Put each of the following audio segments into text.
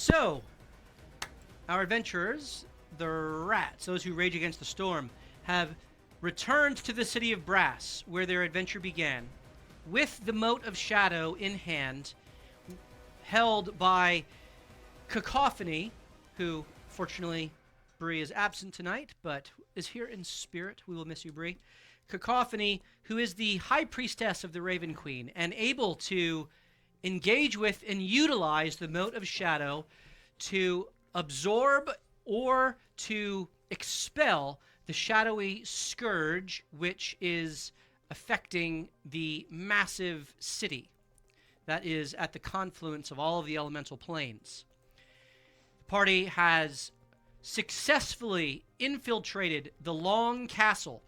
So, our adventurers, the R.A.T.S, those who rage against the storm, have returned to the city of Brass, where their adventure began, with the Mote of Shadow in hand, held by Cacophony, who, fortunately, Bree is absent tonight, but is here in spirit. We will miss you, Bree. Cacophony, who is the High Priestess of the Raven Queen, and able to engage with and utilize the Mote of Shadow to absorb or to expel the shadowy scourge which is affecting the massive city that is at the confluence of all of the elemental planes. The party has successfully infiltrated the Long Castle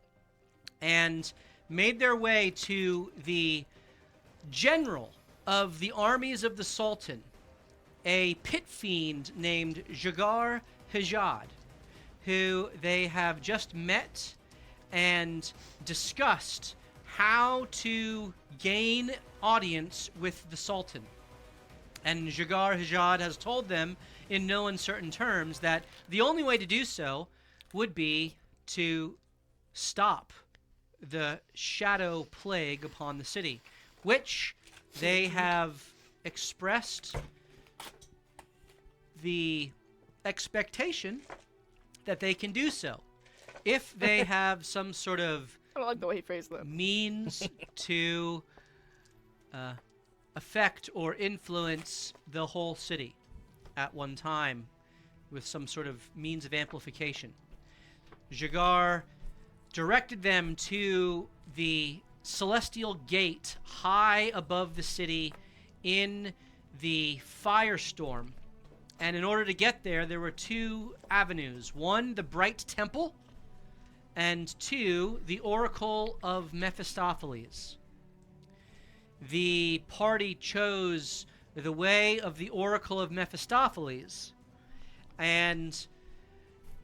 and made their way to the general of the armies of the Sultan, a pit fiend named Jagar Hajad, who they have just met and discussed how to gain audience with the Sultan. And Jagar Hajad has told them in no uncertain terms that the only way to do so would be to stop the shadow plague upon the city, which they have expressed the expectation that they can do so if they have some sort of I don't like the way he phrased that. means to affect or influence the whole city at one time with some sort of means of amplification. Jagar directed them to the Celestial Gate high above the city in the firestorm. And in order to get there, there were two avenues. One, the Bright Temple, and two, the Oracle of Mephistopheles. The party chose the way of the Oracle of Mephistopheles, and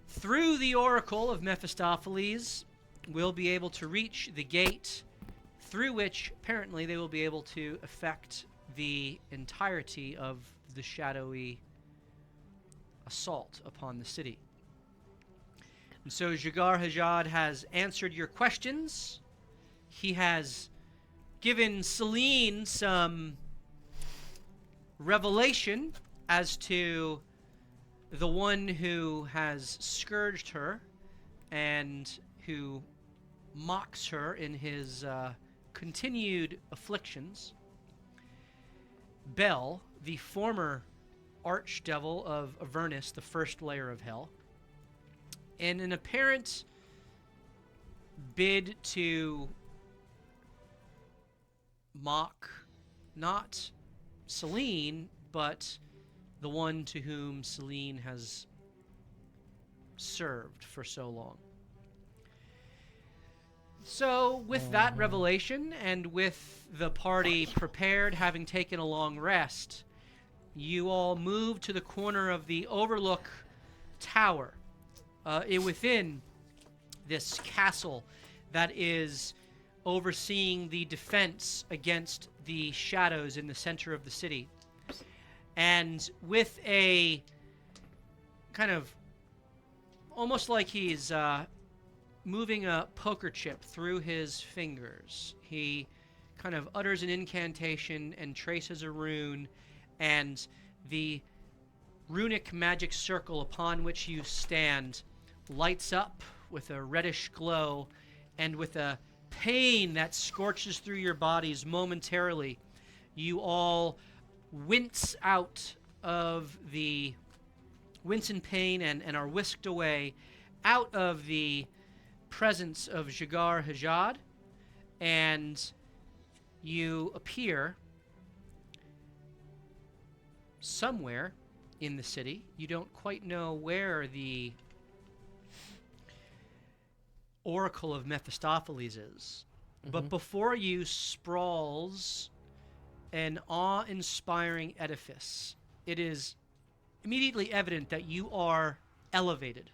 through the Oracle of Mephistopheles, we'll be able to reach the gate through which, apparently, they will be able to affect the entirety of the shadowy assault upon the city. And so Jagar Hajad has answered your questions. He has given Celine some revelation as to the one who has scourged her and who mocks her in his continued afflictions. Bel, the former archdevil of Avernus, the first layer of hell, in an apparent bid to mock not Celine, but the one to whom Celine has served for so long. So, with that revelation, and with the party prepared, having taken a long rest, you all move to the corner of the Overlook Tower within this castle that is overseeing the defense against the shadows in the center of the city. And with a kind of almost like he's moving a poker chip through his fingers, he kind of utters an incantation and traces a rune, and the runic magic circle upon which you stand lights up with a reddish glow, and with a pain that scorches through your bodies momentarily, you all wince in pain and are whisked away out of the presence of Jagar Hajad, and you appear somewhere in the city. You don't quite know where the Oracle of Mephistopheles is, but before you sprawls an awe-inspiring edifice. It is immediately evident that you are elevated.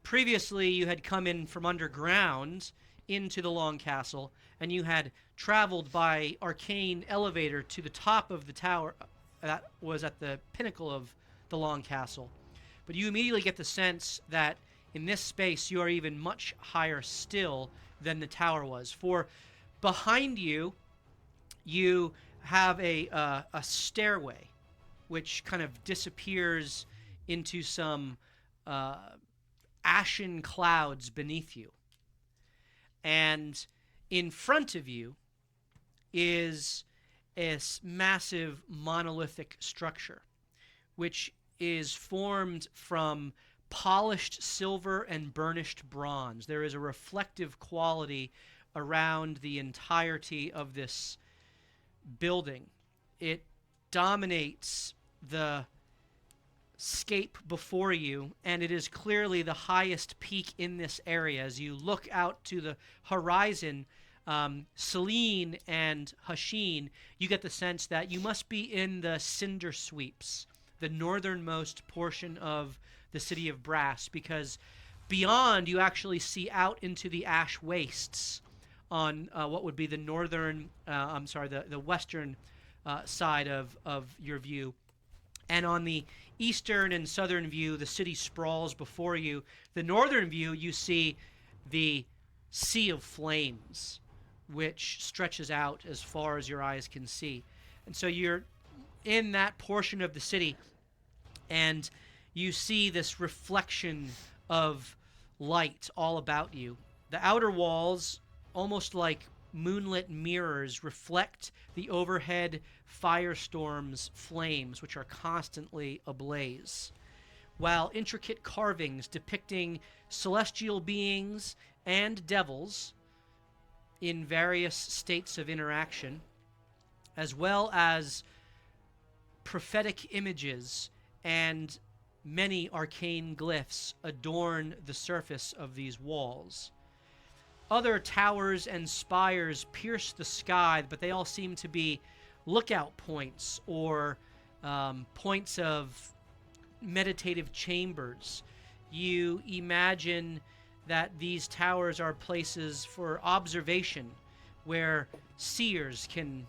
Previously, you had come in from underground into the Long Castle, and you had traveled by arcane elevator to the top of the tower, that was at the pinnacle of the long castle. But you immediately get the sense that in this space you are even much higher still than the tower was. For behind you, you have a stairway which kind of disappears into some ashen clouds beneath you. And in front of you is a massive monolithic structure, which is formed from polished silver and burnished bronze. There is a reflective quality around the entirety of this building. It dominates the scape before you, and it is clearly the highest peak in this area. As you look out to the horizon, Celine and Hashin, you get the sense that you must be in the Cinder Sweeps, the northernmost portion of the city of Brass, because beyond you actually see out into the ash wastes on what would be the northern, the western side of your view. And on the eastern and southern view, the city sprawls before you. The northern view, you see the Sea of Flames, which stretches out as far as your eyes can see. And so you're in that portion of the city, and you see this reflection of light all about you. The outer walls, almost like moonlit mirrors, reflect the overhead firestorm's flames, which are constantly ablaze, while intricate carvings depicting celestial beings and devils in various states of interaction, as well as prophetic images and many arcane glyphs, adorn the surface of these walls. Other towers and spires pierce the sky, but they all seem to be lookout points or points of meditative chambers. You imagine that these towers are places for observation where seers can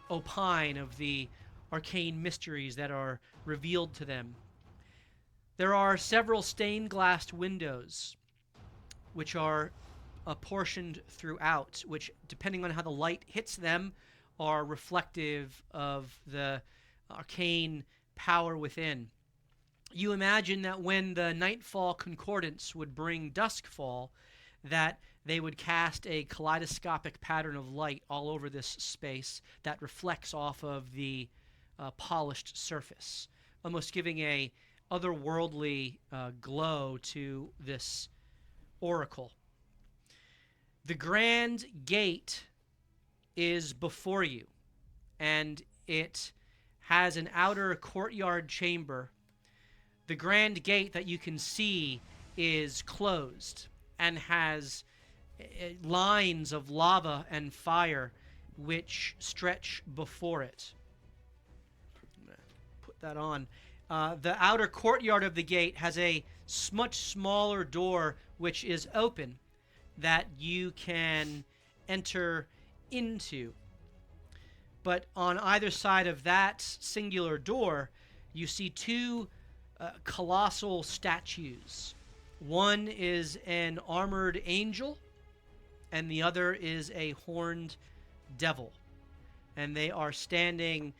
opine of the arcane mysteries that are revealed to them. There are several stained glass windows which are apportioned throughout, which, depending on how the light hits them, are reflective of the arcane power within. You imagine that when the nightfall concordance would bring duskfall, that they would cast a kaleidoscopic pattern of light all over this space that reflects off of the polished surface, almost giving a otherworldly glow to this oracle. The grand gate is before you, and it has an outer courtyard chamber. The grand gate that you can see is closed and has lines of lava and fire which stretch before it. I'm going to put that on. The outer courtyard of the gate has a much smaller door which is open that you can enter into. But on either side of that singular door, you see two colossal statues. One is an armored angel, and the other is a horned devil. And they are standing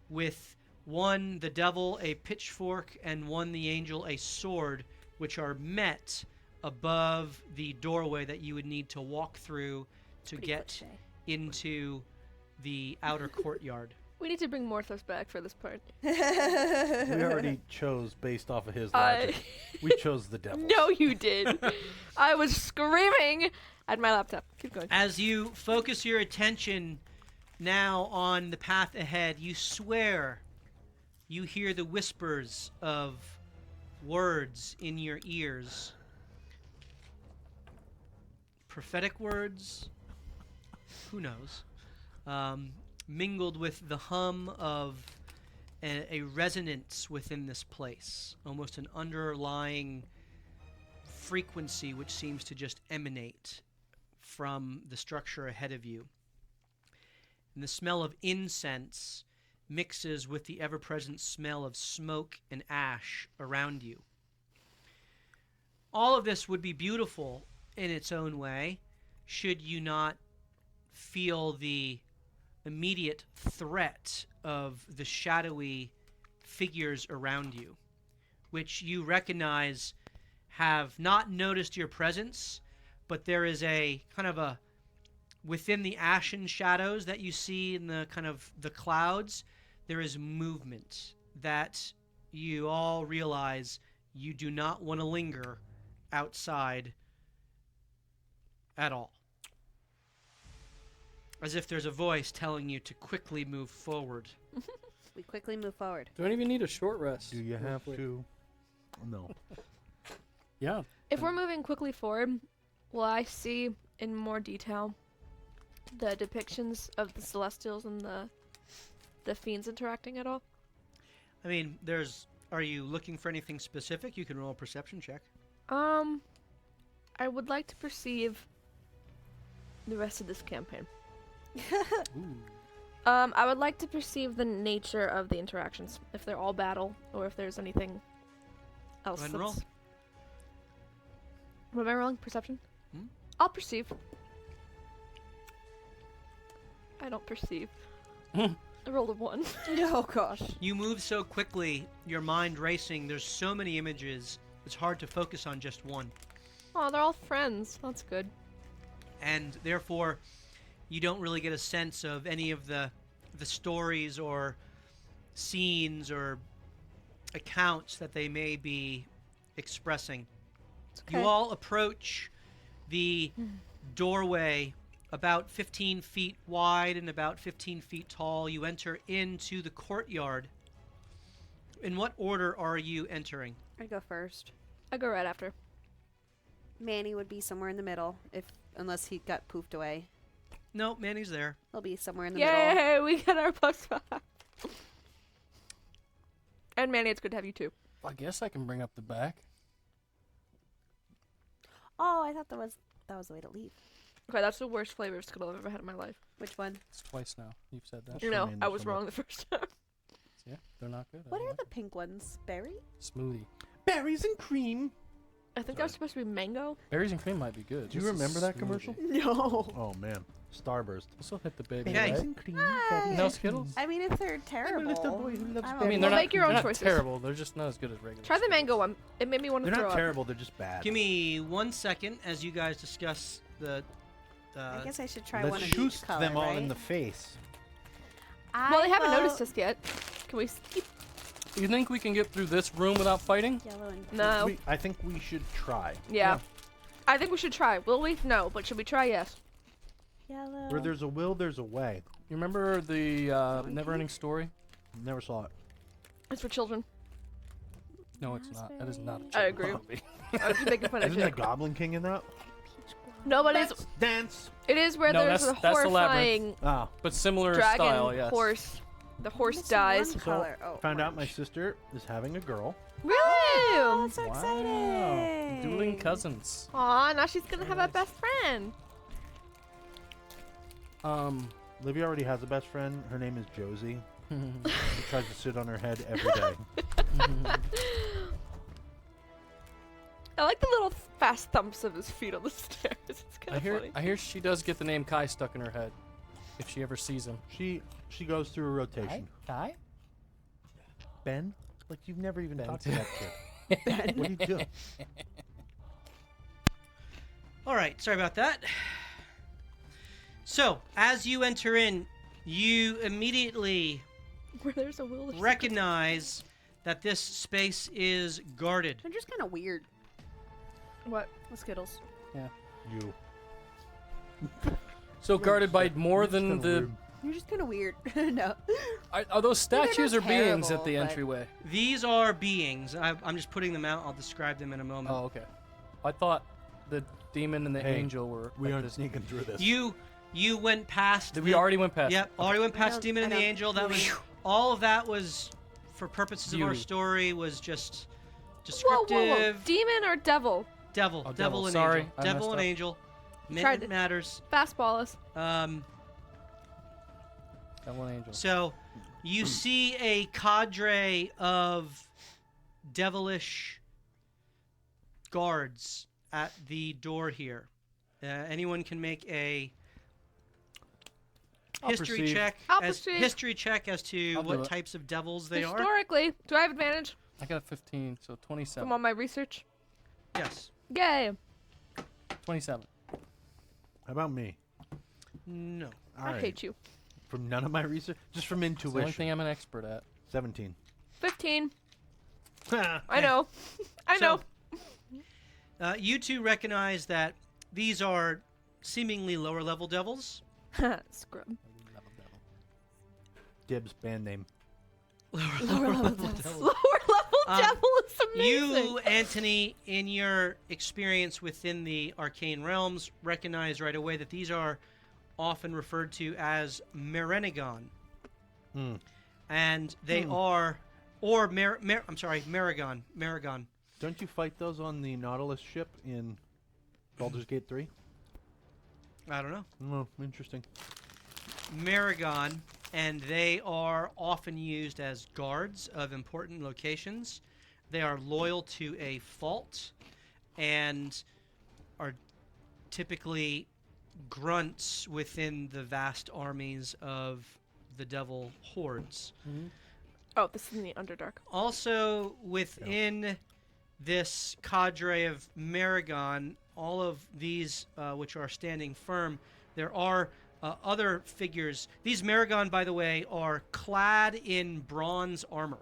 with one, the devil, a pitchfork, and one, the angel, a sword, which are met above the doorway that you would need to walk through to get into the outer courtyard. We need to bring Morthos back for this part. We already chose based off of his logic. We chose the devil. No, you did. I was screaming at my laptop. Keep going. As you focus your attention now on the path ahead, you swear you hear the whispers of words in your ears. Prophetic words, who knows, mingled with the hum of a resonance within this place, almost an underlying frequency which seems to just emanate from the structure ahead of you. and the smell of incense mixes with the ever-present smell of smoke and ash around you. All of this would be beautiful in its own way, should you not feel the immediate threat of the shadowy figures around you, which you recognize have not noticed your presence, but there is a kind of a, within the ashen shadows that you see in the kind of the clouds, there is movement that you all realize you do not want to linger outside at all. As if there's a voice telling you to quickly move forward. We quickly move forward. Don't even need a short rest. Do you real have quick. to? No. Yeah. If we're moving quickly forward, will I see in more detail the depictions of the Celestials and the fiends interacting at all? I mean, are you looking for anything specific? You can roll a perception check. I would like to perceive the rest of this campaign. Ooh. I would like to perceive the nature of the interactions, if they're all battle, or if there's anything else. Go ahead and roll. What am I rolling? Perception? Hmm? I'll perceive. I don't perceive. I rolled a 1. Oh gosh. You move so quickly, your mind racing, there's so many images, it's hard to focus on just one. Oh, they're all friends. That's good. And therefore, you don't really get a sense of any of the stories or scenes or accounts that they may be expressing. Okay. You all approach the doorway about 15 feet wide and about 15 feet tall. You enter into the courtyard. In what order are you entering? I'd go first. I go right after. Manny would be somewhere in the middle, unless he got poofed away. No, Manny's there. He'll be somewhere in the middle. Yay, we got our plus 5. And Manny, it's good to have you too. I guess I can bring up the back. Oh, I thought that was the way to leave. Okay, that's the worst flavor of Skittle I've ever had in my life. Which one? It's twice now. You've said that. Sure, No, man, I there's was so much. wrong the first time. Yeah, they're not good. What are the pink ones? Berry? Smoothie? Berries and cream. I think that was supposed to be mango. Berries and cream might be good. Do you This is remember that smoothie. commercial? No. Oh man, Starburst. This will hit the baby. Okay. Right? and cream. No Skittles? I mean, if they're terrible. little boy who loves I'm I mean, okay. they're Well, not, make your own they're not choices. terrible. They're just not as good as regular. Try the Skittles. mango one. It made me want to They're throw not up. terrible. They're just bad. Give me 1 second as you guys discuss the... I guess I should try Let's one of shoot each color, them all right? in the face. Well, they haven't vote noticed us yet. Can we skip? You think we can get through this room without fighting? Yellow and pink. No. I think we should try. Yeah. I think we should try. Will we? No. But should we try? Yes. Yellow. Where there's a will, there's a way. You remember the Never-Ending Story? Never saw it. It's for children. No, it's not. That is not. I agree. I was just making fun of Isn't the you. Goblin King in that? No, but it's, Dance. it is where No, there's a that's the horrifying Ah, But similar dragon style, yes. horse. The horse Missing dies. one so color. Oh, found out my orange. sister is having a girl. Really? Oh, that's so Wow. exciting. Dueling cousins. Aw, now she's gonna have a best friend. Livia already has a best friend. Her name is Josie. She tries to sit on her head every day. I like the little fast thumps of his feet on the stairs. It's kind of funny. I hear she does get the name Kai stuck in her head. If she ever sees him. She goes through a rotation. Kai? Ben? Like you've never even Ben. talked to that kid. What are you doing? All right, sorry about that. So, as you enter in, you immediately Where there's a will. there's a recognize that this space is guarded. They're just kind of weird. What? With Skittles. You. So guarded by more You're just than kinda the... weird. You're just kind of weird. No. Are those they're not statues or beings at terrible, the but- entryway? These are beings. I'm just putting them out. I'll describe them in a moment. Oh, okay. I thought the demon and the Hey, angel were... We like aren't this. sneaking through this. You went past. We already went past. Yep, already went past don't- Demon and I the don't- Angel. That was all of that was, for purposes of our Beauty. story, was just Whoa, descriptive. whoa, whoa. Demon or devil? Devil, Oh, devil devil. and Sorry, angel, I devil messed and up. angel. Tried It to- matters. Fastball us. Devil angel. So you see a cadre of devilish guards at the door here. Anyone can make a I'll history perceive. check I'll as to I'll do what it. types of devils they are. Historically, do I have advantage I got a 15, so 27. from all my research? Yes. Yay! 27. How about me? No. All I right. hate you. From none of my research, just from It's the only intuition. thing I'm an expert at. 17. 15. I I know. I know. You two recognize that these are seemingly lower level devils. Scrub. Dibs band name. Lower level devil is amazing. You, Anthony, in your experience within the arcane realms, recognize right away that these are often referred to as Merenegon. Hmm. And they are, or Maragon. Maragon. Don't you fight those on the Nautilus ship in Baldur's Gate 3? I don't know. Oh, interesting. Maragon, and they are often used as guards of important locations. They are loyal to a fault and are typically grunts within the vast armies of the devil hordes. Oh, this is in the Underdark. Also within this cadre of Maragon, all of these which are standing firm, there are other figures. These Maragon, by the way, are clad in bronze armor.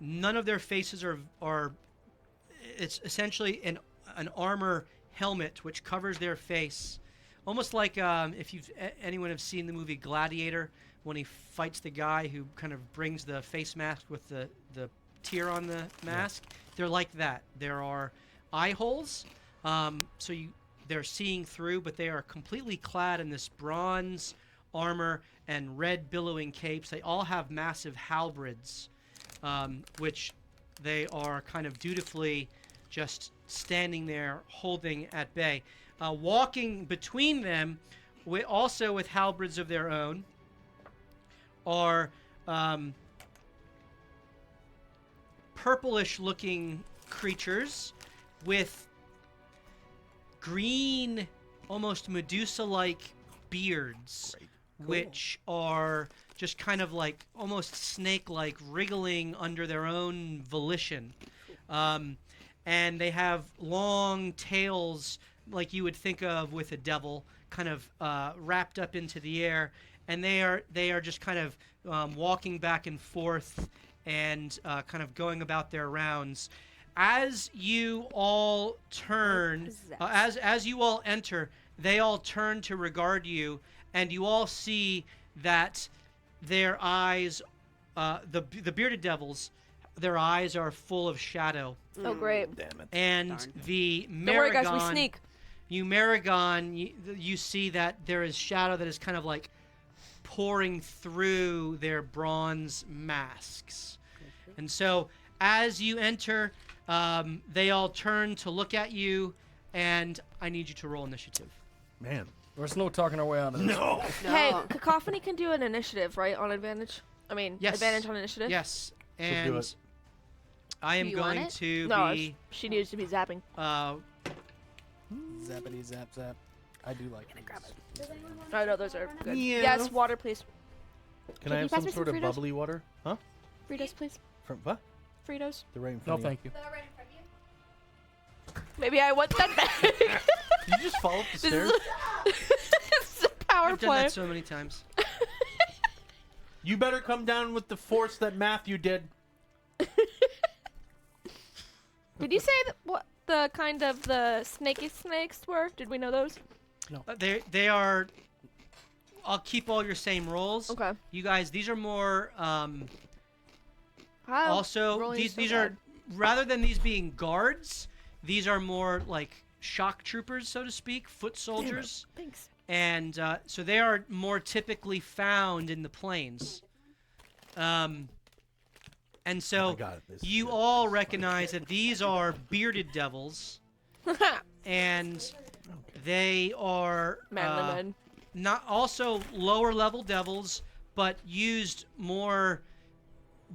None of their faces are it's essentially an armor helmet which covers their face. Almost like if anyone have seen the movie Gladiator, when he fights the guy who kind of brings the face mask with the tear on the mask. They're like that. There are eye holes, so they're seeing through, but they are completely clad in this bronze armor and red billowing capes. They all have massive halberds, which they are kind of dutifully just standing there holding at bay. Walking between them, also with halberds of their own, are purplish-looking creatures with green, almost Medusa-like beards, which are just kind of like almost snake-like, wriggling under their own volition. And they have long tails like you would think of with a devil, kind of wrapped up into the air. And they are just kind of walking back and forth and kind of going about their rounds. As you all turn, as you all enter, they all turn to regard you, and you all see that their eyes, the bearded devils, their eyes are full of shadow. Oh, great. Damn it. And Darn. the Don't worry, guys. We Maragon, sneak. you see that there is shadow that is kind of like pouring through their bronze masks. And so as you enter, they all turn to look at you, and I need you to roll initiative. Man. There's no talking our way out of this. No. Hey, Cacophony can do an initiative, right? On advantage? I mean, Yes. advantage on initiative? Yes, do and it. I am Do you want going it? to No, be she needs to be zapping. Zappity zap zap. I do like it. Oh, no, those are good. Yeah. Yes, water, please. Can I you have pass some me sort some of Fritos? bubbly water? Huh? Fritos, please. From what? Fritos. They're right in No, front thank you. Maybe I want that back. Did you just fall up the This is stairs? this is a power I've done play. that so many times. You better come down with the force that Matthew did. Did you say that what the kind of the snaky snakes were? Did we know those? They are. I'll keep all your same rolls. Okay. You guys, these are more. Wow, Also, rolling these so these bad. are rather than these being guards, these are more like shock troopers, so to speak, foot soldiers, Thanks. and so they are more typically found in the plains. And so I got it. This is you good. all recognize that these are bearded devils, and they are Manly men. not also lower level devils, but used more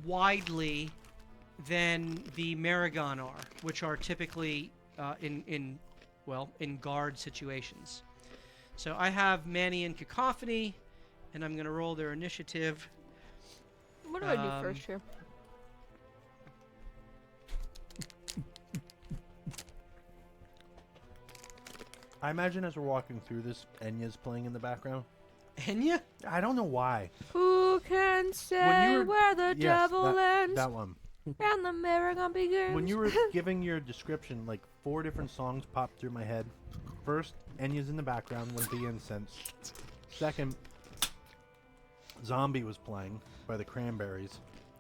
widely than the Maragon are, which are typically in guard situations. So I have Manny and Cacophony, and I'm going to roll their initiative. What do I do first here? I imagine as we're walking through this, Enya's playing in the background. Enya? I don't know why. Who can say where the devil ends That one. and the Maragon begins? When you were giving your description, like 4 different songs popped through my head. First, Enya's in the background with the incense. Second, Zombie was playing by the Cranberries.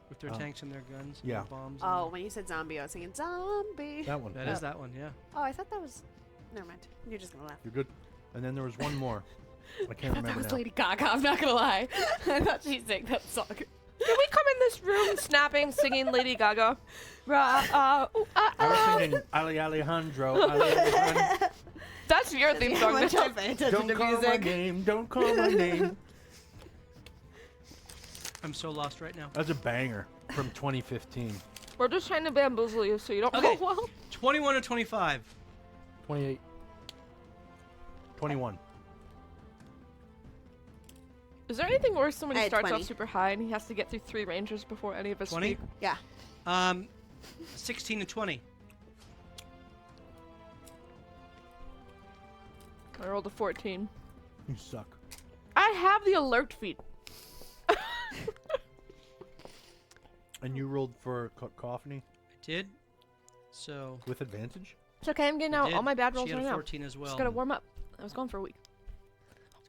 With their tanks and their guns and yeah. their bombs. Oh, when you said zombie, I was thinking zombie. That one. That is that one, yeah. Oh, I thought that was. Never mind. You're just gonna laugh. You're good. And then there was one more. I can't That remember was now. Lady Gaga, I'm not gonna lie. I thought she'd sing that song. Can we come in this room snapping, singing Lady Gaga? I was thinking Ali Alejandro. Ali Alejandro. That's your theme song. Much Mitchell. I pay attention Don't to call my music. name. Don't call my name. I'm so lost right now. That's a banger from 2015. We're just trying to bamboozle you so you don't Okay. go well. 21 or 25? 28. 21. Is there anything worse than when I he had starts 20. off super high and he has to get through 3 rangers before any of us 20? speak? Yeah. 16 and 20. I rolled a 14. You suck. I have the alert feed. And you rolled for Cacophony I did. So with advantage? It's okay, I'm getting I out did. all my bad rolls She had right a now. 14 as well. Just gotta warm up. I was gone for a week.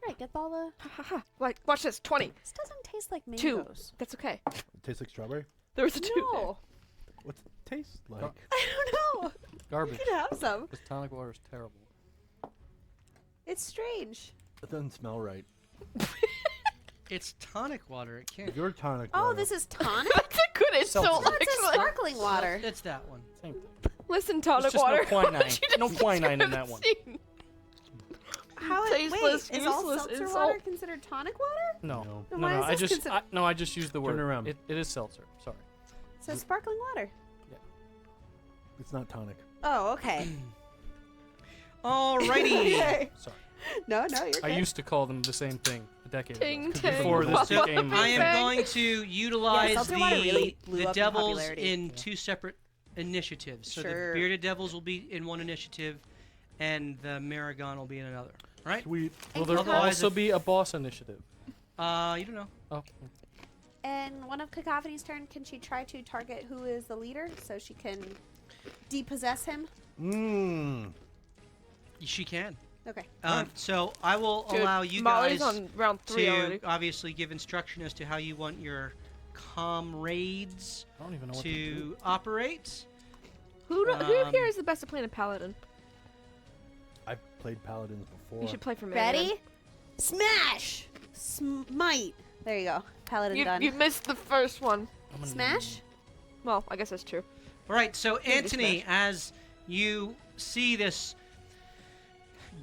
Right, get all the. Ha ha ha. Like, watch this. 20. This doesn't taste like 2. mangoes. That's okay. It tastes like strawberry? There was a 2 there. No, What's it taste like? I don't know. Garbage. You can have some. This tonic water is terrible. It's strange. It doesn't smell right. It's tonic water. It can't. Your tonic Oh, water. this is tonic. That's a good insult, Seltzer. It's actually. sparkling water. It's that one. Same thing. Listen, There's tonic just water. no quinine. What you No just quinine in that one. seen? How Tasteless, wait, is all useless seltzer insult. water considered tonic water? No. No. Then No, why no. is I this just considered- I just used the word. around. It is seltzer. Sorry. It says sparkling water. It's not tonic. Oh, okay. Alrighty. Okay. Sorry. No, you're good. I used to call them the same thing a decade Ting, ago. ting. Before this So became. I am Bang. going to utilize seltzer water really blew the up in devils popularity. in 2 separate initiatives. So Sure. the bearded devils will be in one initiative, and the Maragon will be in another. Right? Sweet. Will there Otherwise, also if- be a boss initiative? You don't know. Oh. And one of Cacophony's turn, can she try to target who is the leader so she can depossess him? Mmm. She can. Okay. So I will Dude, allow you Molly's guys on round 3 to already. obviously give instruction as to how you want your comrades I don't even know what to do. to operate. Who Um, here is the best at playing a paladin? I've played paladins before. You should play for me. Ready? Smash! Smite! There you go. Paladin done. You missed the first one. I'm gonna- Smash? Well, I guess that's true. All right, so Maybe Anthony, as you see this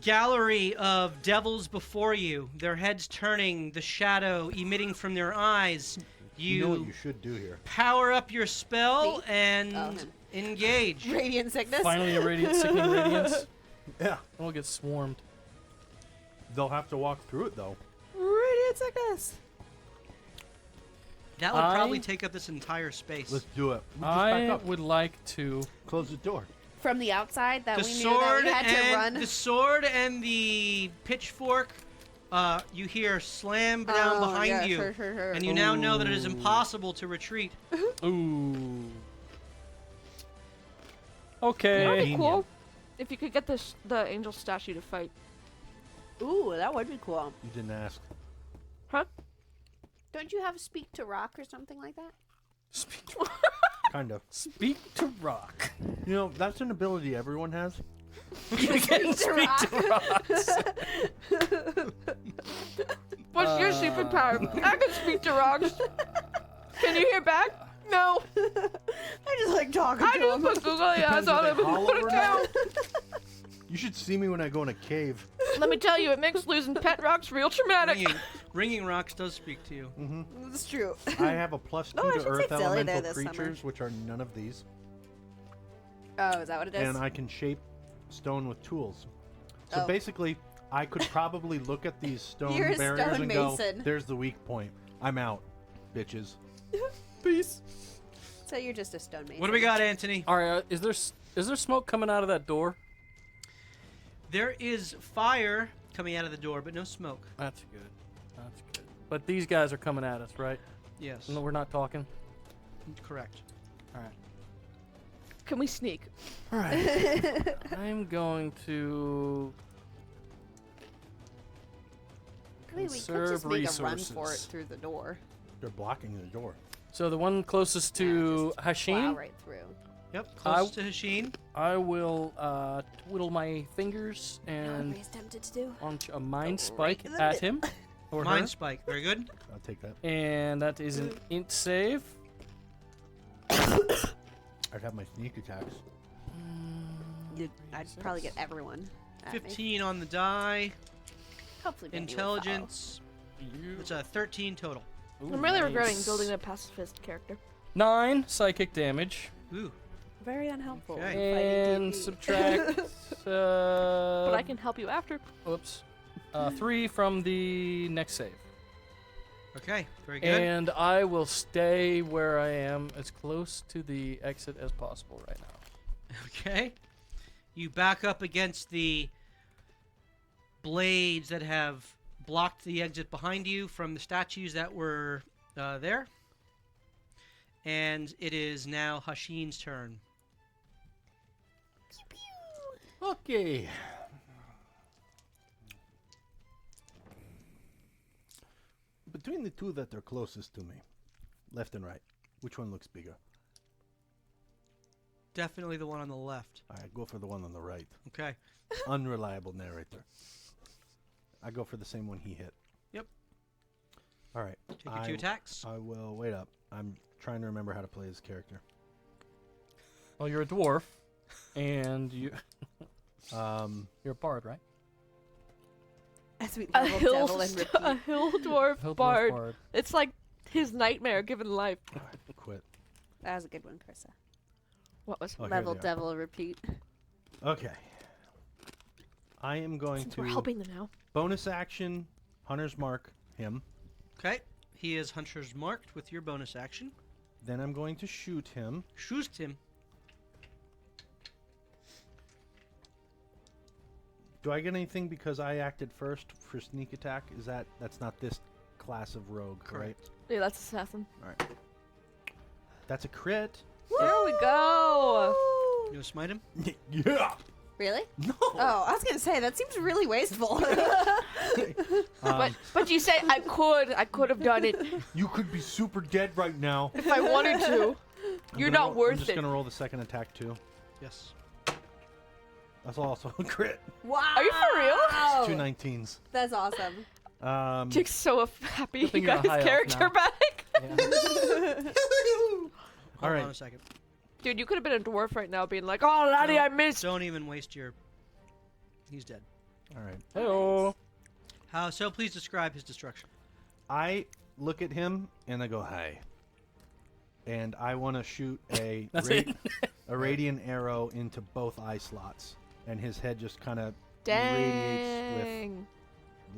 gallery of devils before you, their heads turning, the shadow emitting from their eyes, You know what you should do here. power up your spell Me? and Oh, him. engage. Radiant sickness? Finally, a radiant, sickening radiance. Yeah. We'll get swarmed. They'll have to walk through it though. Radiant sickness. That would I- probably take up this entire space. Let's do it. Just back I up. would like to. Close the door. From the outside that The we knew sword that we had to and run. the sword and the pitchfork, you hear slam down Oh, behind yeah, you, sure. and you now know that it is Ooh. impossible to retreat. Ooh. That'd Okay. be cool if you could get the angel statue to fight. Ooh, that would be cool. You didn't ask. Huh? Don't you have speak to rock or something like that? Kind of. Speak to rock. You know, that's an ability everyone has. You can speak to rocks. What's your superpower? I can speak to rocks. Can you hear back? No. I just like talking I to just him. put googly eyes on him and Hollow put it or down. not? You should see me when I go in a cave. Let me tell you, it makes losing pet rocks real traumatic. Ringing rocks does speak to you. That's true. I have a +2 Oh, I to should earth say Zelly there elemental this creatures, summer. which are none of these. Oh, is that what it is? And I can shape stone with tools. So Oh. basically, I could probably look at these stone You're a barriers stone and mason. go, there's the weak point. I'm out, bitches. Peace. So you're just a stone mason. What do we got, Anthony? All right, is there smoke coming out of that door? There is fire coming out of the door, but no smoke. That's good. That's good. But these guys are coming at us, right? Yes. No, we're not talking. Correct. All right. Can we sneak? All right. I'm going to I mean, we could conserve just make resources. a run for it through the door. They're blocking the door. So the one closest to Just Hashim, plow right through. Yep. Close to Hasheen. I will twiddle my fingers What and everybody's tempted to do. launch a mind Right spike in the at him or Mind her. spike. Very good. I'll take that. And that is an int save. I'd have my sneak attacks. I'd probably get everyone. At me. 15 on the die. Hopefully, Vandy would Intelligence. It's a 13 total. Ooh, I'm really regretting nice. building a pacifist character. 9 psychic damage. Ooh. follow. Very unhelpful. Okay. in fighting And D&D. subtract. But I can help you after. Oops. 3 from the next save. Okay. Very good. And I will stay where I am as close to the exit as possible right now. Okay. You back up against the blades that have blocked the exit behind you from the statues that were there. And it is now Hasheen's turn. Okay. Between the two that are closest to me, left and right, which one looks bigger? Definitely the one on the left. I go for the one on the right. Okay. Unreliable narrator. I go for the same one he hit. Yep. All right. Take your 2 attacks. I will wait up. I'm trying to remember how to play this character. Well, you're a dwarf, and you're a bard, right? As we A level hill, devil and a repeat. hill dwarf Hill dwarf bard. It's like his nightmare given life. Quit. That was a good one, Carissa. What was? Oh, here Level they are. devil and repeat. Okay. I am going Since to we're helping them now. bonus action, Hunter's Mark him. Okay. He is Hunter's marked with your bonus action. Then I'm going to shoot him. Shoot him. Do I get anything because I acted first for sneak attack? That's not this class of rogue, right? Correct. Yeah, that's assassin. All right. That's a crit. There we go. You gonna smite him? Yeah. Really? No. Oh, I was gonna say that seems really wasteful. But you say I could have done it You could be super dead right now. if I wanted to. You're not I'm worth just it. gonna roll the second attack too. Yes. That's also a crit. Wow. Are you for real? It's 2 19s. That's awesome. Jake's so happy Good he thing you're got his high elf character now. back. Yeah. Hold right. on a second. Dude, you could have been a dwarf right now being like, oh, laddie, I missed. Don't even waste your... He's dead. All right. Hello. How so? Please describe his destruction. I look at him and I go, "Hi." And I want to shoot a That's it. a radiant arrow into both eye slots, and his head just kind of radiates with Dang.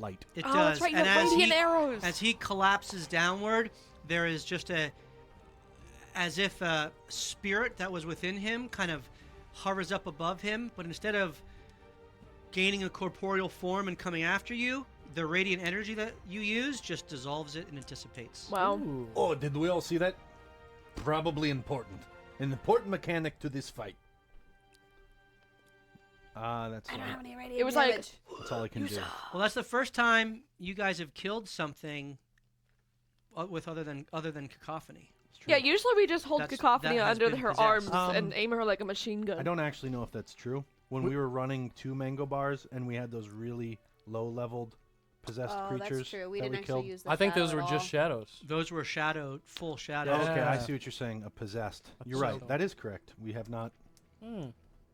light. It Oh, does. that's right, you and have as radiant he, arrows. as he collapses downward, there is just as if a spirit that was within him kind of hovers up above him, but instead of gaining a corporeal form and coming after you, the radiant energy that you use just dissolves it and it dissipates. Wow. Ooh. Oh, did we all see that? Probably important. An important mechanic to this fight. That's I don't have any radiant It was like- damage. that's all I can do. Well, that's the first time you guys have killed something with other than cacophony. It's true. Yeah, usually we just hold That's- Cacophony that has under been her possessed. arms and aim her like a machine gun. I don't actually know if that's true. When we were running 2 mango bars and we had those really low-leveled possessed Oh, creatures that's true. We that didn't we actually killed. use the I think those shadow were at just all. shadows. Those were full shadows. Okay, I Yeah. see what you're saying. A possessed. You're So- right. That is correct. We have not. Hmm.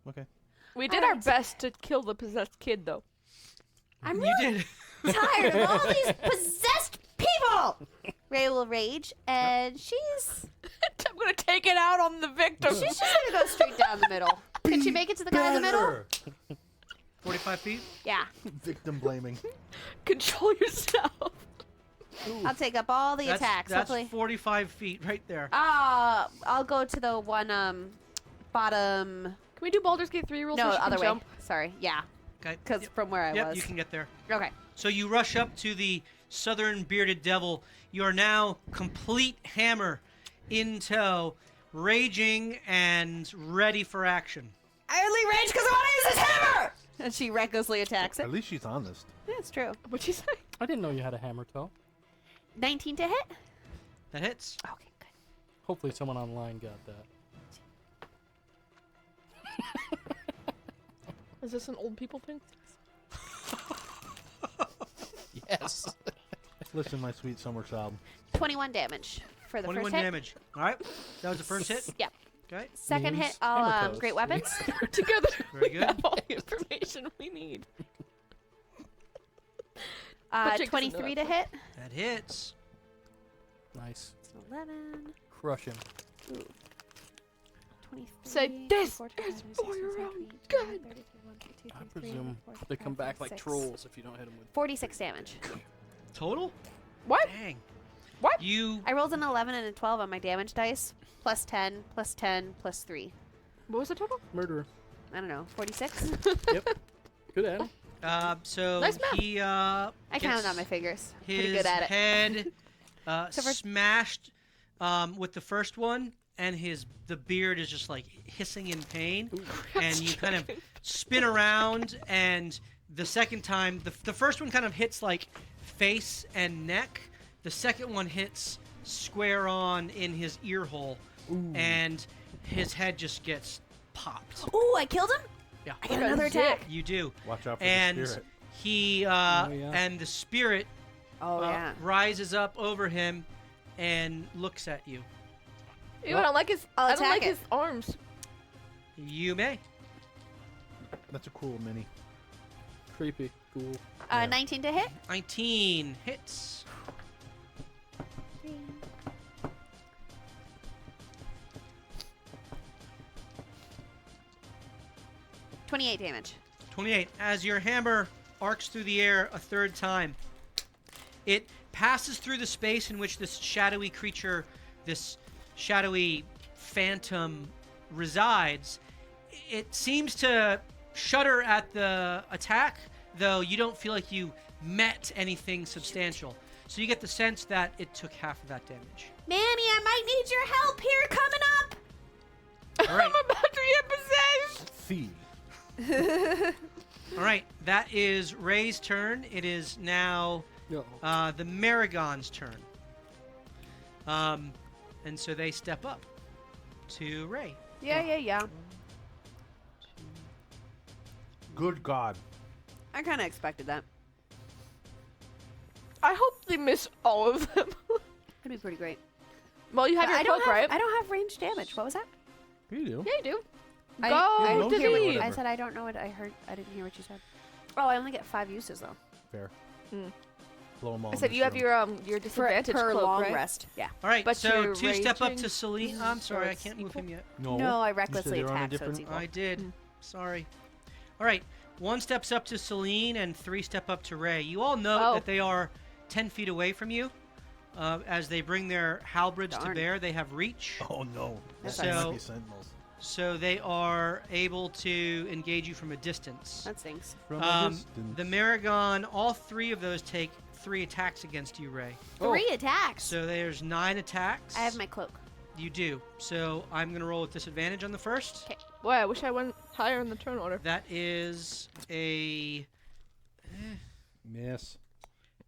Okay. We did our best to kill the possessed kid, though. I'm You really did. tired of all these possessed people. Ray will rage, and she's I'm gonna take it out on the victim. just gonna go straight down the middle. Can she make it to the guy in the middle? 45 feet. Yeah. Victim blaming. Control yourself. I'll take up all the attacks. That's Hopefully. 45 feet right there. I'll go to the one bottom. Can we do Baldur's Gate 3 rules? No, where she other can way. jump? Sorry. Yeah. Okay. Because from where I Yep, was. you can get there. Okay. So you rush up to the southern bearded devil. You are now complete hammer in tow, raging and ready for action. I only rage because I want to use this hammer. And she recklessly attacks it. At least she's honest. Yeah, it's true. What'd you say? I didn't know you had a hammer toe. 19 to hit. That hits. Okay, good. Hopefully someone online got that. Is this an old people thing? Yes. Listen, my sweet summer child. 21 damage for the 21 first hit. damage. All right. That was the first hit. Yep. Okay. Second Means hit, I'll hammer great toes. weapons. Together, Very we good. have all the information we need. But Jake doesn't know 23 that. to hit. That hits. Nice. It's 11. Crush him. Ooh. 23. Say, "This 24, is 25, for 26, your 27, own 28, 29, good." 30, 31, 32, I 33, presume 34, they come back like 35, trolls if you don't hit them with. 46 damage. Total? What? Dang. What? You I rolled an 11 and a 12 on my damage dice. Plus 10, plus 10, plus 3. What was the total? Murderer. I don't know, 46? Yep. Good at him. so Nice math. he I counted gets on my fingers. Pretty his good at it. head So for- smashed with the first one, and the beard is just like hissing in pain, and you kind of spin around, and the second time, the first one kind of hits like face and neck. The second one hits square on in his ear hole, and his head just gets popped. Ooh, I killed him? Yeah, I got another attack. you do. Watch out for And the spirit. he yeah. and the spirit Oh, yeah. rises up over him and looks at you. Ew, I don't like his. I'll I don't attack like it. his arms. You may. That's a cool mini. Creepy. Cool. 19 to hit. 19 hits. $28 damage. 28. As your hammer arcs through the air a third time, it passes through the space in which this shadowy creature, this shadowy phantom resides. It seems to shudder at the attack, though you don't feel like you met anything substantial. So you get the sense that it took half of that damage. Manny, I might need your help here coming up. All right. I'm about to get possessed. Fee. All right. That is Ray's turn. It is now No. the Maragon's turn. And so they step up to Ray. Yeah. Good God. I kind of expected that. I hope they miss all of them. That'd be pretty great. Well, you have But your cloak, right? I don't have range damage. What was that? You do. Yeah, you do. I Go don't to hear what these. whatever. I said I don't know what I heard. I didn't hear what you said. Oh, I only get 5 uses though. Fair. Mm. Blow 'em all I in said this you have room. your disadvantage per cloak, long right? rest. Yeah. All right. But so you're 2 step up raging, to Celine. I'm sorry, I it's can't move equal? him yet. No, I You said recklessly they were on a attacked, so it's different- equal. I did. Mm. Sorry. All right. 1 steps up to Celine and 3 step up to Ray. You all note Oh. that they are 10 feet away from you. As they bring their halberds to Darn. bear, they have reach. Oh no. That So- might be sentinels. So they are able to engage you from a distance. That stinks. From a Um, distance. the Maragon, all 3 of those take 3 attacks against you, Ray. 3 attacks. So there's 9 attacks. I have my cloak. You do. So I'm going to roll with disadvantage on the first. 'Kay. Boy, I wish I went higher in the turn order. That is a Miss.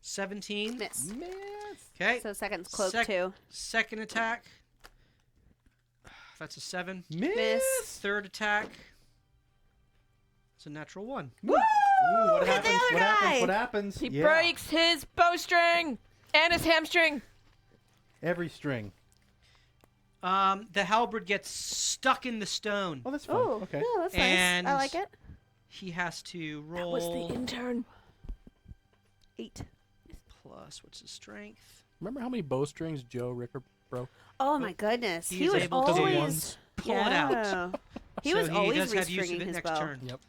17. Miss. Okay. So second's cloak Sec- too. Second attack. That's a 7. Miss. Third attack. It's a natural 1. Ooh, what hit the happens? other What guy. happens? What happens? He Yeah. breaks his bowstring and his hamstring. Every string. The halberd gets stuck in the stone. Oh, that's fun. Oh, Okay. yeah, that's And nice. I like it. he has to That roll was the intern. 8. plus what's his strength? Remember how many bowstrings Joe Ricker broke? Oh my goodness. He He is was able to always pull it out. Yeah. He So was always does have use of restringing it his next bow. turn. Yep.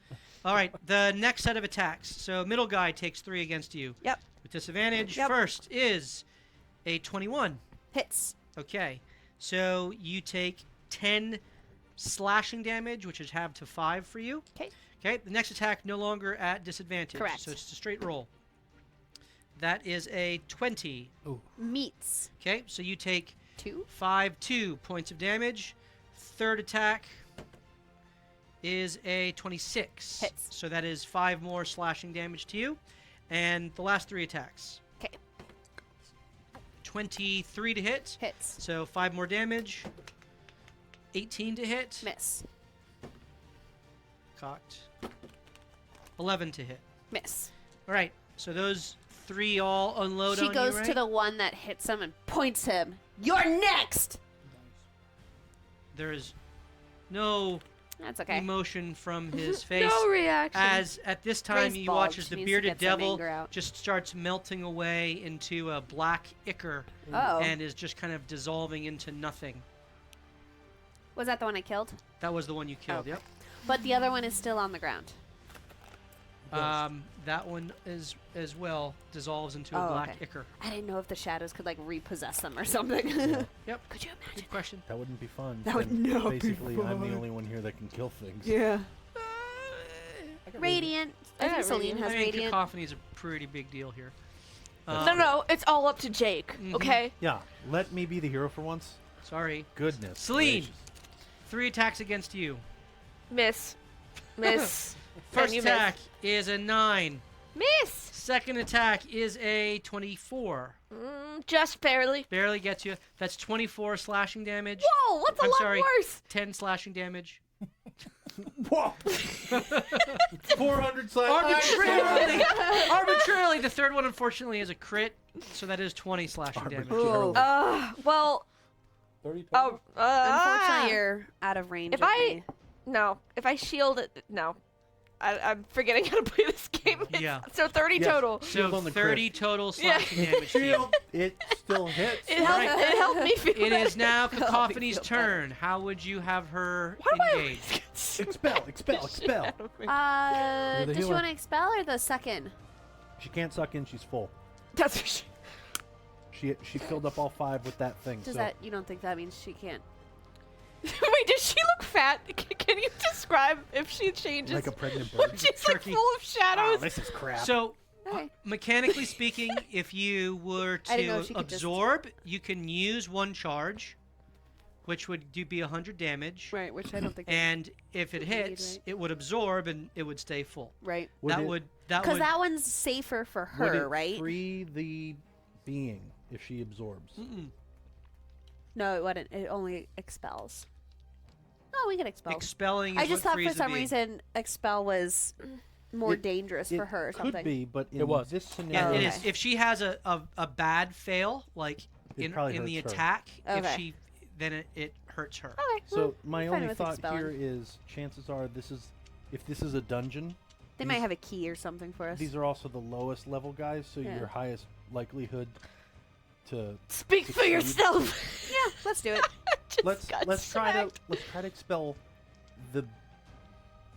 All right, the next set of attacks. So middle guy takes 3 against you. Yep. With disadvantage. Yep. First is a 21. Hits. Okay, so you take 10 slashing damage, which is halved to 5 for you. 'Kay. Okay, the next attack no longer at disadvantage. Correct. So it's a straight roll. That is a 20. Meets. Okay, so you take 2. 2 points of damage. Third attack is a 26. Hits. So that is 5 more slashing damage to you. And the last 3 attacks. 'Kay. 23 to hit. Hits. So 5 more damage. 18 to hit. Miss. Cocked. 11 to hit. Miss. All right. So those 3 all unload She on goes you, right? to the one that hits him and points him. You're next! There is no That's okay. emotion from his face. No reaction. As at this time Ray's you bald. watch as She the needs to bearded get some devil anger out. just starts melting away into a black ichor Oh. and is just kind of dissolving into nothing. Was that the one I killed? That was the one you killed. Okay. But the other one is still on the ground. Yep. That one is as well dissolves into a Oh, black okay. ichor. I didn't know if the shadows could like repossess them or something. Yep. Could you imagine? Good question. That wouldn't be fun. That would then not be basically, I'm fun. the only one here that can kill things. Yeah. Radiant. I I think got Celine radiant. has I mean, radiant. cacophony is a pretty big deal here. No, it's all up to Jake. Mhm. Okay. Yeah, let me be the hero for once. Sorry. Goodness. Celine. gracious. 3 attacks against you. Miss. Miss. First you attack is a 9. Miss. Second attack is a 24. Just barely. Barely gets you. That's 24 slashing damage. Whoa, what's a I'm lot sorry. worse? 10 slashing damage. Whoa! 400 slash. Arbitrarily, the third one unfortunately is a crit, so that is 20 slashing damage. Ooh. Well, 30 oh, Unfortunately, you're out of range. If of I- me. no. If I shield it, no. I'm forgetting how to play this game. Yeah. So 30 Yes. total. Shield So on the 30 total slashing damage. to you. Shield. It still hits. It helped, it helped me feel It is now Help me Cacophony's feel better. turn. How would you have her Why do I engage? always get so Expel, expel, much shit expel. out of me? You're the Does she healer. want to expel or the second? She can't suck in. She's full. That's for sure. She filled up all 5 with that thing. Does so that you don't think that means she can't? Wait, does she look fat? Can you describe if she changes? like a pregnant bird. She's like Turkey. full of shadows. Oh, this is crap. So, Okay. mechanically speaking, if you were I didn't know to if she could just- absorb, you can use 1 charge, which would be 100 damage. Right, which I don't think. And if it Indeed, hits, right. it would absorb and it would stay full. Right. That it- would Because that one's safer for would her, it right? free the being if she absorbs. Mm-mm. No, it wouldn't. It only expels. Oh, we can expel. Expelling is I just what thought frees for the some being. reason expel was more It- dangerous It for her or could something. be, but in It was. this Yeah, scenario, it is. Okay. If she has a bad fail, like It in probably the hurts her. attack, Okay. if she then it hurts her. Okay. So well, my I'm fine only with thought expelling. here is, chances are if this is a dungeon, They might these- have a key or something for us. these are also the lowest level guys, so Yeah. your highest likelihood to Speak for Succeed. yourself. Yeah, let's do it. Just let's got try smacked. to expel the.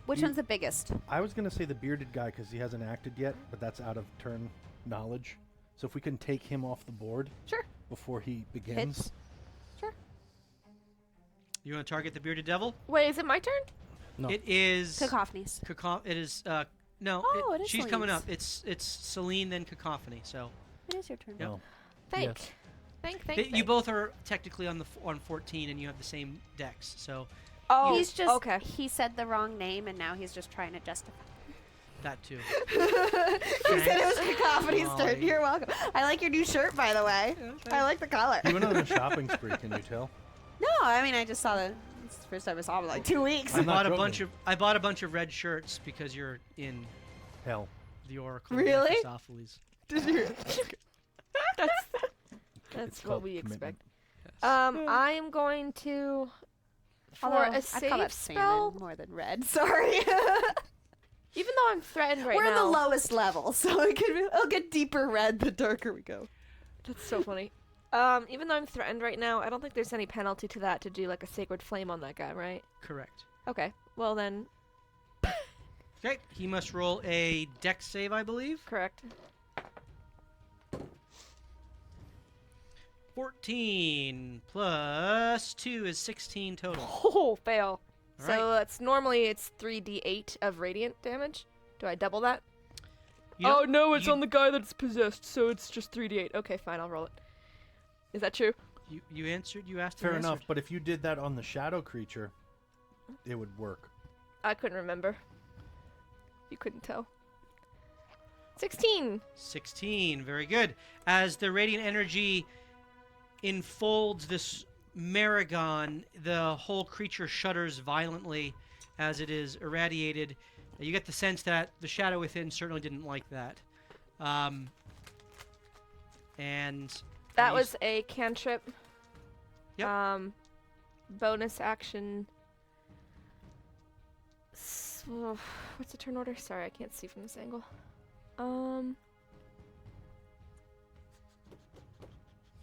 Which You- one's the biggest? I was gonna say the bearded guy because he hasn't acted yet, but that's out of turn knowledge. So if we can take him off the board Sure. before he begins, Hits. Sure. You want to target the bearded devil? Wait, is it my turn? No. It is. Cacophonies. It is. No. Oh, it is She's coming up. Celine's. It's Celine then Cacophony. So It is your turn. Yep. no. Thank. Yes. Thank. you both are technically on on 14, and you have the same dex. So Oh, He's just. okay. He said the wrong name, and now he's just trying to justify. that too. He said it was Cacophony's turn. Molly. You're welcome. I like your new shirt, by the way. I like the color. He went on a shopping spree. Can you tell? No, I mean I just saw the. It's the first time I saw him in like 2 weeks. I I'm not bought a joking. bunch of. I bought a bunch of red shirts because you're in Hell. the Oracle of Really? Mephistopheles. That's It's what called we commitment. expect. I am going to for Although, a I'd call that save salmon spell. more than red. Sorry. Even though I'm threatened right We're now. in the lowest level, so it'll get deeper red the darker we go. That's so funny. Even though I'm threatened right now, I don't think there's any penalty to that to do like a sacred flame on that guy, right? Correct. Okay. Well then, Okay, he must roll a dex save, I believe. correct. 14 plus 2 is 16 total. Oh, fail. All So it's normally it's 3d8 of radiant damage. Do I double that? You Oh don't- no, it's you- on the guy that's possessed, so it's just 3d8. Okay, fine, I'll roll it. Is that true? You answered. You asked. Fair and enough, answered. but if you did that on the shadow creature, it would work. I couldn't remember. You couldn't tell. 16. 16. Very good. As the radiant energy enfolds this Maragon, the whole creature shudders violently as it is irradiated. You get the sense that the shadow within certainly didn't like that. And That you was a cantrip. Yep. Bonus action. What's the turn order? Sorry, I can't see from this angle.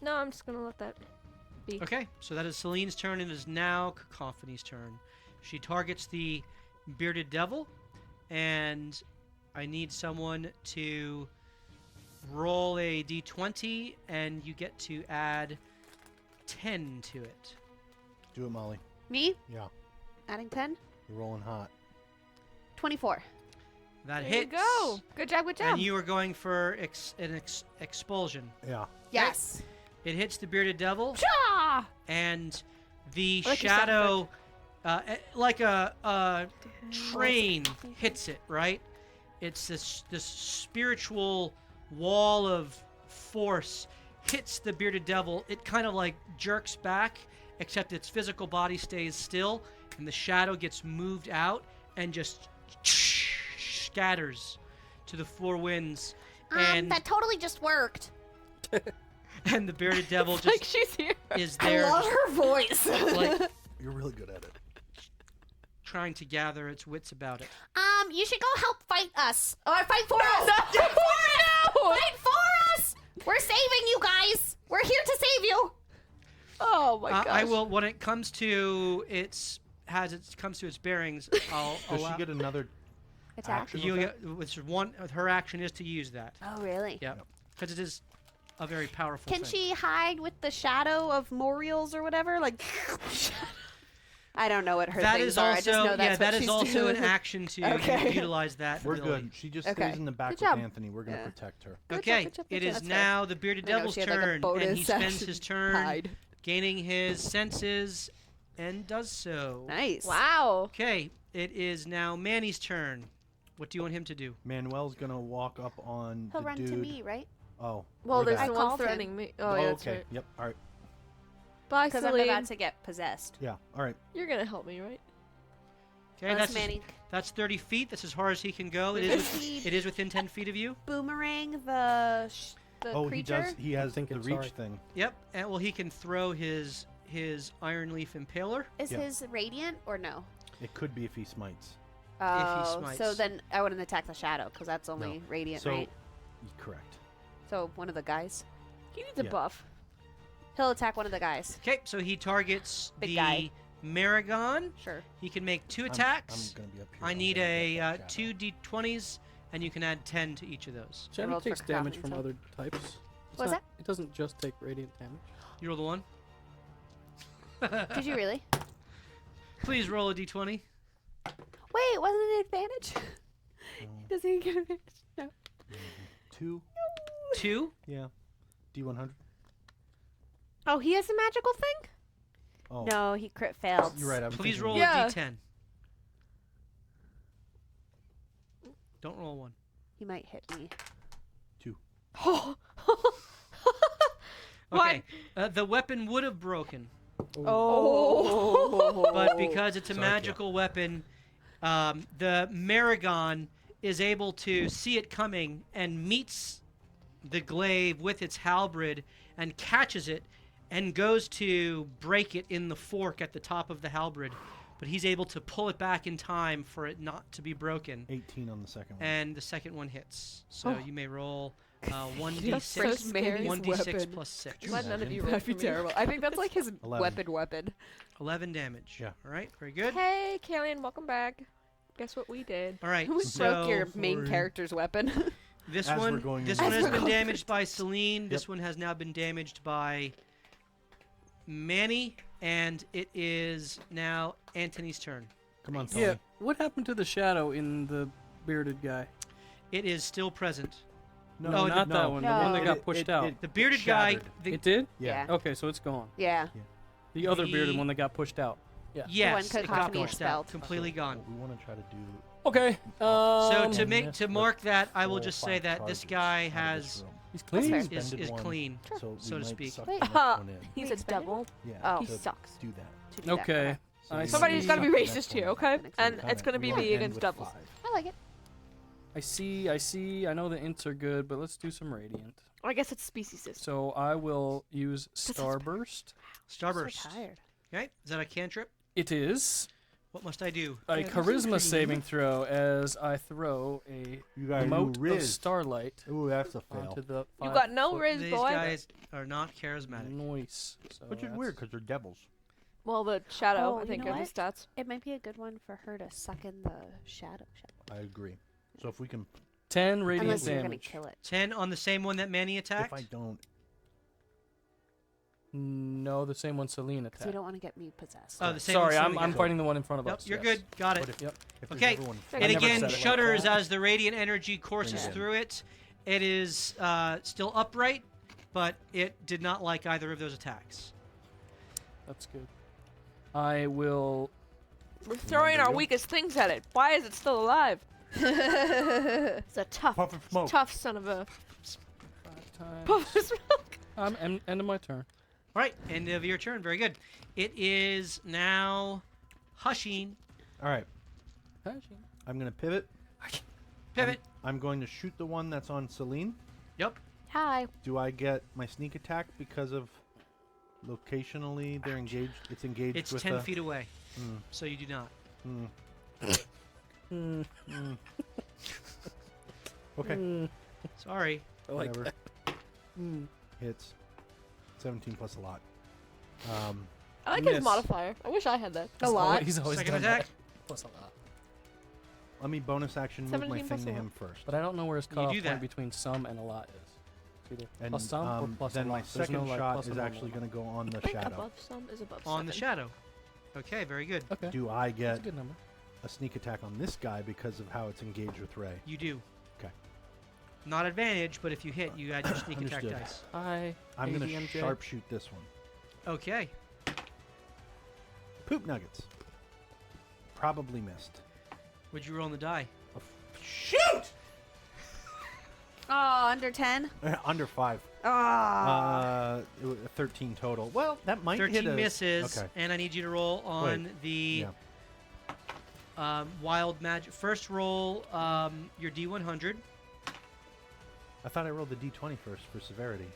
No, I'm just gonna let that be. Okay, so that is Celine's turn, and it is now Cacophony's turn. She targets the bearded devil, and I need someone to roll a d20, and you get to add 10 to it. Do it, Molly. Me? Yeah, Adding 10? you're rolling hot. 24. That There hits. you go. Good job, good job. And you are going for expulsion. Yeah. Yes. It hits the bearded devil, Ah! and the I like your sound shadow, like a train hits it, right? It's this spiritual wall of force hits the bearded devil. It kind of like jerks back, except its physical body stays still, and the shadow gets moved out and just scatters to the four winds. And That totally just worked. and the bearded devil It's just like she's here. is I there, love just, her voice. like You're really good at it. trying to gather its wits about it. You should go help fight us. Or fight for us. No! Fight for us. Fight for us. We're saving you guys. We're here to save you. Oh my gosh. I will when it comes to comes to its bearings. I'll Does allow she get another Attack. action? you. with that? Which one? Her action is to use that. Oh, really? Yep. Because it is a very powerful Can thing. she hide with the shadow of Moriels or whatever? Like, I don't know what her That things is are. also I just know that's that what is she's also an doing. action to Okay. utilize that. We're ability. good. She just Okay. stays in the back Good with job. Anthony. We're gonna Yeah. protect her. Good job, Okay, good job, it good job. is That's fair. now the bearded I know, devil's she had, like, a turn, and bonus he spends action his turn hide. gaining his senses, and does so. Nice. Wow. Okay, it is now Manny's turn. What do you want him to do? Manuel's gonna walk up on He'll the run dude. to me, right? Oh. Well, or there's that. the I one called him. threatening me. Oh, Oh, yeah, that's okay. right. Yep. All right. Bye, Because I'm Celine. about to get possessed. Yeah. All right. You're gonna help me, right? Okay, Unless that's Manny that's 30 feet. That's as far as he can go. It Does is he it is within 10 feet of you. boomerang the Oh, creature. he does. He has think the it's reach alright. thing. Yep. And well, he can throw his Iron Leaf Impaler. Is Yeah. his radiant or no? It could be if he smites. Oh, smites. so then I wouldn't attack the shadow because that's only radiant, So, right? correct. So one of the guys. He needs a Yeah. buff. He'll attack one of the guys. Okay, so he targets Big the guy. Maragon. Sure. He can make 2 I'm attacks. gonna be up here. I I'm need gonna a get that shadow. 2 d20s, and you can add 10 to each of those. Jenny rolled for takes damage from cacophony, other types. It's What's not- It doesn't just take radiant damage. You roll the 1. Did you really? Please roll a d20. Wait, wasn't it an advantage? Does he get an advantage? No. 2. 2. Yeah. D100. Oh, he has a magical thing? Oh. No, he crit failed. You're right. I'm Please thinking- roll Yeah. a d10. Don't roll 1. He might hit me. 2. Oh. Okay. The weapon would have broken, Oh. but because it's a Sarkia. magical weapon, the Maragon is able to see it coming and meets the glaive with its halberd and catches it and goes to break it in the fork at the top of the halberd, but he's able to pull it back in time for it not to be broken. 18 on the second one. And the second one hits. So Oh. you may roll That's 1d6, so scary. 1d6 Weapon. plus 6. you Glad none of imagine? you That'd rolled be for me. terrible. I think that's like his 11. weapon. 11 damage. Yeah. All right, very good. Hey, Killian, welcome back. Guess what we did? All right, Who so broke your main Sorry. character's weapon? this As we're one, going this into one the has As we're been going damaged by Celine. This one has now been damaged by Manny, and it is now Antony's turn. Come on, Tony. Yeah. What happened to the shadow in the bearded guy? It is still present. No, No, not that one. The one that No. got pushed out. The bearded guy. shattered. It did? Yeah. Okay, so it's gone. Yeah. The other bearded The- one that got pushed out. Yeah. Yes, one it got cacophony pushed out, spelled. completely gone. We want to try to do. Okay. So to and make miss to with mark that, I will full just say 5 that this charges guy out of this has room. he's That's clean. fair. is Suspended one, clean. So, we so to might speak. suck Wait, the next one in. He's a expended? double. Yeah. Oh. He to sucks. Do that. To do that. Okay. So I we Somebody's need got to be the racist next here, one. okay? Next And Kinda- it's going to be we wanna me end against with doubles. 5. I like it. I see. I know the ints are good, but let's do some radiant. I guess it's species system. So I will use is bad. Starburst. Starburst. So tired. Okay, is that a cantrip? It is What must I do? a Yeah, this is charisma pretty saving throw as I throw a You got mote of starlight Ooh, that's a fail. onto the You got no 5-foot riz, These boy. guys are not charismatic. noise. So Which is that's- weird because they're devils. Well, the shadow, Oh, I you think, know are his stats. It might be a good one for her to suck in the shadow. I agree. So if we can, 10 radiant Unless you're gonna damage. kill it. 10 on the same one that Manny attacked? if I don't, No, the same one Celine Because attacked. you don't want to get me possessed. Oh, the same Sorry, one I'm Celine got. fighting the one in front of Nope, us. you're yes. good. Got What it. if, Yep. if there's Okay, everyone And I never again, said it like shudders that. as the radiant energy courses Yeah. through it. It is still upright, but it did not like either of those attacks. That's good. I will. We're throwing our you. weakest things at it. Why is it still alive? It's a tough, puff of smoke. tough son of a 5 times. puff of smoke. End of my turn. All right, end of your turn. Very good. It is now Hushing. All right, I'm gonna pivot. Pivot. I'm going to shoot the one that's on Celine. Yep. Hi. Do I get my sneak attack because of locationally they're engaged? It's engaged It's with 10 a, feet away, Mm, so you do not. mm, mm. Okay, Sorry. I like whatever. that. Hits. 17 plus a lot. I like Miss. his modifier. I wish I had that. A lot. He's always Second done attack. that. Plus a lot. Let me bonus action move my 17 plus thing to a lot. him first. But I don't know where his cutoff do point that. between some and a lot is. It's either And plus some or plus then a my lot. There's second no, like, shot plus is and actually normal. going to go on the I think shadow. above some is above On the 7. shadow. Okay, very good. Okay. Do I That's get a good number. a sneak attack on this guy because of how it's engaged with Ray? You do. Okay. Not advantage, but if you hit, you add your sneak attack Understood. dice. I'm going to ADMJ. sharpshoot this one. Okay. Poop nuggets. Probably missed. Would you roll on the die? Shoot! Oh, under 10. Under 5. Oh. It was a 13 total. Well, that might hit 13 a... misses, Okay. and I need you to roll on the wild magic. First roll your D100. I thought I rolled the D20 first for severity.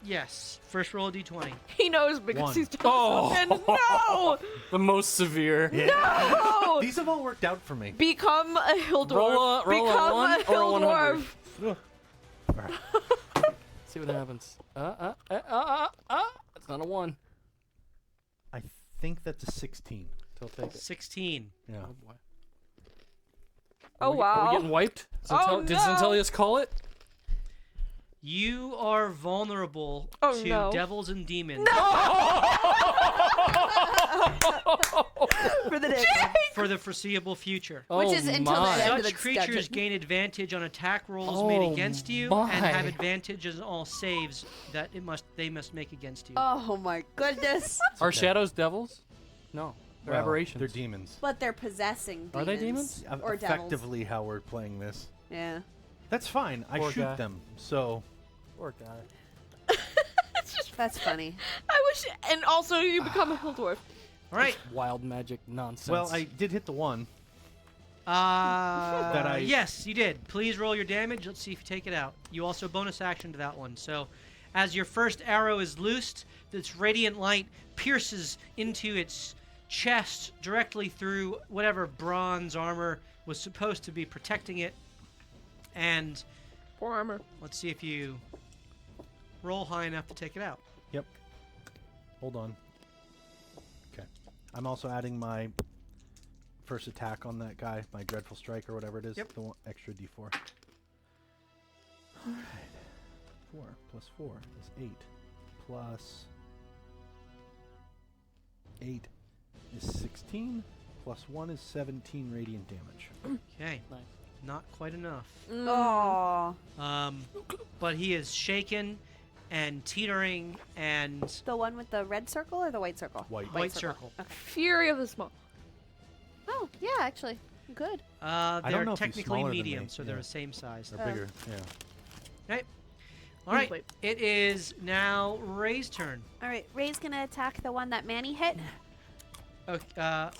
Yes. First roll a D20. He knows because One. he's done Oh. something. No! The most severe. No! These have all worked out for me. Become a Hildorf. Roll a Become 1 a or a 100. Hildorf. All right. See what happens. That's not a 1. I think that's a 16. He'll take it. 16. Yeah. Oh boy. Oh, Are we wow. getting wiped? Oh, Did no. Centellius call it? You are vulnerable Oh, to no. devils and demons For the day. for the foreseeable future. Which Oh is until my. the end of Such the creatures dungeon. gain advantage on attack rolls made Oh against you, my. and have advantage on all saves that they must make against you. Oh my goodness. Are okay. shadows devils? No. They're Well, aberrations. They're demons. But they're possessing demons. Are they demons? Or devils. Effectively how we're playing this. Yeah. That's fine. I Poor shoot guy. them. So Poor guy. That's funny. I wish. And also, you become a Hildorf. All right. Wild magic nonsense. well, I did hit the one. That I- yes, you did. Please roll your damage. Let's see if you take it out. You also bonus action to that one. So, As your first arrow is loosed, this radiant light pierces into its chest directly through whatever bronze armor was supposed to be protecting it. And Poor armor. let's see if you roll high enough to take it out. Yep. Hold on. Okay. I'm also adding my first attack on that guy, my Dreadful Strike or whatever it is. Yep. The one extra d4. Alright. 4 plus 4 is 8. Plus 8 is 16. Plus 1 is 17 radiant damage. Okay. Nice. Not quite enough. Oh, But he is shaken and teetering and the one with the red circle or the white circle? white circle. Fury of the small. Oh, yeah, actually, good. don't They're know if he's technically smaller than medium, me, so yeah. they're the same size. Or bigger, yeah. Right. All right. Wait. It is now Ray's turn. All right, Ray's gonna attack the one that Manny hit. Okay.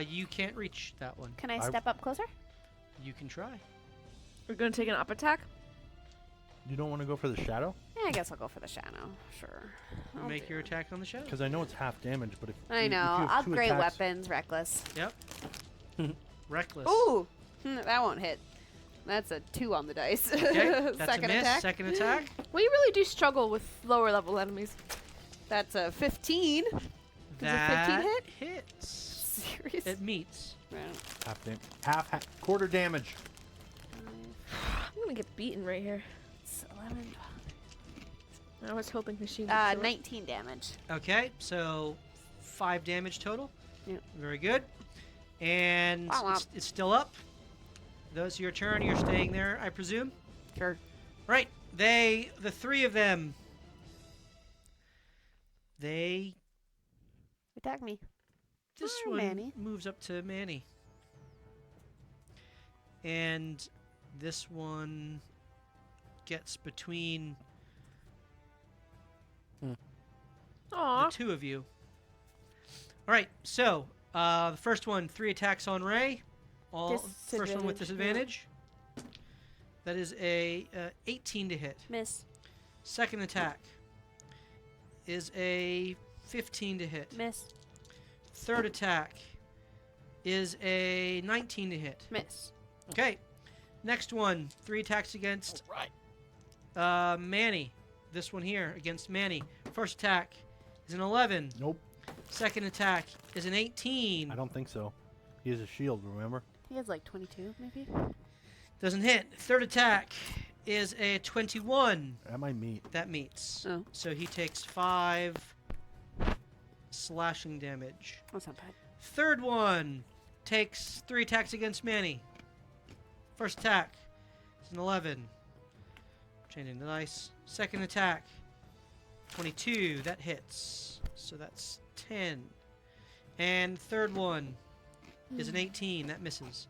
You can't reach that one. Can I step up closer? You can try. We're gonna take an up attack. You don't want to go for the shadow? Yeah, I guess I'll go for the shadow. Sure. I'll Make do your it. attack on the shadow. Because I know it's half damage, but if I if know. you have two Upgrade attacks- weapons, reckless. Yep. Reckless. Ooh, that won't hit. That's a 2 on the dice. Okay. That's Second a miss. attack. Second attack. We really do struggle with lower level enemies. That's a 15. That 15 hits. Serious? It meets. quarter damage. I'm gonna get beaten right here. It's 11. I was hoping the shield would kill it. 19 damage. Okay. So 5 damage total. Yep. Very good. And Wow, wow. it's still up. Those your turn. You're staying there, I presume. Sure. Right. The three of them. They. Attack me. This Oh, one Manny. moves up to Manny. And this one gets between Aw. the two of you. All right. So the first one, 3 attacks on Ray. First one with disadvantage. That is a 18 to hit. Miss. Second attack is a 15 to hit. Miss. Third attack is a 19 to hit. Miss. Okay. Next one, 3 attacks against Manny. This one here against Manny. First attack is an 11. Nope. Second attack is an 18. I don't think so. He has a shield, remember? He has like 22, maybe. Doesn't hit. Third attack is a 21. That might meet. That meets. Oh, So he takes 5 slashing damage. that's not bad. Third one takes 3 attacks against Manny. First attack is an 11. Changing the dice. Second attack, 22. That hits. So that's 10. And third one is an 18. That misses.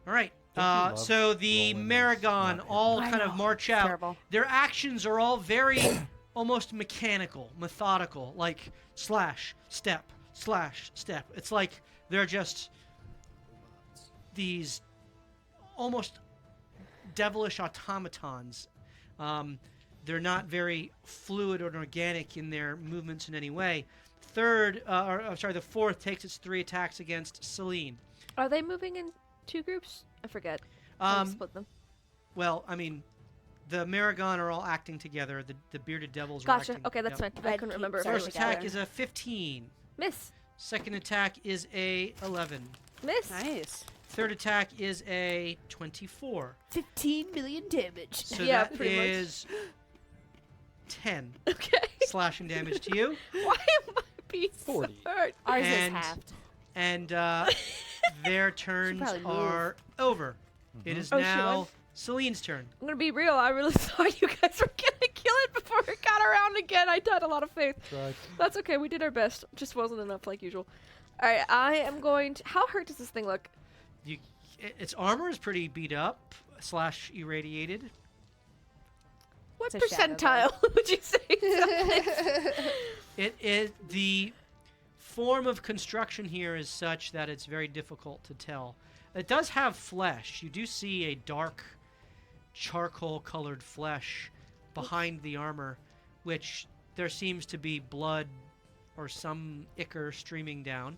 All right. Don't you love So the rolling Maragon not hitting? all I kind know. of march out. Terrible. Their actions are all very almost mechanical, methodical, like slash, step. It's like they're just these almost devilish automatons. They're not very fluid or organic in their movements in any way. The fourth takes its 3 attacks against Celine. Are they moving in 2 groups? I forget. I'll split them. Well, I mean, the Maragon are all acting together. The bearded devils are Gotcha. acting. Okay, that's yep. fine. I couldn't remember if I Sorry, was First together. attack is a 15. Miss. Second attack is a 11. Miss. Nice. Third attack is a 24. 15 million damage. So Yeah, that pretty much. is 10 Okay. slashing damage to you. Why am I being 40. so hurt? Ours And- is halved. And their turns probably move. are over. It is Oh, should now I? Celine's turn. I'm gonna be real. I really thought you guys were gonna kill it before it got around again. I had a lot of faith. Tried. That's okay. We did our best. Just wasn't enough, like usual. All right. I am going to. How hurt does this thing look? Its armor is pretty beat up / irradiated. What It's a shadow, percentile would you say? It is the form of construction here is such that it's very difficult to tell. It does have flesh. You do see a dark charcoal colored flesh, behind the armor, which there seems to be blood or some ichor streaming down.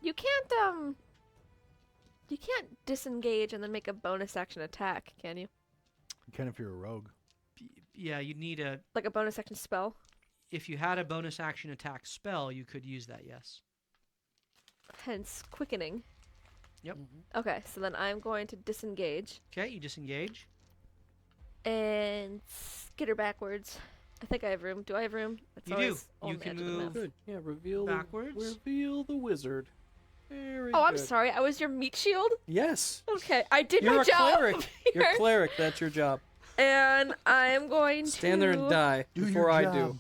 You can't disengage and then make a bonus action attack, can you? You can if you're a rogue. Yeah, you need a. Like a bonus action spell? If you had a bonus action attack spell, you could use that. Yes. Hence, quickening. Yep. Okay, so then I'm going to disengage Okay, you disengage. and skitter backwards. I think I have room. Do I have room? That's You do. always on You the can edge of the map. move Good. Yeah, reveal backwards. reveal the wizard. Very Oh, I'm good. sorry. I was your meat shield? Yes. Okay, I did You're my a job. cleric. You're a here. cleric. That's your job. And I'm going to Stand there and die Do before your I job. do.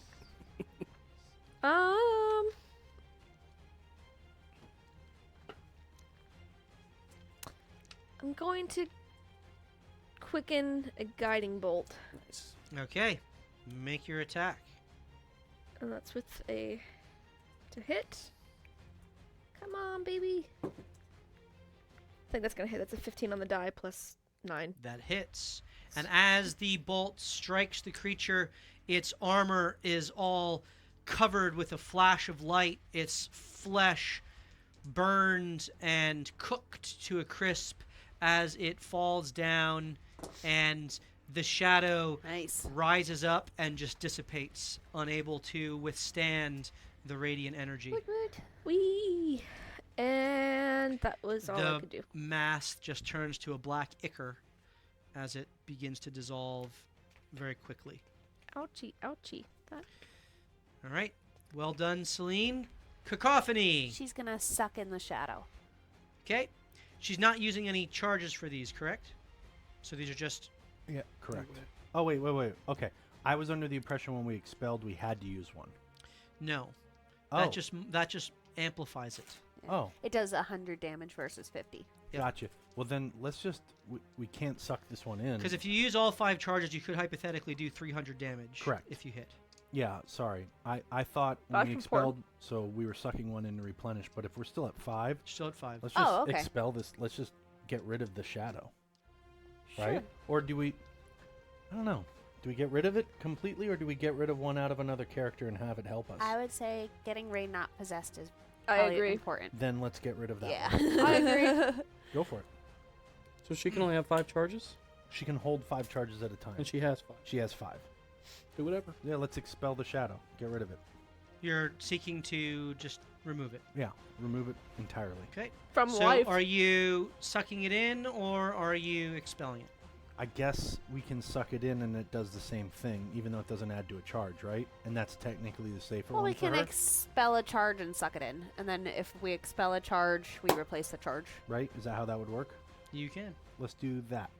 I'm going to quicken a guiding bolt. Nice. Okay, make your attack. And that's with a to hit. Come on, baby. I think that's gonna hit. That's a 15 on the die plus 9. That hits. And as the bolt strikes the creature, its armor is all covered with a flash of light. Its flesh burned and cooked to a crisp as it falls down, and the shadow Nice. rises up and just dissipates, unable to withstand the radiant energy. Whee! And that was all I The could do. mass just turns to a black ichor as it begins to dissolve very quickly. Ouchie, ouchie. That. All right. Well done, Celine. Cacophony. She's gonna suck in the shadow. Okay. She's not using any charges for these, correct? So these are just... Yeah, correct. Oh, wait. Okay. I was under the impression when we expelled we had to use one. No. Oh, That just amplifies it. Yeah. oh, It does 100 damage versus 50. Yep. gotcha. Well, then let's just... We can't suck this one in. Because if you use all 5 charges, you could hypothetically do 300 damage. Correct. If you hit. Yeah, sorry. I thought I when we can pour. expelled, so we were sucking one in to replenish. But if we're still at 5, Still at 5. let's just Oh, okay. expel this. Let's just get rid of the shadow, Sure. right? Or do we? I don't know. Do we get rid of it completely, or do we get rid of one out of another character and have it help us? I would say getting Ray not possessed is I probably agree. important. Then let's get rid of that. Yeah. one. I agree. Go for it. So she can only have 5 charges, She can hold 5 charges at a time. and she has 5. She has 5. Do whatever. Yeah, let's expel the shadow. Get rid of it. You're seeking to just remove it. Yeah, remove it entirely. Okay. From So life. are you sucking it in or are you expelling it? I guess we can suck it in and it does the same thing, even though it doesn't add to a charge, right? And that's technically the safer Well, one we for can her, expel a charge and suck it in. And then if we expel a charge, we replace the charge. right? Is that how that would work? You can. Let's do that.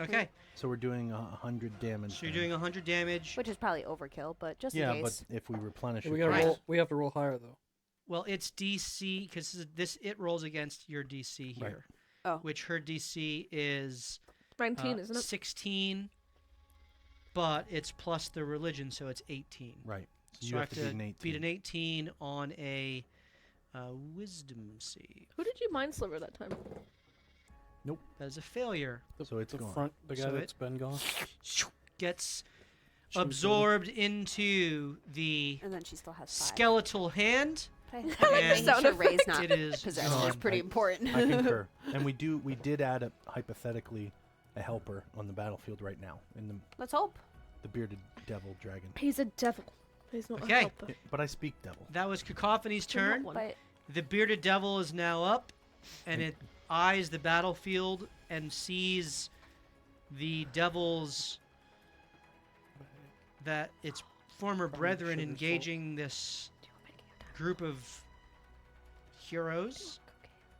Okay. So we're doing 100 damage. So you're then. doing 100 damage. Which is probably overkill, but just Yeah, in case. but if we replenish We it, gotta Right. roll. We have to roll higher though. Well, it's DC because it rolls against your DC Right. here. Oh. Which her DC is 19, isn't it? 16, but it's plus the religion, so it's 18. right? So So you I have to beat an 18. beat an 18 on a wisdom save. Who did you mind sliver that time? That is a failure. The, it's the gone. front, the guy So that's been gone. Gets Shows absorbed into the And then she still has 5. skeletal hand. But And making sound sure Ray's not It is possessed gone. is pretty important. I concur. And we did add hypothetically a helper on the battlefield right now in Let's hope. the bearded devil dragon. He's a devil. He's not Okay. a helper. But I speak devil. That was Cacophony's You're not turn. one. But The bearded devil is now up, and it eyes the battlefield and sees the devils that its former brethren sugar engaging this group of heroes,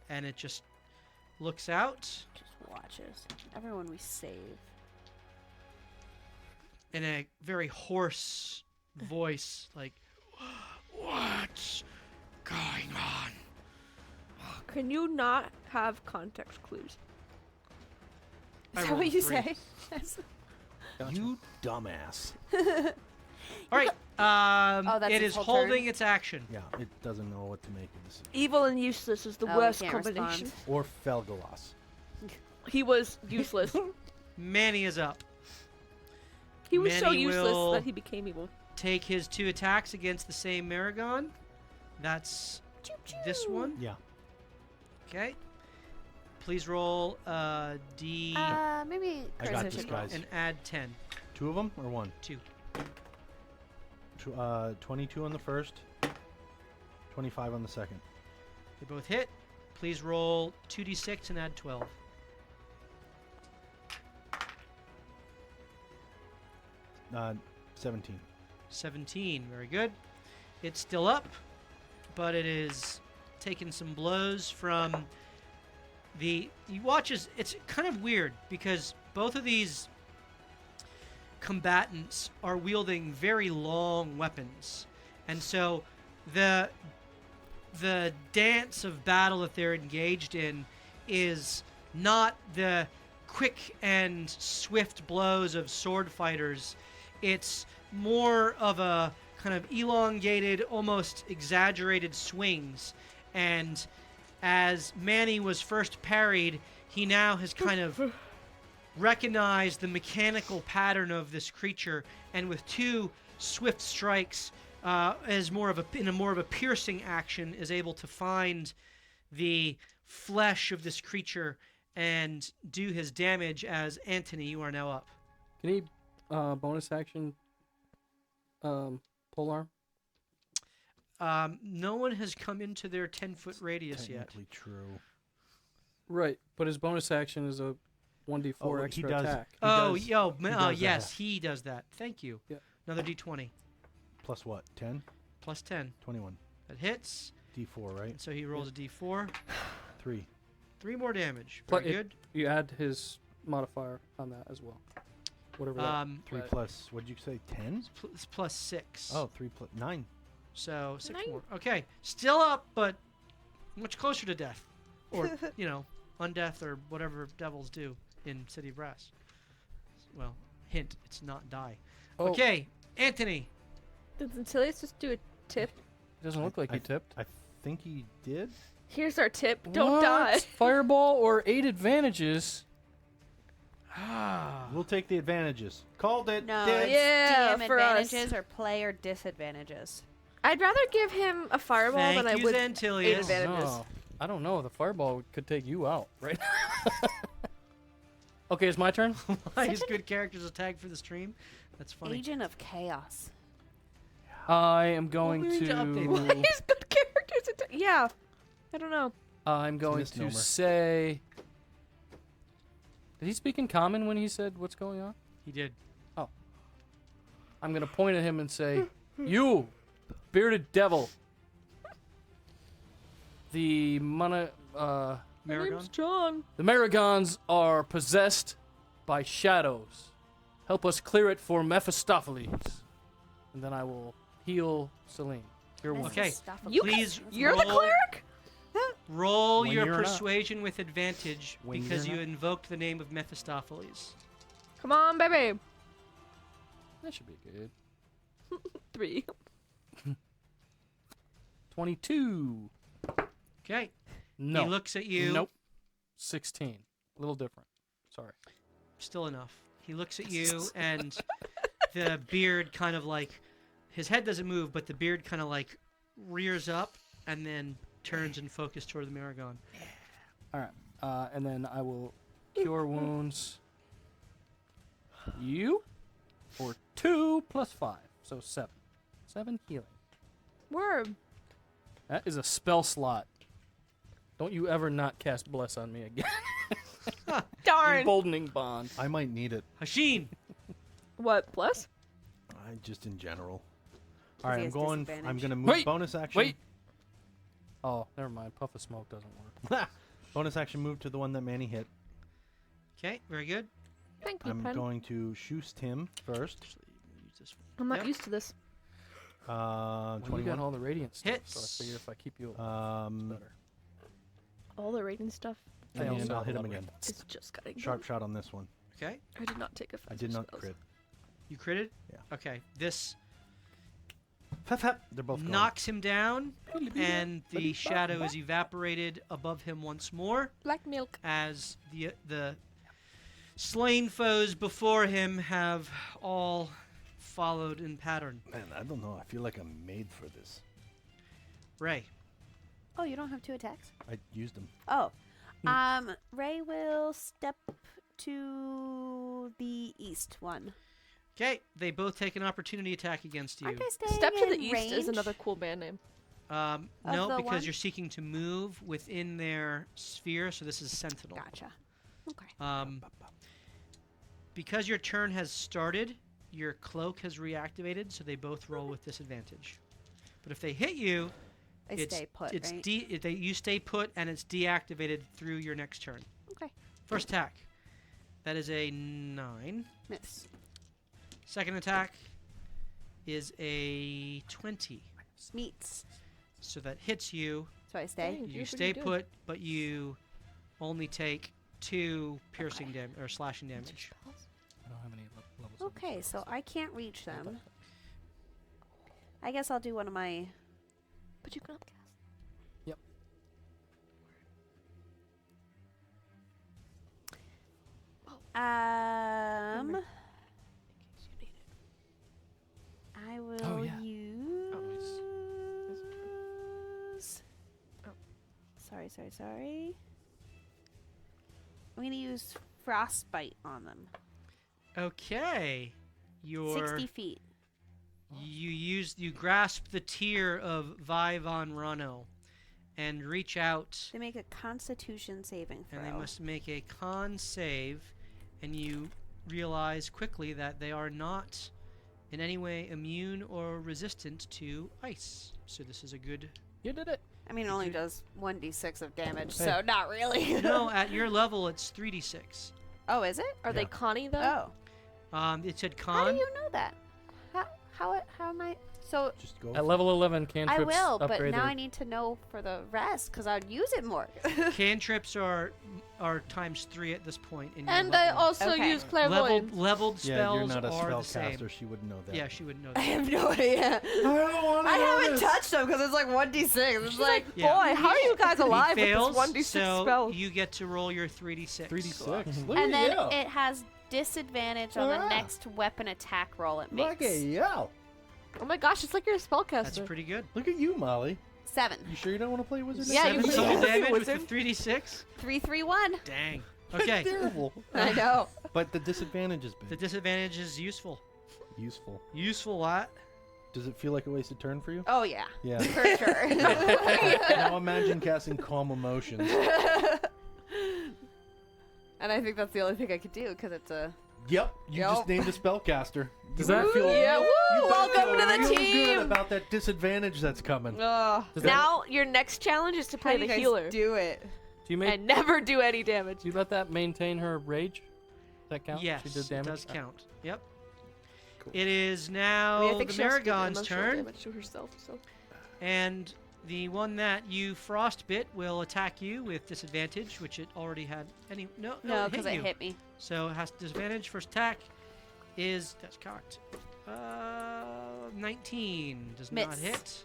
and it just looks out just watches. Everyone we save. in a very hoarse voice, like, "What's going on?" Can you not have context clues? I Is that rolled what you 3. say? Gotcha. You dumbass. All right. Oh, that's it its is whole holding turn? its action. Yeah, it doesn't know what to make of this. Evil and useless is the Oh, we worst can't combination. respond. Or Felgalas. He was useless. Manny is up. He was so Manny useless will that he became evil. take his 2 attacks against the same Maragon. That's this one. Yeah. Okay. Please roll D Maybe I got Chris this, should roll. guys. and add 10. 2 of them or 1? 2. 22 on the first. 25 on the second. They both hit. Please roll 2d6 and add 12. Uh, 17. 17. Very good. It's still up, but it is taking some blows from the... You watch as... It's kind of weird because both of these combatants are wielding very long weapons. And so the dance of battle that they're engaged in is not the quick and swift blows of sword fighters. It's more of a kind of elongated, almost exaggerated swings. And as Manny was first parried, he now has kind of recognized the mechanical pattern of this creature, and with 2 swift strikes, as more of a piercing action, is able to find the flesh of this creature and do his damage. As Anthony, you are now up. Can he bonus action pole arm? No one has come into their 10-foot radius yet. Technically true. Right, but his bonus action is a 1d4 Oh, he extra does. attack. Oh, does- yo, he does yes, that. he does that. Thank you. Yeah. Another d20 Plus what? 10? plus 10. 21. That hits. D4, right? So he rolls a d4. 3. 3 more damage. Plu- Very good. You add his modifier on that as well. Whatever that. 3 Right. plus, what'd you say, 10? It's plus 6. Oh, 3 plus 9. So 6 Nine. more. Okay. Still up, but much closer to death. Or, undeath or whatever devils do in City of Brass. Well, hint, it's not die. Oh, Okay, Anthony. Did Zentilius just do a tip? It doesn't look like he tipped. I think he did. Here's our tip. Don't What? die. Fireball or 8 advantages? We'll take the advantages. Called it. No, Did. it's Yeah, DM for us. advantages or player disadvantages. I'd rather give him a fireball Thank than I you, would Zantilius. 8 advantages. No, I don't know. The fireball could take you out, right? Okay, it's my turn. Why is good characters a tag for the stream? That's funny. Agent of Chaos. I am going we need to update to. He's good characters. Yeah. I don't know. I'm going to misnomer. say. Did he speak in common when he said what's going on? He did. I'm going to point at him and say, "You, bearded devil. The My name's Maragon? John. The Maragons are possessed by shadows. Help us clear it for Mephistopheles." And then I will heal Celine. Cure wounds. Okay. You Please You're the roll- cleric? Roll When your you're not. persuasion with advantage When because you you're not. invoked the name of Mephistopheles. Come on, baby. That should be good. 3. 22. Okay. No. He looks at you. Nope. 16. A little different. Sorry. Still enough. He looks at you, and the beard kind of like, his head doesn't move, but the beard kind of like rears up and then turns and focuses toward the Maragon. All right. And then I will cure wounds. You for 2 plus 5. So 7. 7 healing. Worm. That is a spell slot. Don't you ever not cast Bless on me again. Darn. Emboldening bond. I might need it. Hashin! What? Plus? Just in general. he All right, I'm has going. I'm disadvantage? going to move Wait, bonus action. Wait. Oh, never mind. Puff of smoke doesn't work. Bonus action move to the one that Manny hit. Okay, very good. Thank you, I'm Pen. going to shoot him first. Actually, we'll use this one. I'm not Yep. used to this. Well, you 21. got all the radiant stuff, so I Hits. figure if I keep you it's better. All the rating stuff I also And I'll have hit a him lot of again. is just getting Sharp shot on this one. Okay. I did not take offensive I did not spells. crit. You critted? Yeah. Okay. This Fap, fap. They're both gone. knocks him down, and the shadow is evaporated above him once more Black milk. as the slain foes before him have all followed in pattern. Man, I don't know. I feel like I'm made for this. Ray. Oh, you don't have 2 attacks? I used them. Oh. Ray will step to the east one. Okay, they both take an opportunity attack against you. Aren't I staying Step to the in east range? is another cool band name. No, the because one? you're seeking to move within their sphere, so this is Sentinel. Gotcha. Okay. Because your turn has started, your cloak has reactivated, so they both roll with disadvantage. But if they hit you, I stay put, it's right? you stay put, and it's deactivated through your next turn. Okay. First attack. That is a 9. Miss. Second attack is a 20. Meets. So that hits you. So I stay. Dang. You What stay are you doing? put, but you only take 2 piercing damage or slashing damage. I don't have any levels. of Okay, these so spells. I can't reach them. I guess I'll do one of my... But you can upcast. I will Oh, yeah. use... Oh. Sorry. I'm going to use Frostbite on them. Okay. 60 feet. You grasp the tear of Vi Von Rano and reach out, They make a Constitution saving throw. and they must make a con save, and you realize quickly that they are not in any way immune or resistant to ice. So this is a good... You did it. I mean, it only does 1d6 of damage, Hey. so not really. No, at your level, it's 3d6. Oh, is it? Are they Yeah. Connie though? Oh. It said How con. do you know that? How am I... So, Just go. At level 11, cantrips I will, but upgrade now their- I need to know for the rest, because I'd use it more. Cantrips are times 3 at this point. In your And I level. also Okay. use clairvoyance. Leveled Yeah, spells you're not a are the same. spellcaster. She wouldn't know that. Yeah, she wouldn't know I that. have no idea. I don't want I haven't touched them because it's like 1d6. It's like, Yeah. Boy, how are you guys alive He fails, with this 1d6 so spell? you get to roll your 3d6. 3d6. Look and then at you. it has disadvantage on the Ah. next weapon attack roll it Look makes. at you. Oh my gosh, it's like you're a spellcaster. That's pretty good. Look at you, Molly. 7. You sure you don't want to play wizard? Yeah, next you time? can- Double Yeah. damage with the Wizard. 3d6. 3, 3, 1. Dang. That's Okay. terrible. I know. But the disadvantage is The big. disadvantage is useful. Useful. Useful lot. Does it feel like a wasted turn for you? Oh, yeah. Yeah. For sure. Now imagine casting Calm Emotions. And I think that's the only thing I could do because it's a... Yep. You Yep. just named a spellcaster. Does You that better feel- Yeah, you woo! better Welcome to feel the real team. good about that disadvantage that's coming. Ugh. Does that- Now your next challenge is to How play do you the guys healer do it? do you make? and never do any damage. Do you let that maintain her rage? Does that count? Yes, She did it damage. does count. Yep. Cool. It is I now mean, I think the she also did Maragon's emotional turn, damage to herself, so. and the one that you frostbit will attack you with disadvantage, which it already had. No, No, it because hit it you. hit me. So it has disadvantage. First attack is that's cocked. 19 does not Miss. hit.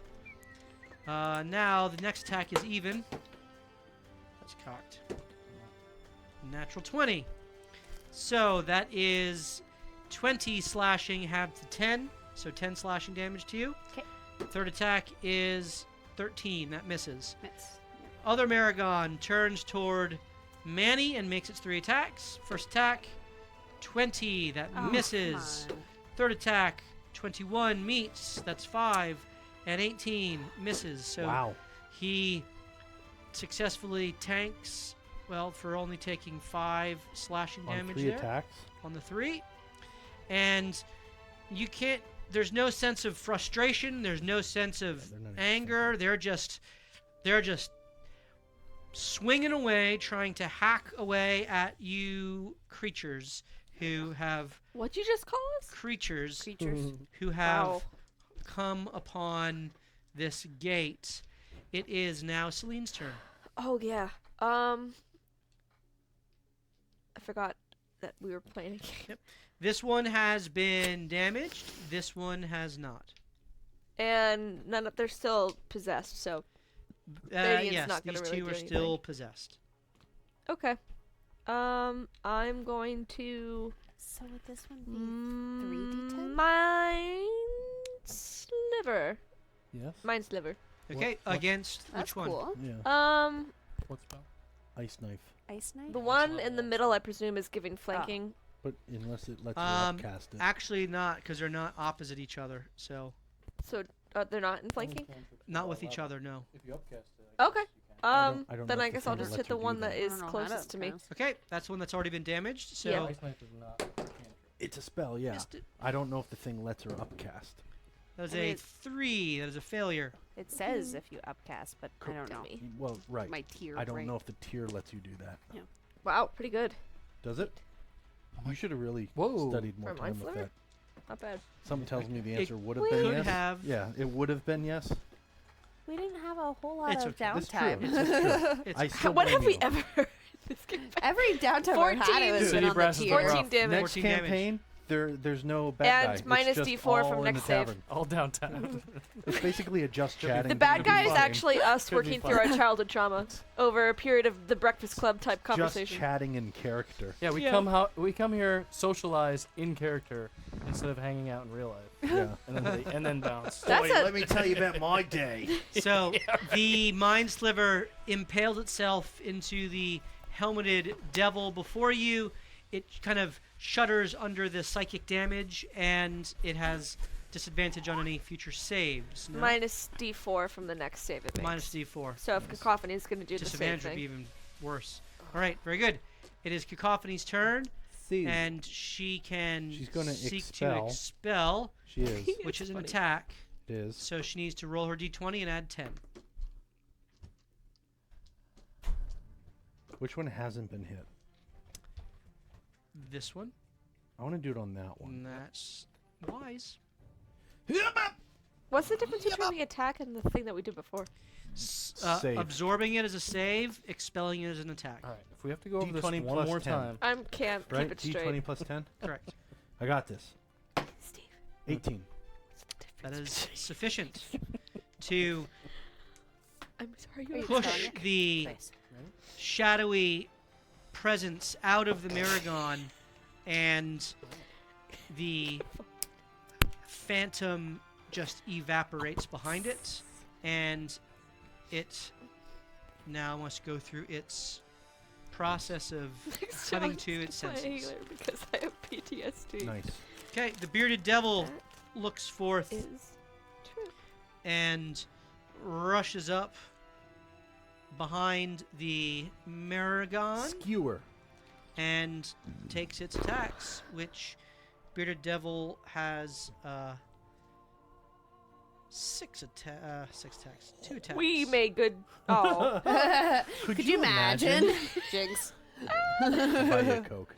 Now the next attack is even. That's cocked. Natural 20. So that is 20 slashing halved to 10. So 10 slashing damage to you. 'Kay. Third attack is 13. That misses. Miss. Other Maragon turns toward Manny and makes its 3 attacks. First attack, 20. That Oh, misses. come on. Third attack, 21 meets. That's 5. And 18 misses. So Wow. he successfully tanks, well, for only taking 5 slashing On damage 3 there attacks. on the 3. And you can't, there's no sense of frustration. There's no sense of they're not even anger. They're just swinging away, trying to hack away at you creatures who have What'd you just call us? creatures Creatures. who have Wow. come upon this gate. It is now Celine's turn. Oh yeah. I forgot that we were playing a game. This one has been damaged. This one has not. And none of they're still possessed, so Radiant's Yes, not gonna these really two do are anything. still possessed. okay. I'm going to So would this one be 3d10? Mind Sliver. Yes. Mind Sliver. Okay, What- against That's which one? cool. Yeah. What spell? Ice knife. Ice knife? The one in the middle, I presume, is giving flanking. But unless it lets you Um, upcast it. Actually, not, because they're not opposite each other. So So they're not in flanking. not with each other. No. If you upcast it. Okay. I don't Then know I if the guess I'll thing just lets hit the you do one that that. I is don't know how closest to me. cast. Okay, that's one that's already been damaged. So Yeah. Ice knife is not. It's a spell, yeah. missed it. I don't know if the thing lets her upcast. That is I mean, a 3. That is a failure. It says if you upcast, but I don't know. Dummy. Well, right. My tier. I don't brain. know if the tier lets you do that. Wow, pretty good. Does it? You should have really Whoa. studied more For time Mind with Sliver? that. Not bad. Something tells me the It answer would have been could yes. have. Yeah, it would have been yes. We didn't have a whole lot It's of okay. That's true. downtime. That's true. It's I still What have blame we you. ever heard this game? Every downtime I've had 14. it has Dude, been on the Brass is tier. rough. 14 damage. Next 14 damage. campaign, there's no bad And guy. It's minus just D4 all from in next the save. tavern. All downtown. It's basically a just chatting. The bad guy is fine. actually us Could be working through fun. our childhood trauma over a period of the Breakfast Club type just conversation. chatting in character. Yeah, we come here socialize in character instead of hanging out in real life, Yeah. and then bounce. That's a me tell you about my day. So the Mind Sliver impales itself into the helmeted devil before you. It kind of shudders under the psychic damage, and it has disadvantage on any future saves. No? minus D4 from the next save it makes. Minus D4. So if Cacophony is going to do the same Disadvantage would be thing. even worse. All right, very good. It is Cacophony's turn, and she can She's gonna seek expel. to expel, She is. which is an funny. attack. It is. So she needs to roll her d20 and add 10. Which one hasn't been hit? This one, I want to do it on that one. and that's wise. What's the difference between the attack and the thing that we did before? Save. Absorbing it as a save, expelling it as an attack. All right, if we have to go over this D20 one plus more 10. time, I can't Right? keep it straight. D20 plus 10? Correct. I got this. Steve, 18. what's the That difference is between- sufficient to I'm sorry, Are you push spelling it? the Nice. shadowy presence out of the Maragon, and the phantom just evaporates behind it, and it now must go through its process of coming to its Play senses. healer because I have PTSD. Nice. Okay, the bearded devil That looks forth is true. and rushes up behind the Maragon Skewer. and takes its attacks, which bearded devil has 6 attacks, 2 attacks. We made good. Oh, Could you imagine? Jinx. I'll buy you a Coke.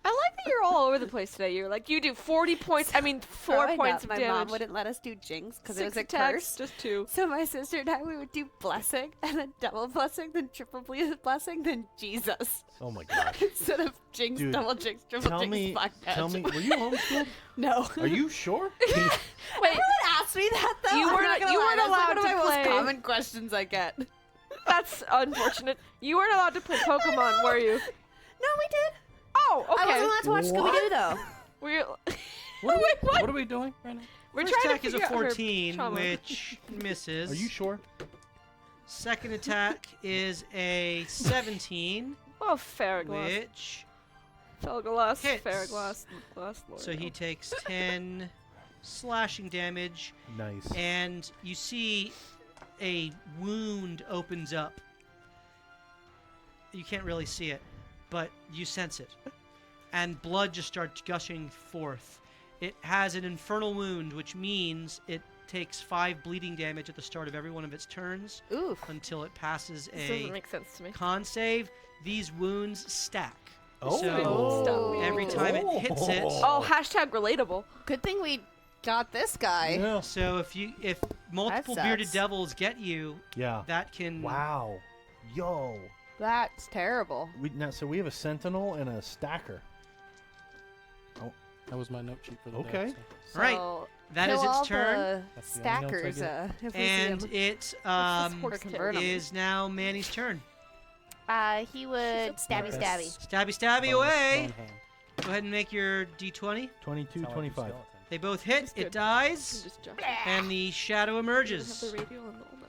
I like that you're all over the place today. You're like, you do 40 points. I mean, 4 Growing points up, of my mom damage. wouldn't let us do Jinx because it 6 was a attacks, curse. just 2. So my sister and I, we would do blessing, and then double blessing, then triple blessing, then Jesus. Oh my gosh. Instead of Jinx, Dude, double Jinx, triple Tell Jinx, me, black tell edge. me, were you homeschooled? No. Are you sure? Wait, Everyone asks me that though. You I'm weren't- not gonna you lie, weren't that's like allowed one of to my play. most common questions I get. No, that's unfortunate. You weren't allowed to play Pokemon, were you? we did. Oh, I wasn't okay. allowed to watch Scooby-Doo though. We're what are we doing right now? we're First trying attack to is a figure out her 14, trauma. which misses. Are you sure? Second attack is a 17, Oh, Faraglass. which Felglass, hits. Faraglass, Glass Lord. so he takes 10 slashing damage, Nice. and you see a wound opens up. You can't really see it, but you sense it, and blood just starts gushing forth. It has an infernal wound, which means it takes 5 bleeding damage at the start of every one of its turns Oof. until it passes This doesn't a make sense to me. con save. These wounds stack. Oh. So Stop me. every time it hits it, Oh, hashtag relatable. Good thing we got this guy. Yeah. so if multiple bearded sucks. devils get you, Yeah. that can Wow. Yo. That's terrible. So we have a sentinel and a stacker. That was my note sheet for the Okay. day. All right, So that is kill all its turn, the That's the only notes I stackers. get. If we and see 'em. it Let's just horse convert 'em. is now Manny's turn. He would stabby stabby. Stabby, stabby Bone- away. bone hand. Go ahead and make your d20. 22, Sound like a 25. skeleton. They both hit. That's It good. dies, Just jump. and the shadow Have emerges. the radio and all that.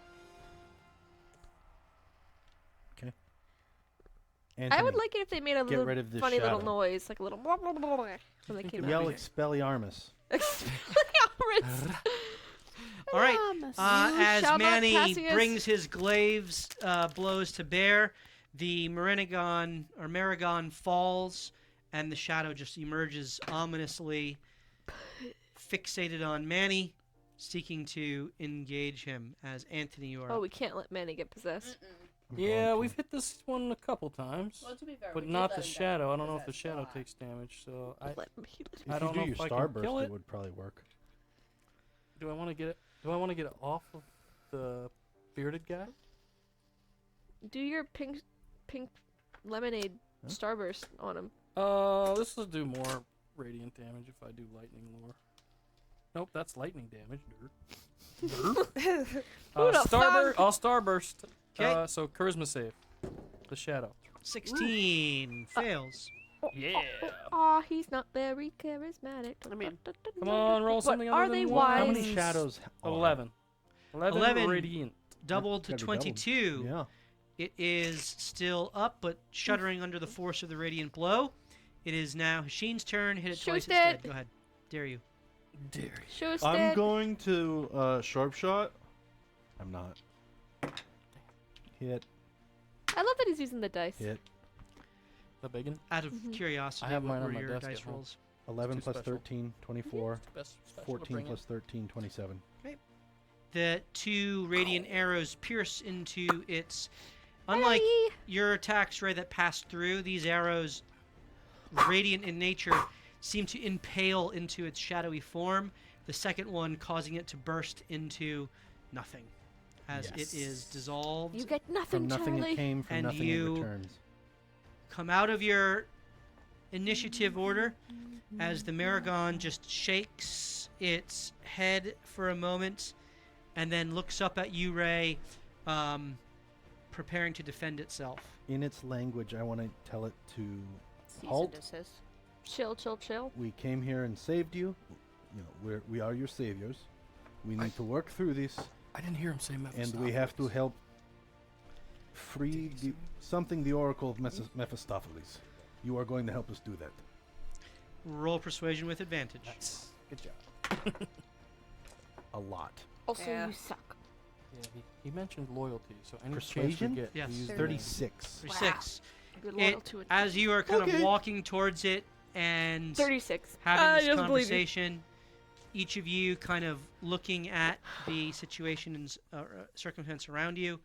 I would Anthony, like it if they made a get little rid of this funny little shadow. noise, like a little blah blah blah blah when they came yell out. Expelliarmus. All right. Promise. As shall not Manny passing us. brings his glaives blows to bear, the Maragon falls, and the shadow just emerges ominously, fixated on Manny, seeking to engage him. As Anthony, you are Oh, up. we can't let Manny get possessed. Yeah, we've hit this one a couple times, but not the shadow. I don't know if the shadow takes damage, so I Let me. If I you don't do know your if I can starburst, kill it it. would probably work. do. I want to get it. Do I want to get it off of the bearded guy? Do your pink lemonade Huh? starburst on him. This will do more radiant damage if I do lightning lore. Nope, that's lightning damage. Who the fuck? I'll starburst. 'Kay. So charisma save. The shadow. 16 fails. Yeah. Aw, he's not very charismatic. I mean, Come on, roll But something are other they than wise? How one. many shadows? are? 11. 11. radiant. Doubled to Gotta be doubled. 22. Yeah. It is still up, but shuddering under the force of the radiant blow. It is now Hashin's turn. Hit it Shoot twice it. instead. Go ahead. Dare you. Show's I'm dead. going to sharp shot. I'm not. Hit. I love that he's using the dice. Hit. The biggin. Out of Mhm. curiosity, I have what mine on were my your desk dice at home. rolls? 11 Too plus special. 13, 24. Best special to 14 bring plus 13, 27. The two radiant arrows pierce into its. Unlike Hey! your attacks, Ray, that passed through, these arrows, radiant in nature, seem to impale into its shadowy form. The second one causing it to burst into nothing, as it is dissolved. You get nothing, From nothing Charlie. it came, from And nothing you- it returns. Come out of your initiative order as the Maragon just shakes its head for a moment and then looks up at you, Ray, preparing to defend itself. In its language, I want to tell it to Cease and halt. desist. Chill, chill, chill. We came here and saved you. You know, we are your saviors. We need to work through this, I didn't hear him say and Mephistopheles. we have to help free the Oracle of Mephistopheles. You are going to help us do that. Roll persuasion with advantage. Nice. Good job. A lot. Also, Yeah. you suck. Yeah, he mentioned loyalty, so any Persuasion? chance we get, Yes. we use the 36. For 6. You're loyal It, to it. as you are kind Okay. of walking towards it and 36. having He this doesn't believe you. conversation, each of you kind of looking at the situation and circumstance around you,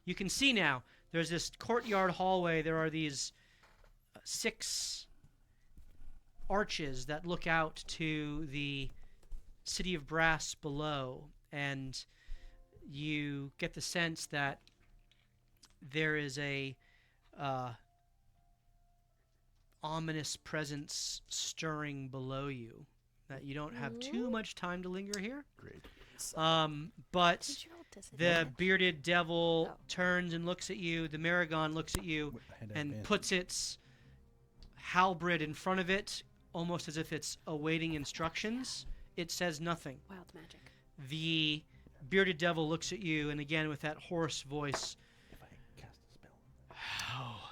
you can see now there's this courtyard hallway. There are these 6 arches that look out to the city of brass below, and you get the sense that there is a ominous presence stirring below you, that you don't have too much time to linger here. Great. But Did you roll the disadvantage? bearded devil Oh. turns and looks at you. The Maragon looks at you I had and advantage. puts its halberd in front of it, almost as if it's awaiting instructions. It says nothing. Wild magic. The bearded devil looks at you, and again with that hoarse voice, If I cast a spell. "How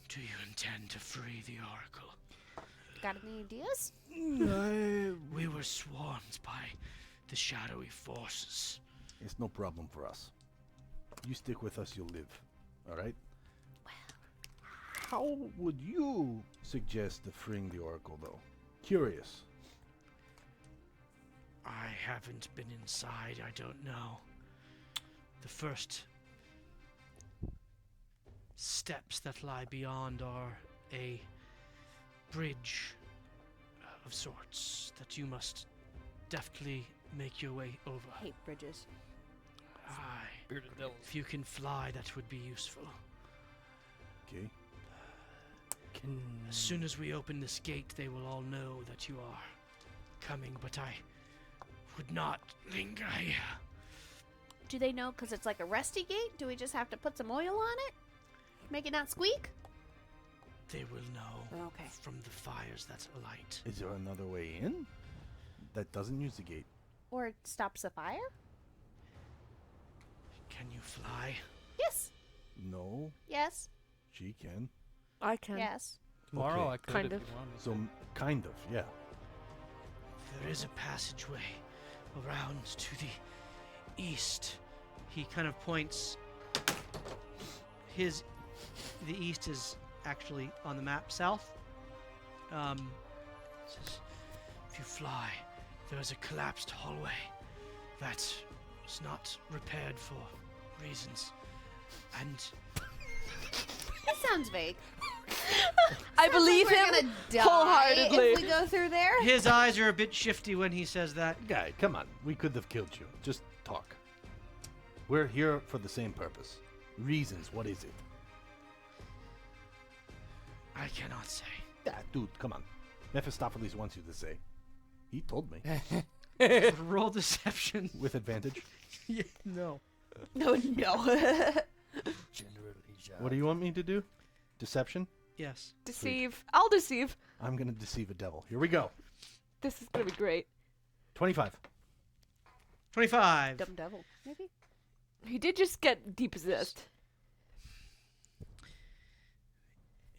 do you intend to free the Oracle? Got any ideas? We were swarmed by the shadowy forces. It's no problem for us. You stick with us, you'll live. All right? How would you suggest freeing the Oracle, though? Curious. I haven't been inside, I don't know. The first steps that lie beyond are a bridge of sorts that you must deftly make your way over. Hate bridges. Aye. bearded devil. If you can fly, that would be useful. Okay. As soon as we open this gate, they will all know that you are coming, but I would not linger here. Do they know because it's like a rusty gate? Do we just have to put some oil on it? Make it not squeak? They will know Okay. from the fires that's alight. Is there another way in that doesn't use the gate? Or it stops the fire? Can you fly? Yes. No, Yes. she can. I can. Yes. Tomorrow Okay. I could Kind if of. you wanted. So kind of, yeah. There is a passageway around to the east. He kind of points. The east is actually on the map south. Says, if you fly, there is a collapsed hallway that was not repaired for reasons, and That sounds vague. I believe We're him gonna die wholeheartedly. if we go through there. his eyes are a bit shifty when he says that. Guy, come on. We could have killed you. Just talk. We're here for the same purpose. Reasons, what is it? I cannot say. Dude, come on. Mephistopheles wants you to say. He told me. Roll deception. With advantage. No. No. What do you want me to do? Deception? Yes. Deceive. I'll deceive. I'm going to deceive a devil. Here we go. This is gonna be great. 25. 25. Dumb devil. Maybe. He did just get depossessed.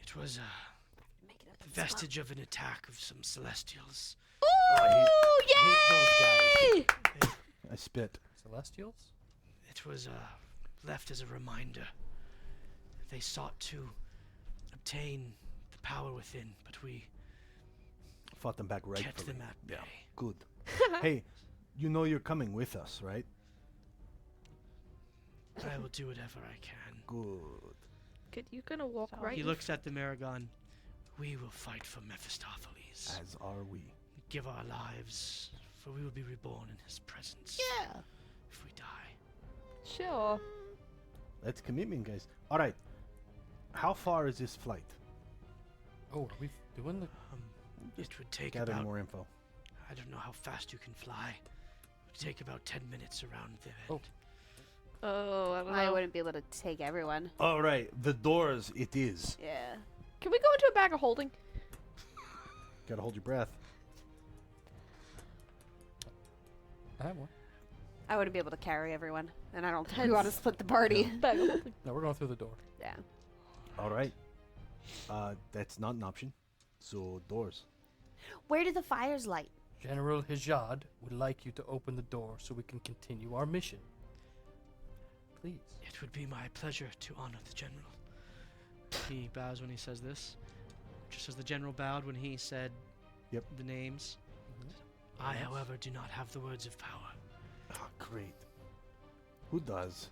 It was a Make it up. vestige of an attack of some celestials. Ooh, hate yay! I spit. Celestials? It was left as a reminder. They sought to obtain the power within, but we Fought them back right. kept them at bay. Yeah. Good. Hey, you know you're coming with us, right? I will do whatever I can. Good. Good. You gonna walk So- right? He looks at the Maragon. We will fight for Mephistopheles. As are we. Give our lives, for we will be reborn in his presence. Yeah. If we die. Sure. That's commitment, guys. All right. How far is this flight? Oh, are we doing the... It would take Gathering about, more info. I don't know how fast you can fly. It would take about 10 minutes around the Oh. end. Oh, I don't I know. wouldn't be able to take everyone. All right. The doors it is. Yeah. Can we go into a bag of holding? Gotta hold your breath. I have one. I wouldn't be able to carry everyone, and I don't think we want to split the party. Bag of holding. No, we're going through the door. Yeah. All right. That's not an option. So doors. Where do the fires light? General Hijad would like you to open the door so we can continue our mission. Please. It would be my pleasure to honor the general. He bows when he says this, just as the general bowed when he said Yep. the names. I, however, do not have the words of power. Ah, great. Who does?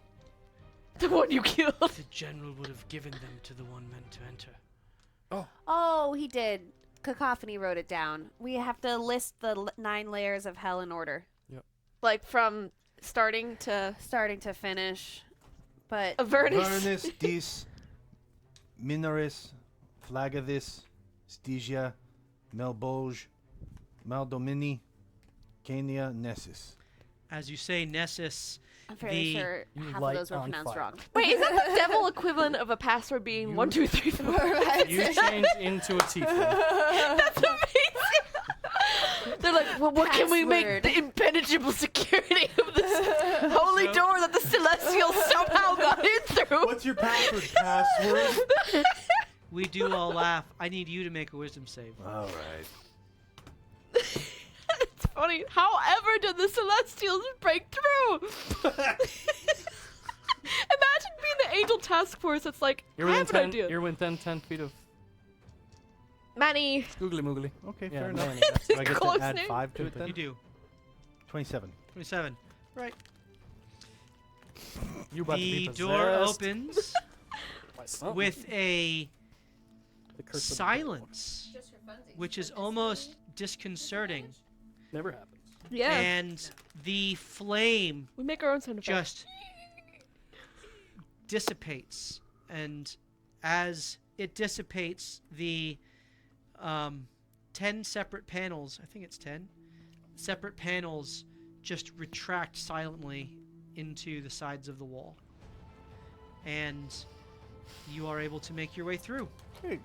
The one you killed. The general would have given them to the one meant to enter. Oh, he did. Cacophony wrote it down. We have to list the 9 layers of hell in order, Like from starting to starting to finish. But Avernus. Vernus, Dis, Minoris, Flagadis, Stygia, Melboge, Maldomini, Cania, Nessus. As you say, Nessus, I'm fairly The- sure You half of light those were on pronounced fire. wrong. Wait, is that the devil equivalent of a password being 1, 2, 3, 4? You change into a tiefling. That's amazing. They're like, well, what can we make Password. the impenetrable security of this holy door that the celestials somehow got in through? What's your password? Password? we do all laugh. I need you to make a wisdom save. All right. It's funny. However did the celestials break through? Imagine being the angel task force that's like, You're I within have an 10, idea. you're within 10 feet of Manny. Googly Moogly. Okay, Yeah, fair enough. Manny. Do I get Close to add name. 5 to Do it it then? You do. 27. 27. Right. You about to The be door possessed. opens By something. with a The curse of the silence, which is almost disconcerting, devil. Never happens. Yeah. and the flame We make our own sound effects. just dissipates, and as it dissipates, the 10 separate panels, I think it's 10 separate panels, just retract silently into the sides of the wall, and you are able to make your way through. Hey,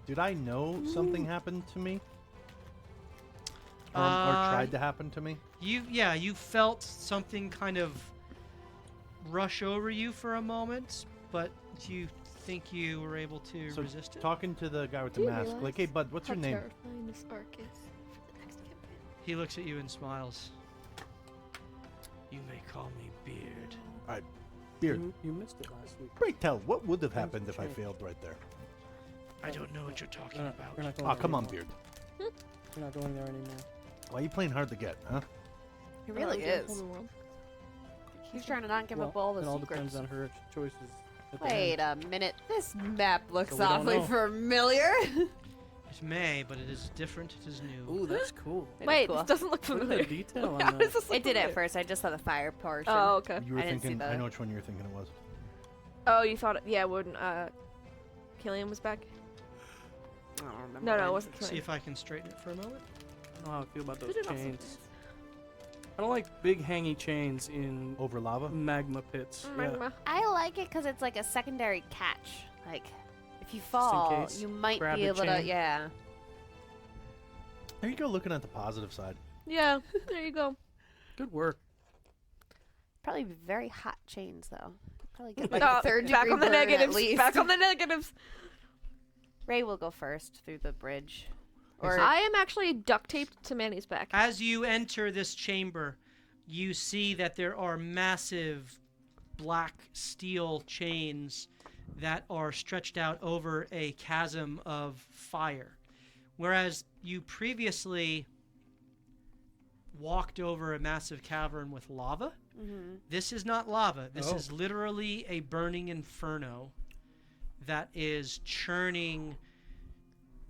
did I know something happened to me? Or Uh, tried to happen to me? You felt something kind of rush over you for a moment, but you think you were able to So resist it? talking to the guy with the Do you mask, like, hey, realize bud, what's how your name? terrifying this arc is for the next campaign? He looks at you and smiles. You may call me Beard. Beard. You missed it last week. Pray tell, what would have Things happened have if I changed. failed right there? I don't know what you're talking We're about. not going Oh, there come on, anymore. Beard. We're not going there anymore. Why are you playing hard to get, huh? He really Is. is. He's trying to not give up all the it all secrets. depends on her choices. at the Wait end. a minute. This map looks So we don't awfully know. familiar. It may, but it is different. It is new. Ooh, that's cool. It is Wait, cool. this doesn't look Look at familiar. the detail on How that. does this look It did at familiar? first. I just saw the fire portion. Oh, okay. You were I didn't see thinking, I the- know which one you were thinking it was. Oh, you thought it, yeah, when Killian was back? I don't remember. No, no, it when. wasn't See Killian. if I can straighten it for a moment. I don't know how I feel about Who those did also chains. this? I don't like big hangy chains in Over lava? magma pits. Magma. I like it because it's like a secondary catch. Like, if you fall, case. you might Grab be the able to. chain. Yeah. There you go, looking at the positive side. Yeah, there you go. Good work. Probably very hot chains though. Probably get like No, a third back degree on the burn at negatives. least. Back on the negatives. Ray will go first through the bridge. Or I am actually duct taped to Manny's back. As you enter this chamber, you see that there are massive black steel chains that are stretched out over a chasm of fire. Whereas you previously walked over a massive cavern with lava, this is not lava. This Oh. is literally a burning inferno that is churning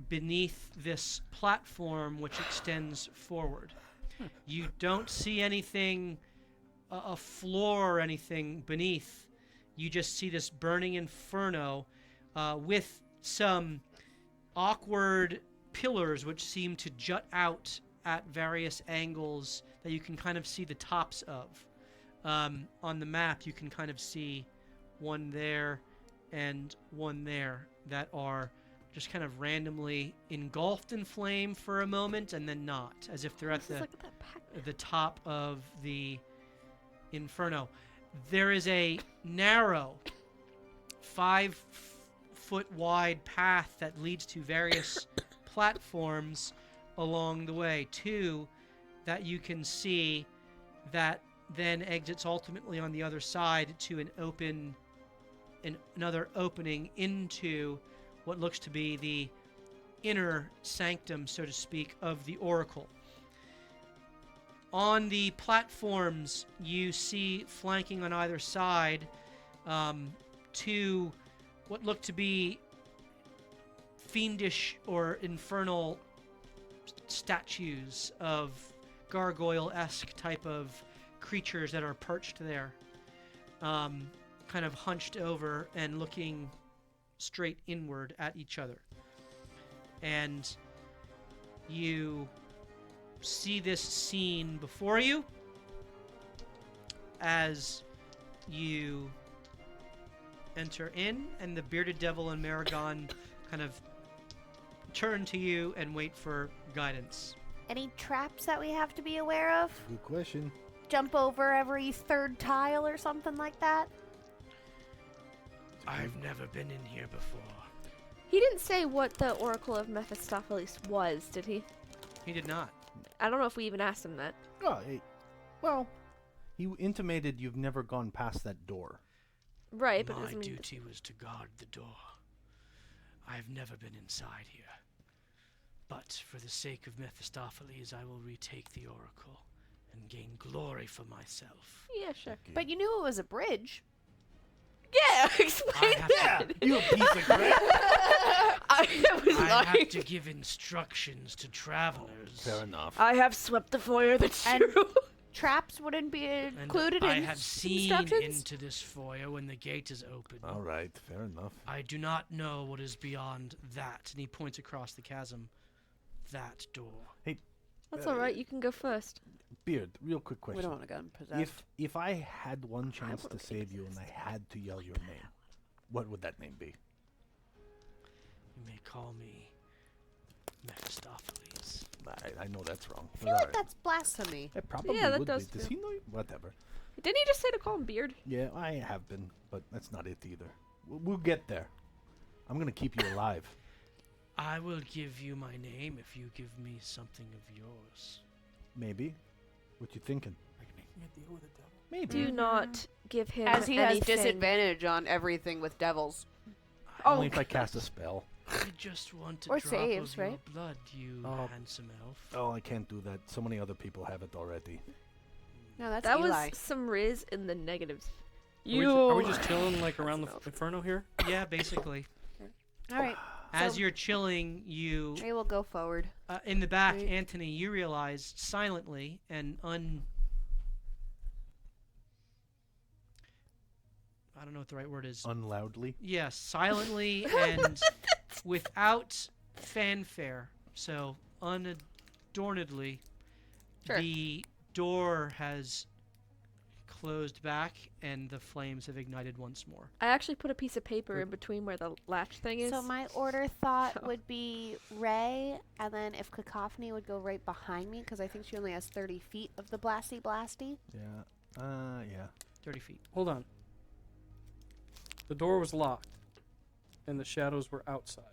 beneath this platform which extends forward. You don't see anything, a floor or anything beneath. You just see this burning inferno with some awkward pillars which seem to jut out at various angles that you can kind of see the tops of. On the map, you can kind of see one there and one there that are just kind of randomly engulfed in flame for a moment and then not, as if they're at This is like that pack. the top of the inferno. There is a narrow 5-foot wide path that leads to various platforms along the way. Two that you can see that then exits ultimately on the other side to another opening into what looks to be the inner sanctum, so to speak, of the Oracle. On the platforms, you see flanking on either side two what look to be fiendish or infernal statues of gargoyle-esque type of creatures that are perched there, kind of hunched over and looking straight inward at each other. And you see this scene before you as you enter in, and the bearded devil and Maragon kind of turn to you and wait for guidance. any traps that we have to be aware of? Good question. Jump over every third tile or something like that? I've never been in here before. He didn't say what the Oracle of Mephistopheles was, did he? He did not. I don't know if we even asked him that. Oh, hey. Well, you intimated you've never gone past that door. Right, but it My doesn't mean duty was to guard the door. I've never been inside here. But for the sake of Mephistopheles, I will retake the Oracle and gain glory for myself. Yeah, sure. But you knew it was a bridge. Yeah, explain have that. You a piece of crap. I was I lying. have to give instructions to travelers. Fair enough. I have swept the foyer, that's And- true. Traps wouldn't be And included I in have seen instructions? into this foyer when the gate is open. All right, fair enough. I do not know what is beyond that. And he points across the chasm. That door. That's alright, you can go first. Beard, real quick question. We don't want to get possessed. If I had one chance to wanna save you and I had to yell your name, What would that name be? You may call me Mephistopheles. I know that's wrong. I feel like that's blasphemy. It probably Yeah, that would does be. Does he know? Whatever. Didn't he just say to call him Beard? Yeah, I have been, but that's not it either. We'll get there. I'm gonna keep you alive. I will give you my name if you give me something of yours. Maybe. What you thinking? Are you making a deal with the devil? Maybe. Do not give him As he has anything. disadvantage on everything with devils. Only if I cast a spell. I just want a Or drop saves, of your right? blood, you Oh. handsome elf. Oh, I can't do that. So many other people have it already. No, that's That Eli. was some riz in the negatives. Are we just chilling like around the inferno here? Yeah, basically. All right. As So- you're chilling, you Ray will go forward. in the back, Right. Anthony, you realize silently and I don't know what the right word is. Unloudly. Yes, silently and without fanfare. So unadornedly, Sure. the door has closed back and the flames have ignited once more. I actually put a piece of paper in between where the latch thing is. So my order thought So- would be Ray, and then if Cacophony would go right behind me, because I think she only has 30 feet of the blasty. Yeah. Yeah. 30 feet. Hold on. The door was locked, and the shadows were outside.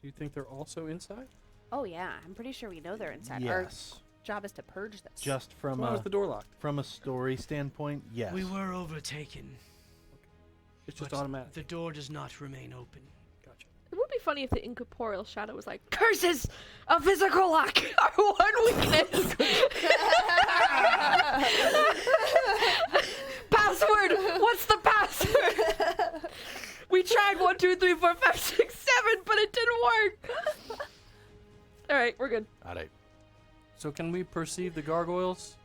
Do you think they're also inside? Oh yeah, I'm pretty sure we know they're inside. Yes. Our job is to purge this. Just from Why was a the door locked? story standpoint, yes. We were overtaken. It's just but automatic. The door does not remain open. Gotcha. It would be funny if the incorporeal shadow was like, curses! A physical lock! Our one weakness! Password! What's the password? We tried 1, 2, 3, 4, 5, 6, 7, but it didn't work! Alright, we're good. All right. So can we perceive the gargoyles?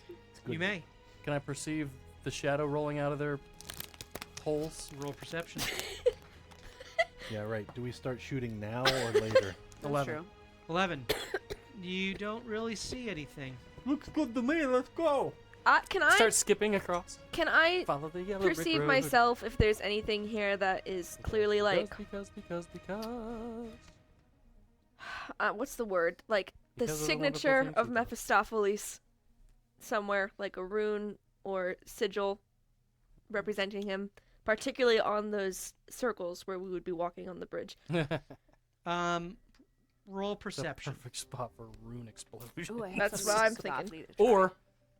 It's good. You may. Can I perceive the shadow rolling out of their holes? Roll perception. Yeah, right. Do we start shooting now or later? That's 11. true. 11. You don't really see anything. Looks good to me. Let's go. Can Start skipping across. I Follow the yellow brick perceive road. myself if there's anything here that is clearly like, Because. what's the word? Like the Because of the wonderful signature things of you do. Mephistopheles somewhere, like a rune or sigil representing him, particularly on those circles where we would be walking on the bridge. Roll The perception. perfect spot for a rune explosion. Ooh, I hate That's for what I'm Cacophony thinking. to try. Or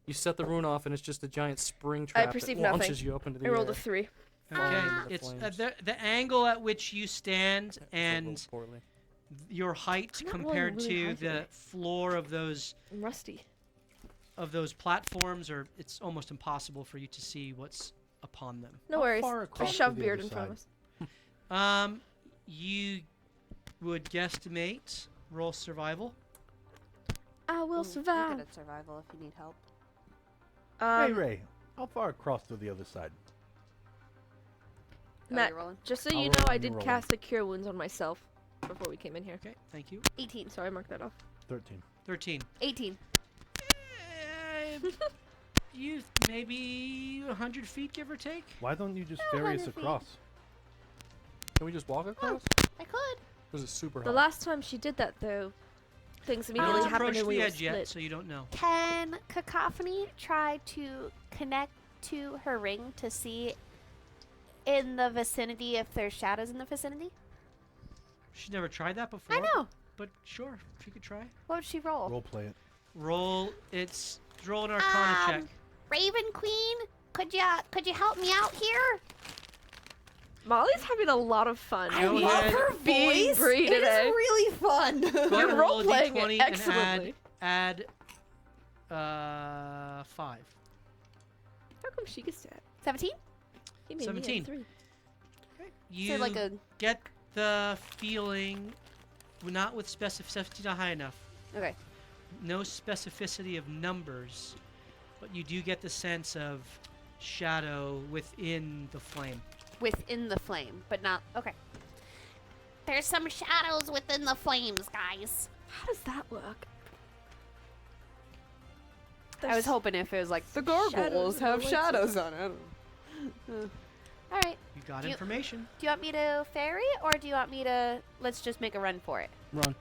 you set the rune off and it's just a giant spring trap perceive that nothing. launches you up into the I rolled air. a 3. Okay, into the it's flames. the angle at which you stand So and rolled poorly. your height I'm not rolling compared really to high the today. floor of those I'm rusty. platforms, or it's almost impossible for you to see what's upon them. No How worries. far I across to shove the Beard other in front of side? us. You would guesstimate. Roll survival. I will Ooh, I'm survive. good at survival if you need help. Hey, Ray. How far across to the other side? Oh, Matt, you're rolling? just so I'll you roll know, when I you did roll. cast a cure wounds on myself before we came in here. Okay, thank you. 18. Sorry, I marked that off. 13. 13. 18. You maybe 100 feet, give or take. Why don't you just No, ferry us 100 feet. across? Can we just walk across? I could. Or is it super The hot? last time she did that, though, things No immediately one's happened approached and we the were edge yet, split. so you don't know. Can Cacophony try to connect to her ring to see in the vicinity if there's shadows in the vicinity? She's never tried that before. I know. But sure, if you could try. What would she roll? Role play it. Roll an Arcana check. Raven Queen, could you help me out here? Molly's having a lot of fun. I love her being voice. Bree It is today. really fun. Go ahead You're and roll a role-playing it d20 and excellently. add 5. How come she gets that? 17? He made me 17. a 3. You So like a get the feeling, not with specificity, not high enough. okay. No specificity of numbers, but you do get the sense of shadow within the flame. Within the flame, but not okay. There's some shadows within the flames, guys. How does that work? I was hoping if it was like the shadows gargoyles with the have lights shadows on it. All right. You got You- information. Do you want me to ferry, or do you want me to? Let's just make a run for it. Run.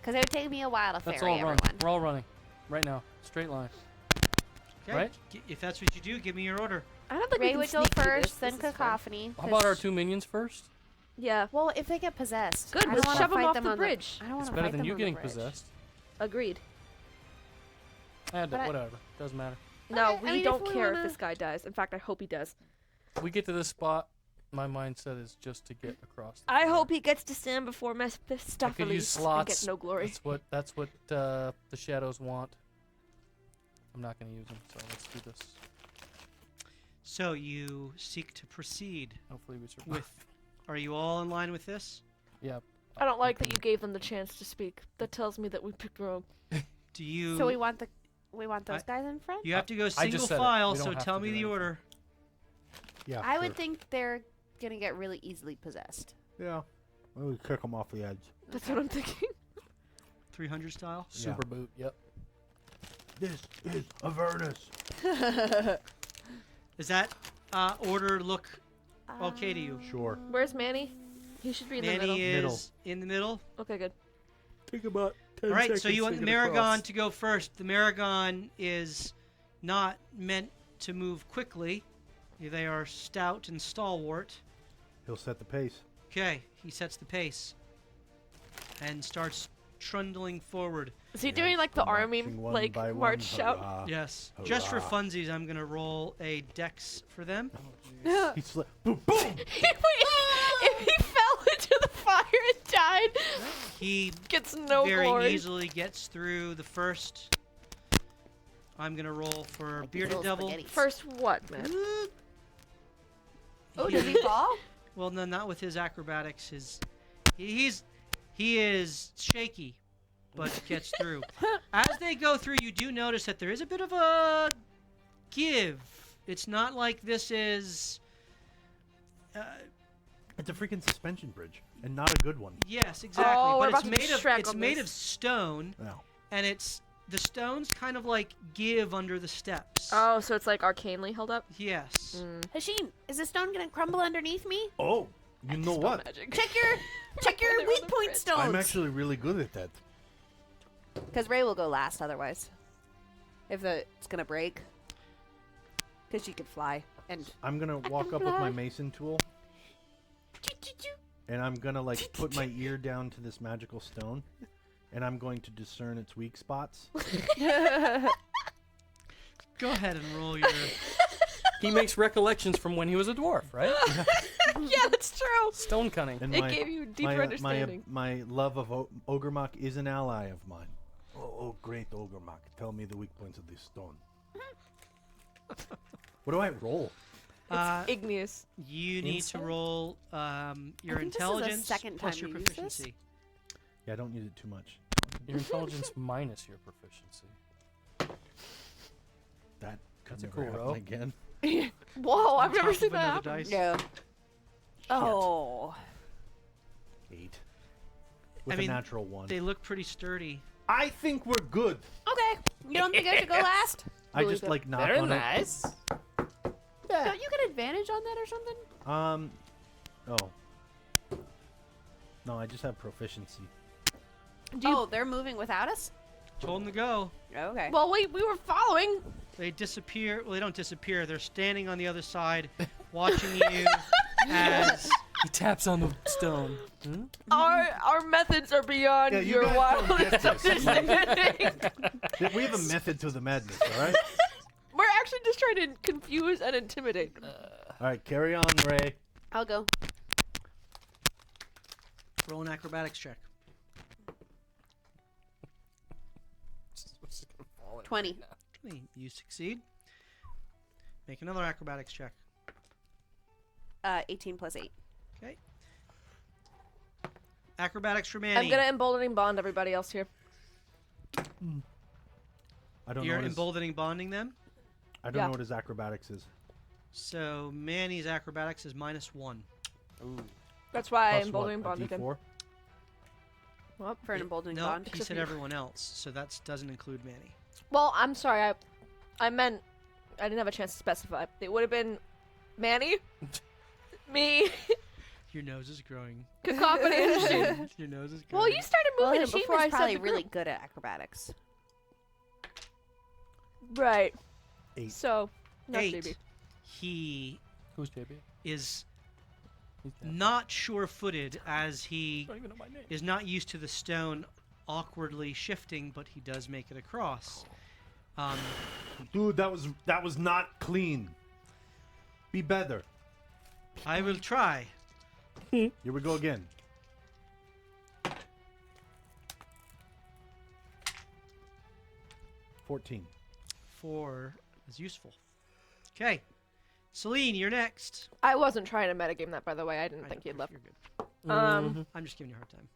Because it would take me a while to That's ferry all run. everyone. We're all running. Right now. Straight line. Okay. Right? If that's what you do, give me your order. I don't think Ray we can would go sneak through this. first, then This is fine. Cacophony. How about our 'cause- 2 minions first? Yeah. Well, if they get possessed, Good, I let's don't wanna shove 'em fight off them the on bridge. I don't want It's to better fight than them you on the getting bridge. possessed. Agreed. And But I- whatever. Doesn't matter. No, Okay, we I mean, if don't we care wanna- if this guy dies. In fact, I hope he does. We get to this spot. My mindset is just to get across. The I floor. hope he gets to stand before Mephistopheles and slots. get no glory. That's what the shadows want. I'm not gonna use them, so let's do this. So you seek to proceed Hopefully we survive. with. Are you all in line with this? Yeah. I don't like that you gave them the chance to speak. That tells me that we picked wrong. Do you? So we want those guys in front. You have to go I single just said it. file. We don't So have tell to me do the anything. order. Yeah. I sure. would think they're gonna get really easily possessed. Yeah. Well, we kick them off the edge. That's what I'm thinking. 300 style. Super boot. Yep. This is Avernus. Does that order look okay to you? Sure. Where's Manny? He should be in the middle. Manny Middle. is in the middle. Okay, good. Take about 10 All right, so you want the Maragon to go first. The Maragon is not meant to move quickly. They are stout and stalwart. He'll set the pace. Okay, he sets the pace and starts trundling forward. Is he doing like the army, Marching one like by one, march shout? hurrah. Yes. Just for Hurrah. funsies, I'm going to roll a dex for them. He boom, boom. If he fell into the fire and died, He gets no very glory. easily gets through the first. I'm going to roll for Like these Bearded little Devil. spaghettis. First what, man? Oh, does he fall? Well, no, not with his acrobatics. He is shaky, but gets through. As they go through, you do notice that there is a bit of a give. It's not like this is. It's a freaking suspension bridge, and not a good one. Yes, exactly. Oh, we're but about to do Shrek it's on made this. of stone, No. and the stones kind of like give under the steps. Oh, so it's like arcanely held up? Yes. Hashim, is the stone gonna crumble underneath me? Oh, you know Spell what? magic. Check your They're on weak the point bridge. stones. I'm actually really good at that. Because Ray will go last otherwise. If it's gonna break. Because she could fly. And I'm gonna walk up with my mason tool, and I'm gonna like put my ear down to this magical stone, and I'm going to discern its weak spots. Go ahead and roll your. He makes recollections from when he was a dwarf, right? Yeah, that's true. Stone cunning. And It gave you deeper understanding. My love of Ogremok is an ally of mine. Oh, great Ogremok, tell me the weak points of this stone. What do I roll? Igneous. You need to Insight? roll your I think this is the intelligence second plus time your you use this. proficiency. Yeah, I don't use it too much. Your intelligence minus your proficiency. That could That's a never cool happen roll. again. Whoa, I've On never top seen of that another happen. dice. no. Oh. 8. With mean, a natural 1. They look pretty sturdy. I think we're good. Okay. You don't think I should go last? I just like knock on nice. Don't you get advantage on that or something? it. Oh. No, I just have proficiency. Oh, they're moving without us? Told them to go. Okay. Well, wait, we were following. They disappear. Well, they don't disappear. They're standing on the other side, watching you as He taps on the stone. Hmm? Our methods are beyond Yeah, you your guys don't wildest get this. understanding. We have a method to the madness, alright? We're actually just trying to confuse and intimidate. Alright, carry on, Ray. I'll go. roll an acrobatics check. 20. 20. You succeed. Make another acrobatics check. 18 plus 8. Okay. Acrobatics for Manny. I'm gonna emboldening bond everybody else here. I don't You're know what emboldening bonding them. I don't Yeah. know what his acrobatics is. So Manny's acrobatics is -1. Ooh. That's why I Plus what, emboldening a bonded him. D4? Well, For an emboldening No, bond. he Except said for you. everyone else, so that doesn't include Manny. well, I'm sorry. I meant I didn't have a chance to specify. It would have been Manny, Me. Your nose is growing. Cacophony. Your nose is growing. Well, you started Well, moving it Hashim before I is probably said the really group. good at acrobatics. Right. 8. So, not 8. JB. He Who's JB? is He's dead. not sure-footed as he I don't even know my name. is not used to the stone awkwardly shifting, but he does make it across. Dude, that was not clean. Be better. I will try. Here we go again. 14. 4 is useful. Okay. Celine, you're next. I wasn't trying to metagame that, by the way. I didn't I think know, you'd left. You're good. Mhm. I'm just giving you a hard time.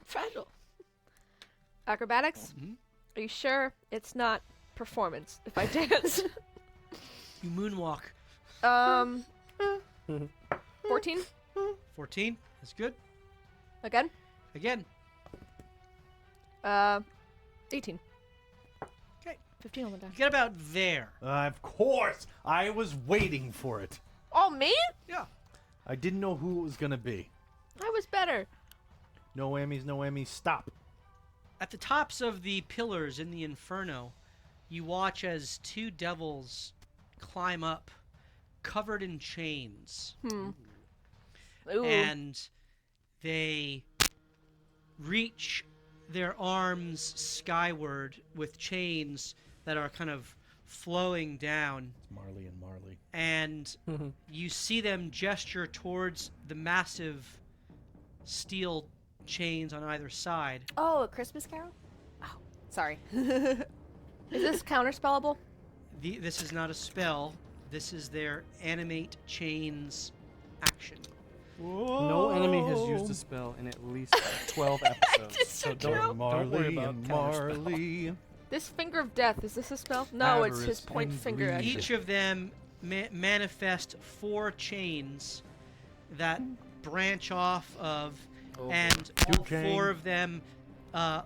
Fragile. Acrobatics? Mhm. Are you sure it's not performance if I dance? You moonwalk. 14? 14 is good. Again? Again. 18. Okay. 15 on the die. You get about there. Of course! I was waiting for it. Oh, me? Yeah. I didn't know who it was going to be. I was better. No whammies, no whammies. Stop. At the tops of the pillars in the inferno, you watch as 2 devils climb up, covered in chains. Ooh. And they reach their arms skyward with chains that are kind of flowing down, It's Marley and Marley. and you see them gesture towards the massive steel chains on either side. Oh, a Christmas Carol? Oh, sorry. Is this counterspellable? This is not a spell. This is their animate chains action. No enemy has used a spell in at least 12 episodes. so don't worry about counterspell. Marley. This finger of death, is this a spell? No, it's his Avarice point and finger greed. action. Each of them manifest 4 chains that branch off of, and all Two 4 chain. of them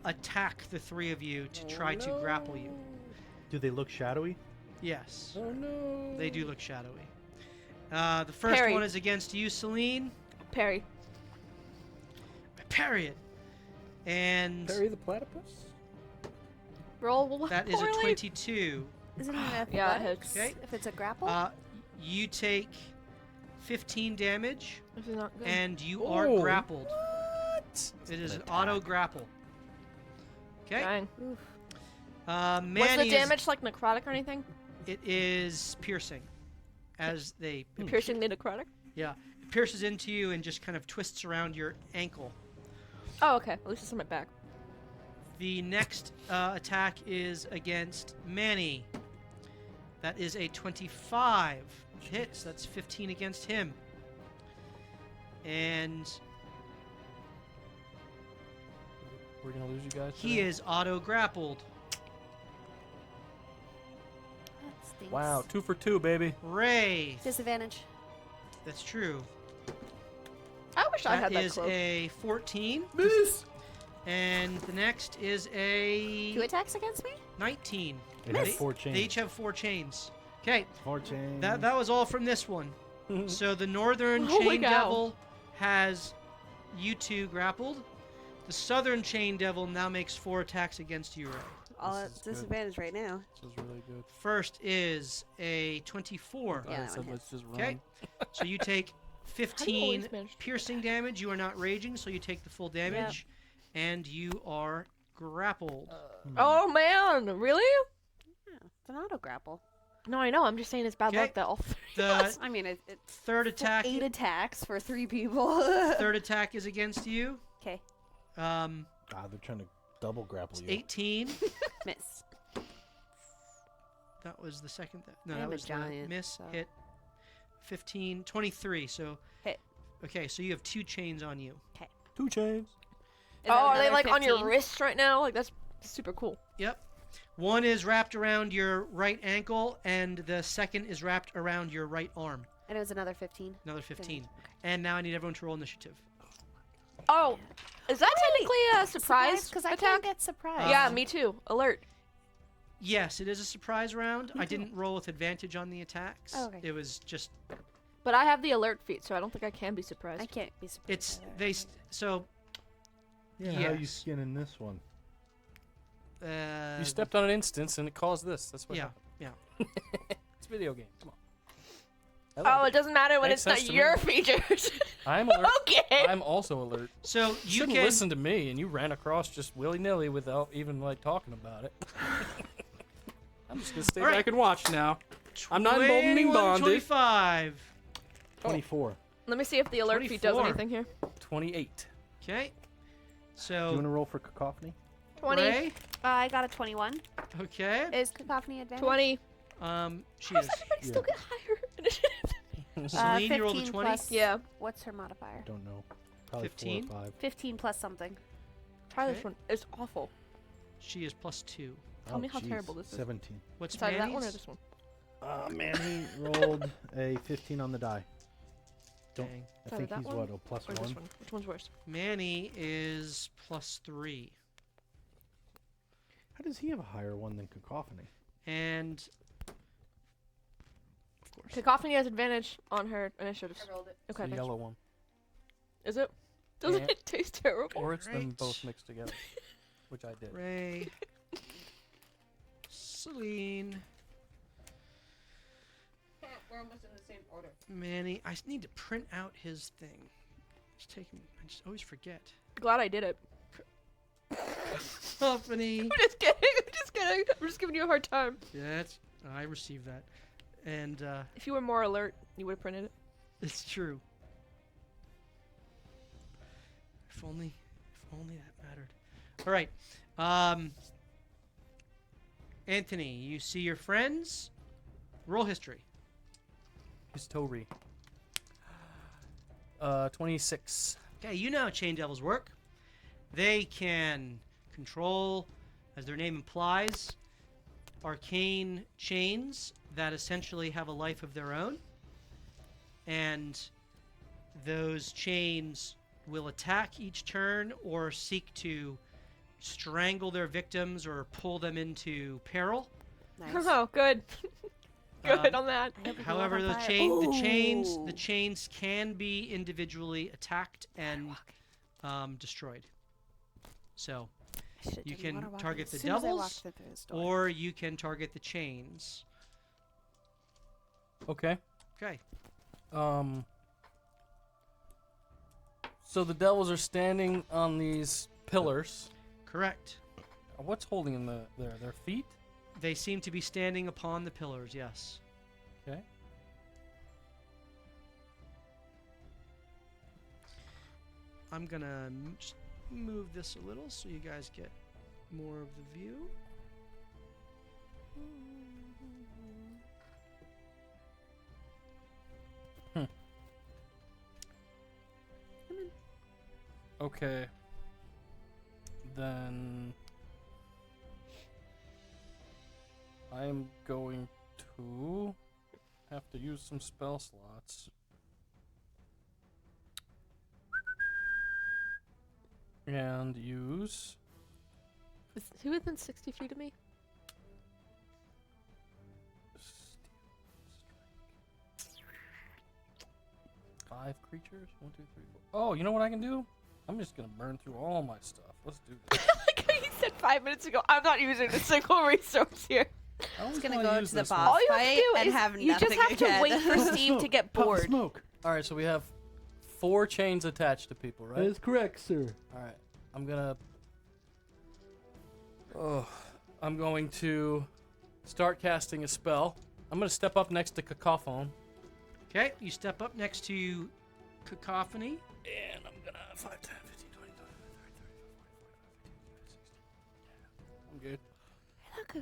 attack the 3 of you to try to grapple you. Do they look shadowy? Yes, Oh no. they do look shadowy. The first Parry. one is against you, Celine. Parry. Parry it. And Parry the platypus? Roll that is a poorly. 22. Isn't it an Yeah, it athletics hits. Okay. if it's a grapple? You take 15 damage, This is not good. and you are Oh. grappled. What? It is an an auto grapple. Okay. Dang. Oof. Manny Was the is- damage like necrotic or anything? It is piercing, as they Piercing the necrotic? yeah, it pierces into you and just kind of twists around your ankle. Oh, okay. At least it's on my back. The next attack is against Manny. That is a 25 hits. That's 15 against him. And We're gonna lose you guys. he is auto grappled. That stinks. Wow, 2 for 2, baby. Ray. Disadvantage. That's true. I wish I That had that is cloak. a 14. Miss. And the next is 2 a attacks against me? 19. It has They- 4 chains. They each have 4 chains. Okay, 4 chains. that was all from this one. So the northern Holy chain cow. devil has you 2 grappled. The southern chain devil now makes 4 attacks against you, Ray. All This at is good. disadvantage right now. This is really good. First is a 24. Yeah, I that said one let's just run. Okay. So you take always 15 manage to- piercing damage. You are not raging, so you take the full damage. And you are grappled. Oh, man. Really? Yeah, it's an auto grapple. No, I know. I'm just saying it's bad Okay. luck that all 3 The I mean, it's third attack 8 attacks for 3 people. third attack is against you. Okay, Um, They're trying to double grapple you. 18. miss. That was the second. No, I that am a was the giant, miss. so- Hit. 15, 23. So Hit. Okay, so you have 2 chains on you. 2 chains. Is Oh, that are they another like on your 15? wrists right now? Like, that's super cool. Yep. One is wrapped around your right ankle, and the second is wrapped around your right arm. And it was another 15. Another 15. And now I need everyone to roll initiative. Oh, is that technically a surprise Because I attack? can't get surprised. Yeah, me too. Alert. Yes, it is a surprise round. I didn't roll with advantage on the attacks. Oh, okay. It was just But I have the alert feat, so I don't think I can be surprised. I can't be surprised. It's either. they so Yeah, how you Yes. skinning this one? You stepped on an instance and it caused this. That's what Yeah, happened. yeah. It's a video game. Come on. I Oh, like it doesn't matter when Makes it's not sense to me. your features. I'm alert. Okay. I'm also alert. So You you shouldn't can listen to me, and you ran across just willy-nilly without even like talking about it. I'm just gonna stay All right. back and watch now. I'm not involved in being 21, bonded. 25. 24. Let me see if the alert feat does 24. anything here. 28. Okay. Do you want So to roll for cacophony? 20. Ray. I got a 21. Okay. Is cacophony advantage? 20. She How is. does everybody Yeah. still get higher? Celine, you rolled a 15 20. plus- Yeah. What's her modifier? Don't know. Probably 15? 4 or 5. 15 plus something. Try Okay. this one. It's awful. She is +2. Tell me how jeez. terrible this is. 17. What's Sorry, that one or Manny's? this one? Manny rolled a 15 on the die. Don't- Dang. I Sorry, think that he's one what, a plus Or this 1? one? Which one's worse? Manny is +3. How does he have a higher one than cacophony? And of course. Cacophony has advantage on her initiatives. rolled it. Okay, The thanks. yellow one. Is it? Doesn't Yeah. it taste terrible? Or it's them Right. both mixed together, which I did. Ray. Celine. We're almost in the same order. Manny. I need to print out his thing. It's taking. I just always forget. Glad I did it. Company. I'm just kidding. I'm just kidding. I'm just giving you a hard time. That's. I received that. And If you were more alert, you would have printed it. it's true. If only that mattered. All right. Anthony, you see your friends. Roll history. His Tori. 26. Okay, you know how chain devils work. They can control, as their name implies, arcane chains that essentially have a life of their own. And those chains will attack each turn or seek to strangle their victims or pull them into peril. Nice. Oh, good. Good Um, on that. I hope we go However, on those fire. the Ooh. chains can be individually attacked and destroyed. So, I should've you done can water walking target as the soon as I devils, walked through this door. or you can target the chains. Okay. Okay. So the devils are standing on these pillars. Correct. What's holding them there? Their feet? They seem to be standing upon the pillars, yes. Okay. I'm gonna just move this a little so you guys get more of the view. Okay. Then I'm going to have to use some spell slots. And use Is he within 60 feet of me? five creatures. 1, 2, 3, 4. Oh, you know what I can do? I'm just gonna burn through all my stuff. Let's do this. Like how you said 5 minutes ago, I'm not using a single resource here. I always gonna wanna go use to the this one. boss. All you have fight to do and is have you just nothing have to again. wait for Steve to get Pop bored. smoke. All right, so we have 4 chains attached to people, right? That is correct, sir. All right, I'm gonna. Oh, I'm going to start casting a spell. I'm gonna step up next to Cacophone, Okay, you step up next to Cacophony. and I'm gonna 5, 10, 15, 20, 30, 40, 45, 50, 56. I'm good.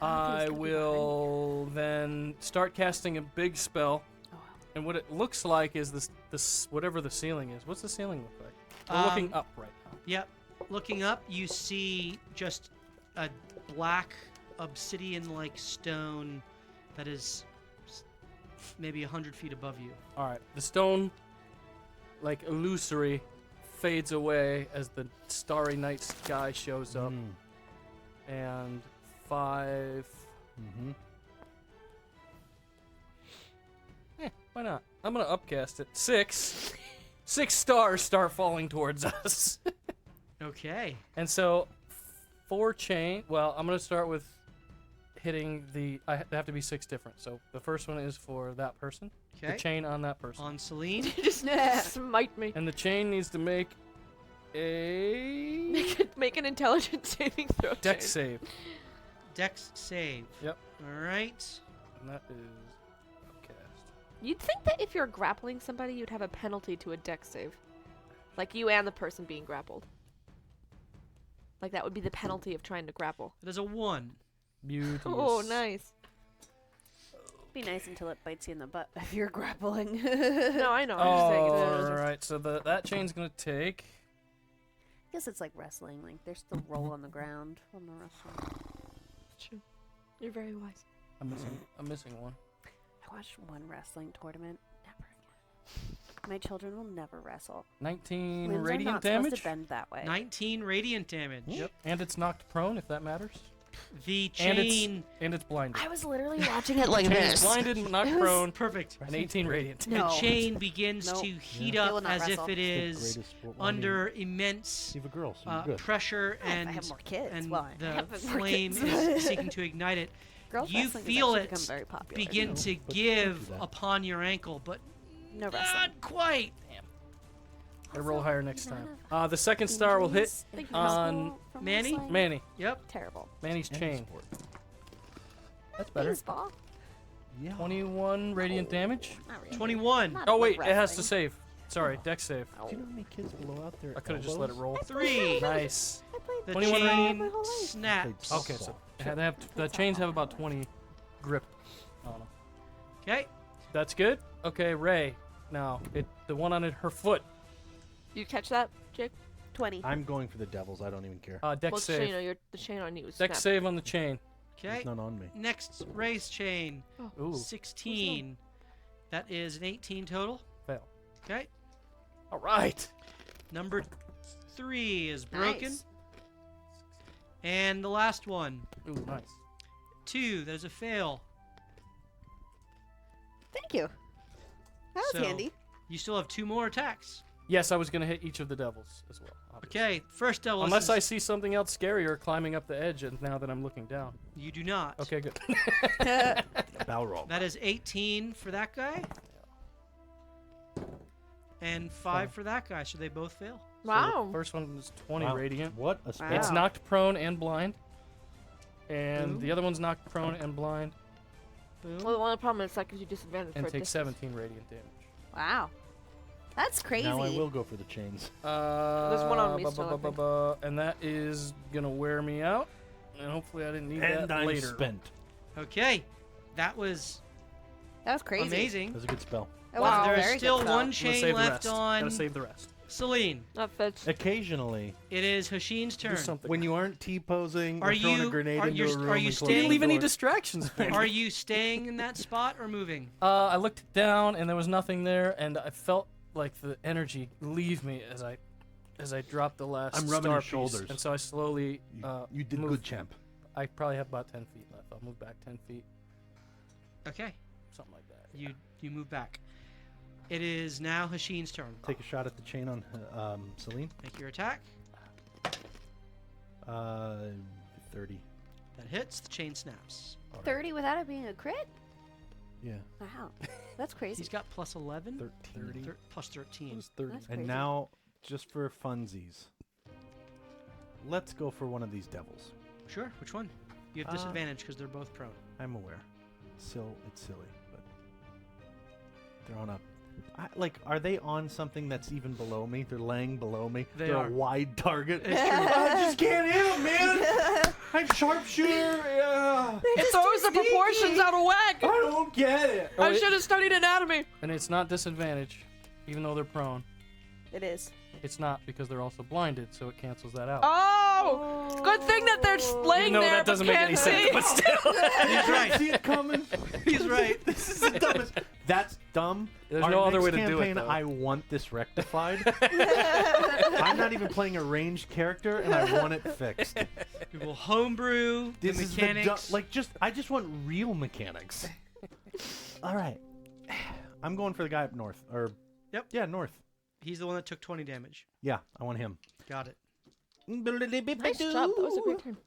I will then start casting a big spell, Oh, wow. and what it looks like is this whatever the ceiling is. What's the ceiling look like? We're Um, looking up right now. Yep. Looking up, you see just a black obsidian-like stone that is maybe 100 feet above you. All right, the stone, like illusory, fades away as the starry night sky shows up, and 5. Mm-hmm. Why not? I'm gonna upcast it. 6. 6 stars start falling towards us. Okay. And so, 4 chain. Well, I'm gonna start with hitting the. They have to be 6 different. So the first one is for that person. Okay. The chain on that person. On Celine. Just smite me. And the chain needs to make a Make an intelligence saving throw. dex Jane. save. Dex save. Yep. All right. And that is upcast. You'd think that if you're grappling somebody, you'd have a penalty to a dex save. Like you and the person being grappled. Like that would be the penalty of trying to grapple. It is a 1. Beauteous. Oh, nice. Be nice until it bites you in the butt if you're grappling. No, I know. I'm just saying it's All a- right, so that chain's gonna take. I guess it's like wrestling. Like they still roll on the ground when they're wrestling. You're very wise. I'm missing one. I watched one wrestling tournament. Never again. My children will never wrestle. 19 Limbs are radiant not damage. supposed to bend that way. 19 radiant damage. Yep, and it's knocked prone if that matters. The And chain. it's blinded. I was literally watching it like Chain this. is blinded, and knocked prone, Perfect. and 18 radiant. No. The chain begins Nope. to heat They will up not as wrestle. if it is Greatest sport. Well, I mean, under immense you have a girl, so you're good. pressure, Oh, if I and have more kids, and well, I the have more flame kids. is seeking to ignite it. Girls You wrestling has feel actually it become very popular. begin know, to but don't do give that. upon your ankle, but No wrestling. not quite. I roll higher next time. The second star will hit Injuries on from Manny? wrestling? Manny. Yep. Terrible. Manny's Any chain. sport. That's better. Baseball? Yeah. 21 radiant damage. Not really. 21. Not Oh like wait, it has to wrestling. save. Sorry, dex save. Oh. Do you know how many kids blow out their I could have just let it roll. 3. Nice. I played The 21 chain radiant. my whole life. snaps. Okay, so they have the chains have about 20 grip on them. Okay. That's good. Okay, Ray. Now the one on her foot. You catch that, Jake? 20. I'm going for the devils. I don't even care. Dex Well, save. the chain on you is Dex snapped. save on the chain. Okay. It's not on me. Next race chain. Ooh, 16. That is an 18 total. fail. Okay. All right. Number 3 is broken. Nice. And the last one. Ooh, nice. 2. There's a fail. Thank you. That was So, handy. You still have 2 more attacks. Yes, I was gonna hit each of the devils as well. obviously. Okay. First devil. Unless I see something else scarier climbing up the edge, and now that I'm looking down. You do not. Okay, good. Balrog. That is 18 for that guy. And 5 for that guy, so they both fail. So Wow. the first one is 20 Wow. radiant. What a spell. It's Wow. knocked prone and blind. And Boom. the other one's knocked prone and blind, Boom. Well, the one problem is that gives you disadvantage and for takes distance. 17 radiant damage. Wow. That's crazy. Now I will go for the chains. There's one on me still, I think. And that is gonna wear me out. And hopefully I didn't need And that I'm later. spent. Okay. That was That was crazy. amazing. That's a good spell. That Wow. was a There very is still good spell. one I'm gonna chain save the left rest. on Gotta save the rest. Celine. That fits. Occasionally, It is Hashin's Do turn. something. when you aren't T-posing Are or throwing you- a grenade are into you- a are room you and staying- closing Didn't leave the any door. distractions. man. Are you staying in that spot or moving? I looked down and there was nothing there, and I felt like the energy leave me as I dropped the last. I'm rubbing star your piece, shoulders. and so I slowly. You did move. good, champ. I probably have about 10 feet left. I'll move back 10 feet, Okay. something like that. You move back. It is now Hashin's turn. Take a shot at the chain on Celine. Make your attack. 30. That hits. The chain snaps. 30 without it being a crit? Yeah. Wow. That's crazy. He's got plus 11. 13. Plus It 13. was 30. That's And crazy. now, just for funsies, let's go for one of these devils. Sure. Which one? You have Uh, disadvantage because they're both prone. I'm aware. It's silly, but they're on a. Are they on something that's even below me? They're laying below me. They They're are. a wide target. It's true. I just can't hit 'em, man. I'm sharpshooter. Yeah. It throws the proportions out of whack. I don't get it. Oh, I it- should have studied anatomy. And it's not disadvantage, even though they're prone. It is. It's not because they're also blinded, so it cancels that out. Oh! Good thing that they're laying no, there. that doesn't make but any can't sense. see. But still, He's right. See it coming. He's right. This is the dumbest. That's dumb. There's Our no other next way to do it, campaign, though. I want this rectified. I'm not even playing a ranged character, and I want it fixed. We will homebrew This the is mechanics. I just want real mechanics. All right. I'm going for the guy up north. Or Yep. Yeah, north. He's the one that took 20 damage. Yeah, I want him. Got it. Nice job. That was a great turn.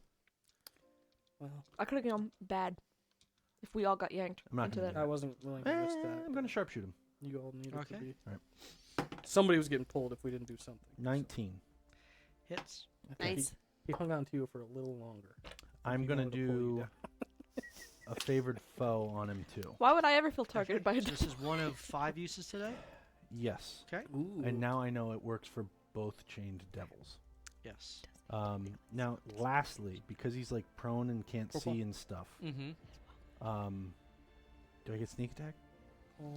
Well, I could have gone bad if we all got yanked I'm not into gonna that. I wasn't willing to risk that. I'm gonna sharpshoot him. You all needed to Okay. be. Alright. Somebody was getting pulled if we didn't do something. 19. Hits. I think Nice. He hung on to you for a little longer. I'm You gonna wanted to pull you do down. a favored foe on him too. Why would I ever feel targeted by a So this is one of 5 uses today. Yes. Okay. Ooh. And now I know it works for both chained devils. Yes. Now, lastly, because he's like prone and can't Purple. see and stuff, Mm-hmm. do I get sneak attack? Oh.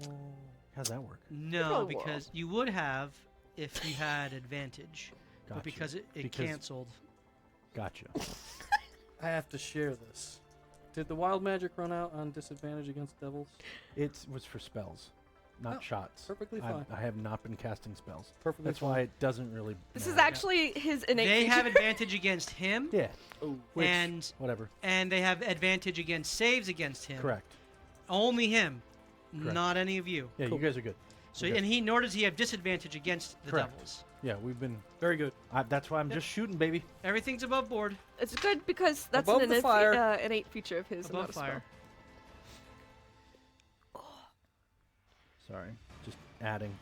How's that work? No, probably will. because you would have if you had advantage, Gotcha. but because it Because- canceled. Gotcha. I have to share this. Did the wild magic run out on disadvantage against devils? It was for spells, not Oh, shots. perfectly I fine. have not been casting spells. Perfectly That's fine. why it doesn't really. This is matter. actually his innate They feature. have advantage against him, Yeah. Oh. Which, and whatever. they have advantage against saves against him. Correct. Only him, Correct. not any of you. Yeah, Cool. you guys are good. So Okay. and nor does he have disadvantage against the Correct. devils. Yeah, we've been. Very good. That's why I'm Yep. just shooting, baby. Everything's above board. It's good because that's Above an the innate, fire. innate feature of his. and Above not a spell. fire. Sorry, just adding.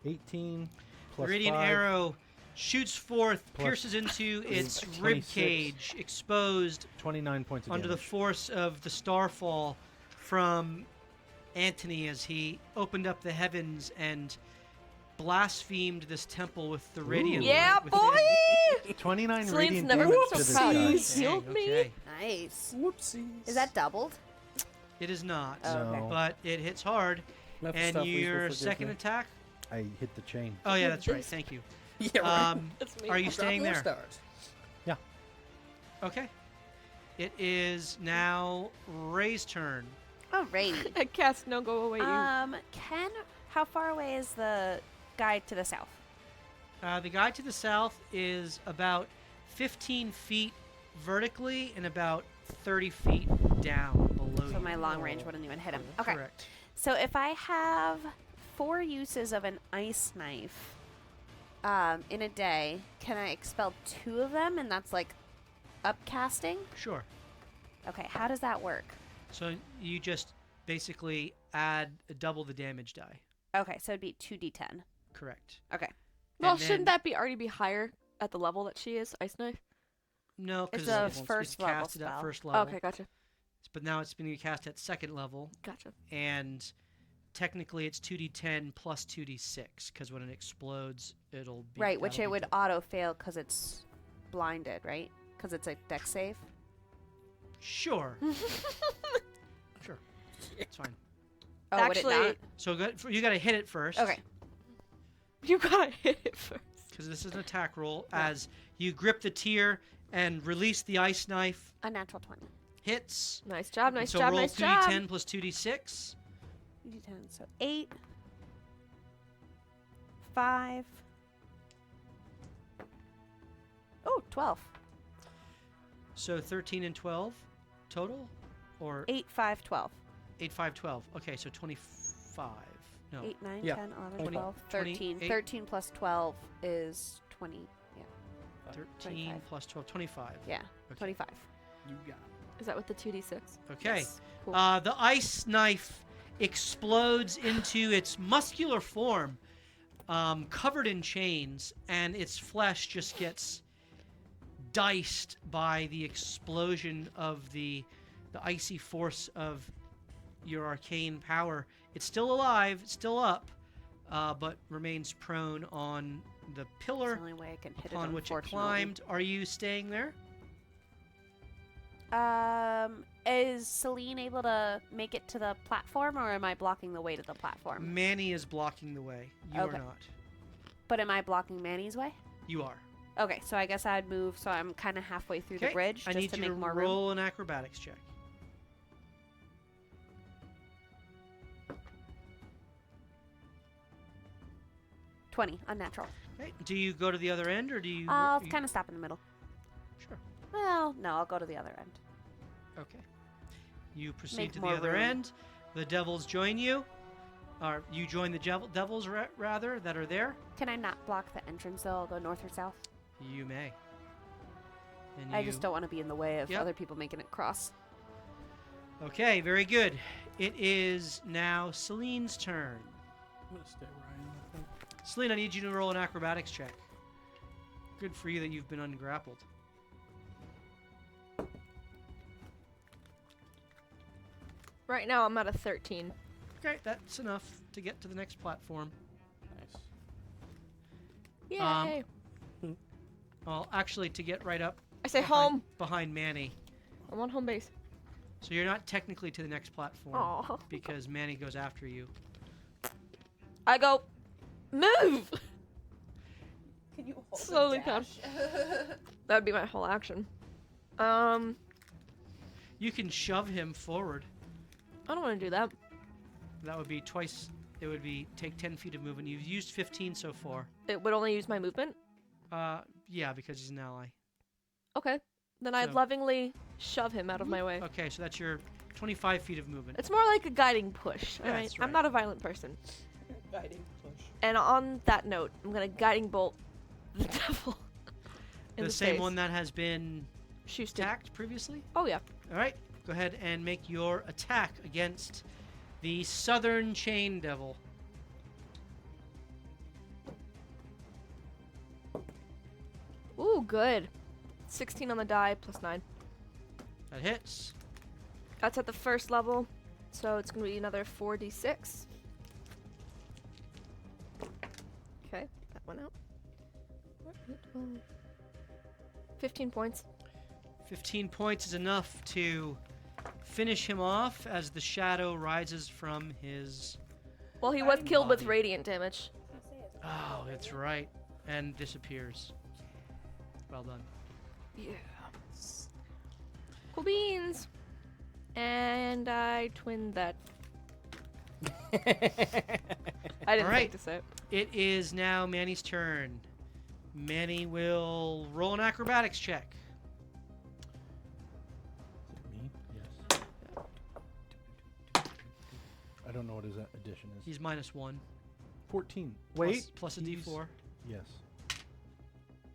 18 plus Radiant 5. arrow shoots forth, Plus pierces into its 26. rib cage, exposed 29 points of under the damage. force of the starfall from Antony as he opened up the heavens and blasphemed this temple with the radiant. Yeah, light within. boy! 29 Celine's radiant never damage been to so the proud. sky. He's healed Dang, me. okay. Nice. Whoopsies. Is that doubled? It is not, Oh, okay. No. but it hits hard. And Mephistopheles will your forgive second me. attack? I hit the chain. Oh yeah, that's right. This- Thank you. Yeah, right. That's me. Are you Drop staying more there? Stars. Okay. It is now Ray's turn. Alrighty. I cast no go away. You. How far away is the guy to the south? The guy to the south is about 15 feet vertically and about 30 feet down below So you. my long range wouldn't even hit him. Okay. Correct. So if I have 4 uses of an ice knife in a day, can I expel 2 of them and that's like upcasting? Sure. Okay, how does that work? So you just basically add double the damage die. Okay, so it'd be 2d10. Correct. Okay. Well, and shouldn't then- that be already be higher at the level that she is? Ice knife. No, It's because a first level casted at spell. first level. Okay, gotcha. But now it's being cast at second level, Gotcha. and technically it's 2d10 plus 2d6 because when it explodes, it'll be Right, which that'll it be would double. auto fail because it's blinded, right? Because it's a deck save. Sure. Sure. It's fine. Oh, Actually, would it So you got to hit it first. not? Okay. you gotta hit it first. Because this is an attack roll. Yeah. As you grip the tier and release the ice knife, A natural 20. hits. Nice job, nice so job, roll Oh, nice 2d10 job. plus 2d6. 2d10, so 8. 5. Oh, 12. So 13 and 12 total? Or 8, 5, 12. 8, 5, 12. Okay, so 25. No. 8, 9, Yeah. 10, 11, 20, 12, 13. 28. 13 plus 12 is 20. Yeah. 13 25. plus 12, 25. Yeah. Okay. 25. You got it. Is that with the 2d6? Okay. Yes. Cool. The ice knife explodes into its muscular form, covered in chains, and its flesh just gets diced by the explosion of the icy force of your arcane power. It's still alive, it's still up, but remains prone on the That's pillar the only way I can hit upon it, which it unfortunately. climbed. Are you staying there? Is Celine able to make it to the platform, or am I blocking the way to the platform? Manny is blocking the way. You Okay. are not. But am I blocking Manny's way? You are. Okay, so I guess I'd move so I'm kind of halfway through the Okay, bridge I just need to you make to more room. roll an acrobatics check. 20, unnatural. Okay. Do you go to the other end, or do you? I'll you- kind of stop in the middle. Sure. Well, no, I'll go to the other end. Okay. You proceed Make to the more other room. end. The devils join you. Or you join the devils rather that are there. Can I not block the entrance though? I'll go north or south. You may. And I just don't want to be in the way of Yep. other people making it cross. Okay, very good. It is now Celine's turn. I'm gonna stay where I am, I think. Celine, I need you to roll an acrobatics check. Good for you that you've been ungrappled. Right now I'm at a 13. Okay, that's enough to get to the next platform. Nice. Yay! Well, actually, to get right up I say home. behind Manny. I'm on home base. So you're not technically to the next platform Aw. because Manny goes after you. I go, move! Can you hold Slowly come. That would be my whole action. I You can shove him forward. don't want to do that. That would be twice. It would be take 10 feet of movement. You've used 15 so far. It would only use my movement. Yeah, because he's an ally. Okay. Then I'd So- lovingly shove him out of my way. Okay, so that's your 25 feet of movement. It's more like a guiding push. Yeah, Alright. that's I'm right. not a violent person. Guiding push. And on that note, I'm gonna guiding bolt the devil. In The the same face. one that has been Shoost it. attacked previously. Oh yeah. All right, go ahead and make your attack against the Southern Chain Devil. Ooh, good. 16 on the die plus 9. That hits. That's at the first level, so it's gonna be another 4d6. Okay, that went out. 15 points. 15 points is enough to finish him off as the shadow rises from his... Well, he was killed with body. radiant damage. Oh, that's right. And disappears. Well done. Yeah. Cool beans. And I twinned that. I didn't Alright. think to say it. It is now Manny's turn. Manny will roll an acrobatics check. Is it me? Yes. I don't know what his addition is. He's -1. 14. Plus- Wait. plus a he's- d4. Yes.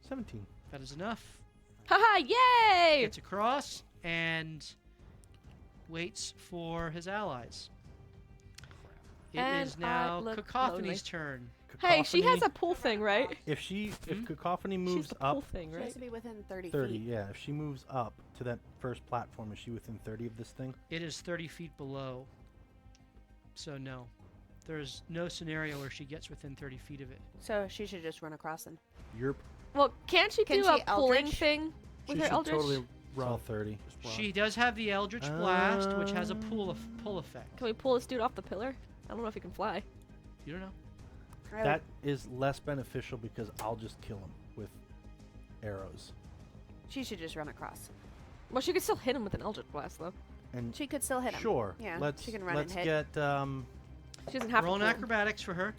17. That is enough. Haha, yay! Gets across and waits for his allies. It And is now I look Cacophony's turn. Hey, she has Cacophony- a pool thing, right? If she, Hmm? if Cacophony She's moves the pool up thing, She has right? to be within 30 30, feet. yeah. If she moves up to that first platform, is she within 30 of this thing? It is 30 feet below. So no. There's no scenario where she gets within 30 feet of it. So she should just run across them. You're Well, can't she Can do she a pulling Eldritch? thing with she her should Eldritch? totally run 30. She does have the Eldritch Blast, which has a pull effect. Can we pull this dude off the pillar? I don't know if he can fly. You don't know. That is less beneficial because I'll just kill him with arrows. She should just run across. Well, she could still hit him with an Eldritch Blast, though. And She could still hit him. sure, Yeah, let's she can run and let's hit. get She doesn't have Roll an to pull him. acrobatics for her.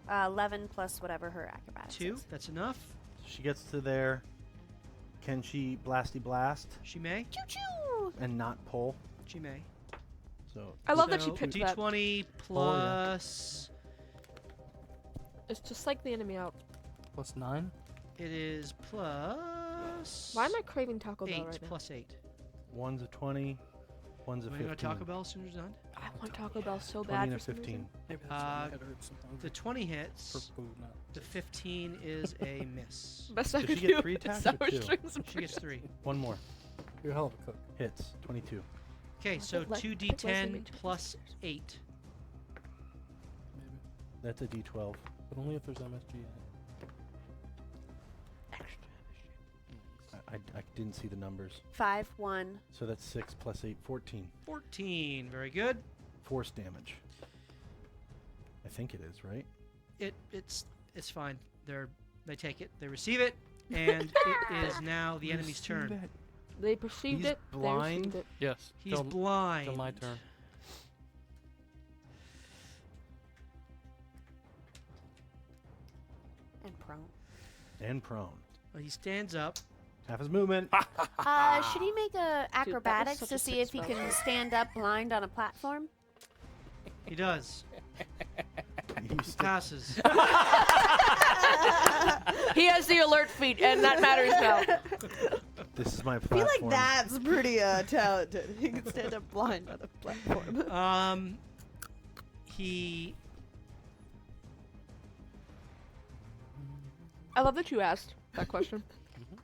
11 plus whatever her acrobatics 2. is. That's enough. she gets to there. Can she blasty blast She may. Choo choo! and not pull? She may. So I love that she So, picked that. D20 plus... It's just like the enemy out. Plus 9. It is plus... Why am I craving Taco 8 Bell right now? plus 8. one's a 20, one's a Want 15. to go Taco Bell as soon as you're done? I want Taco Bell so 20 bad and for a some 15. reason. Maybe that's why my Uh, head hurts sometimes. The 20 hits. For food, not. The 15 is a miss. Best I Does could she get do 3 is attacks sour or 2? strings and She gets 3. One more. You're a hell of a cook. Hits. 22. Okay, so think Leslie 2d10 made plus 8. Maybe. That's a D12. But only if there's MSG in it. I didn't see the numbers. 5, 1. So that's 6 plus 8, 14. 14. Very good. Force damage. I think it is, right? It's fine. They take it. They receive it, and it is now the enemy's turn. They perceived He's it. blind? They received it. Yes. He's till, blind. till my turn. And prone. And prone. Well, he stands up. Half his movement. Should he make a acrobatics such to a see sick if he spell. can stand up blind on a platform? He does. You He still- passes. He has the alert feat, and that matters now. This is my I platform. feel like that's pretty talented. He can stand up blind on a platform. He I love that you asked that question.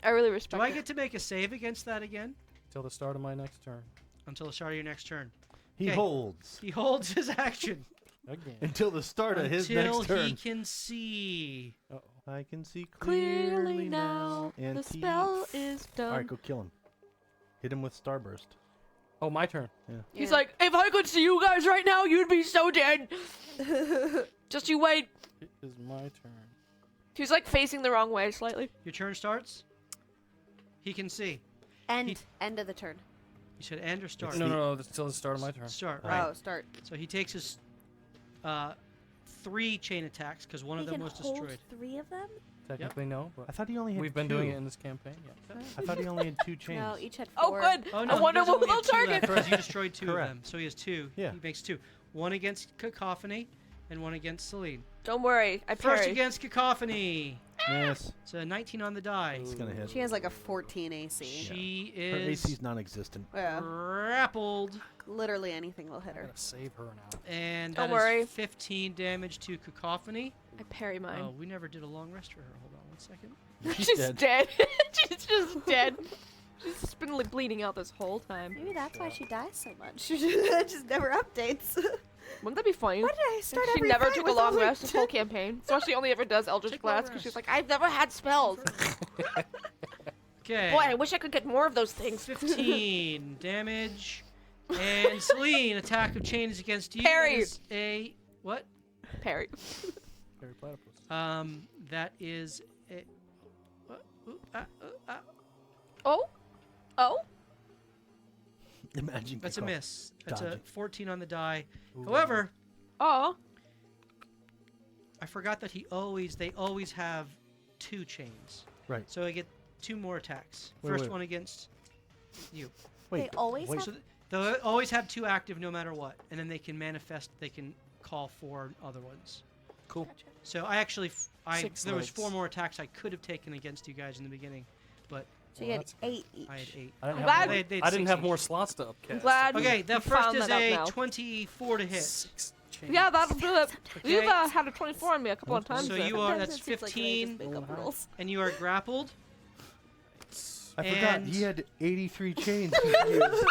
I really respect Do I it. get to make a save against that again? Till the start of my next turn. Until the start of your next turn. He Okay. holds He holds his action Again. until the start of his until next turn. he can see. Uh-oh. I can see Clearly now, And the he- spell is done. All right, go kill him. Hit him with Starburst. Oh, my turn. He's like, if I could see you guys right now, you'd be so dead. Just you wait. It is my turn. He's like facing the wrong way slightly. Your turn starts. He can see. End of the turn. You said end or start? No, that's till the start of my turn. Start, right. Oh, start. So he takes his 3 chain attacks because one of He them can was hold destroyed. 3 of them? Technically, no, I but thought he only had we've been two. doing it in this campaign. Yeah. I thought he only had 2 chains. No, each had Oh, 4. good. Oh, I no, he wonder doesn't what only they'll have 2 target. left, because you destroyed 2 of Correct. them. So he has 2. Yeah. He makes 2. One against Cacophony and one against Celine. Don't worry, I First parry. against Cacophony. Yes. It's a 19 on the die. It's gonna hit. She has like a 14 AC. She Her is AC's non-existent. Yeah. grappled. Literally anything will hit I her. gotta save her now. And Don't that is worry. 15 damage to Cacophony. I parry mine. Oh, we never did a long rest for her. Hold on 1 second. She's dead. dead. She's just dead. She's just been like bleeding out this whole time. Maybe that's why she dies so much. She just never updates. Wouldn't that be funny? Why did I start She every never fight took a with long only rest this whole campaign. So she only ever does Eldritch Take a long Blast because she's rest. like, I've never had spells. Okay. Boy, I wish I could get more of those things. 15 damage. And Celine, attack of chains against you. Parry. That is a what? Parry. Very platypus. That is a. Oh? Oh? Imagine. That's a Cacophony. miss. That's a Dodging. 14 on the die. Ooh. However, Oh. I forgot that they always have 2 chains. Right. So I get 2 more attacks. Wait, First wait. one against you. Wait. They always wait, have- So they'll always have 2 active no matter what, and then they can manifest. They can call 4 other ones. Cool. So I actually, Six there was legs. 4 more attacks I could have taken against you guys in the beginning, but So you had that's 8 each. I had 8. I didn't, I'm have, glad- more, They had I didn't 6 have each. more slots to upcast. I'm glad. Okay, you the first found is that out a now. 24 to hit. 6 chains. Yeah, that'll do it. Okay. You've had a 24 on me a couple of times. So there. you are, Sometimes that's it seems like they just 15, make up rules. and you are grappled. I forgot And- he had 83 chains. to use.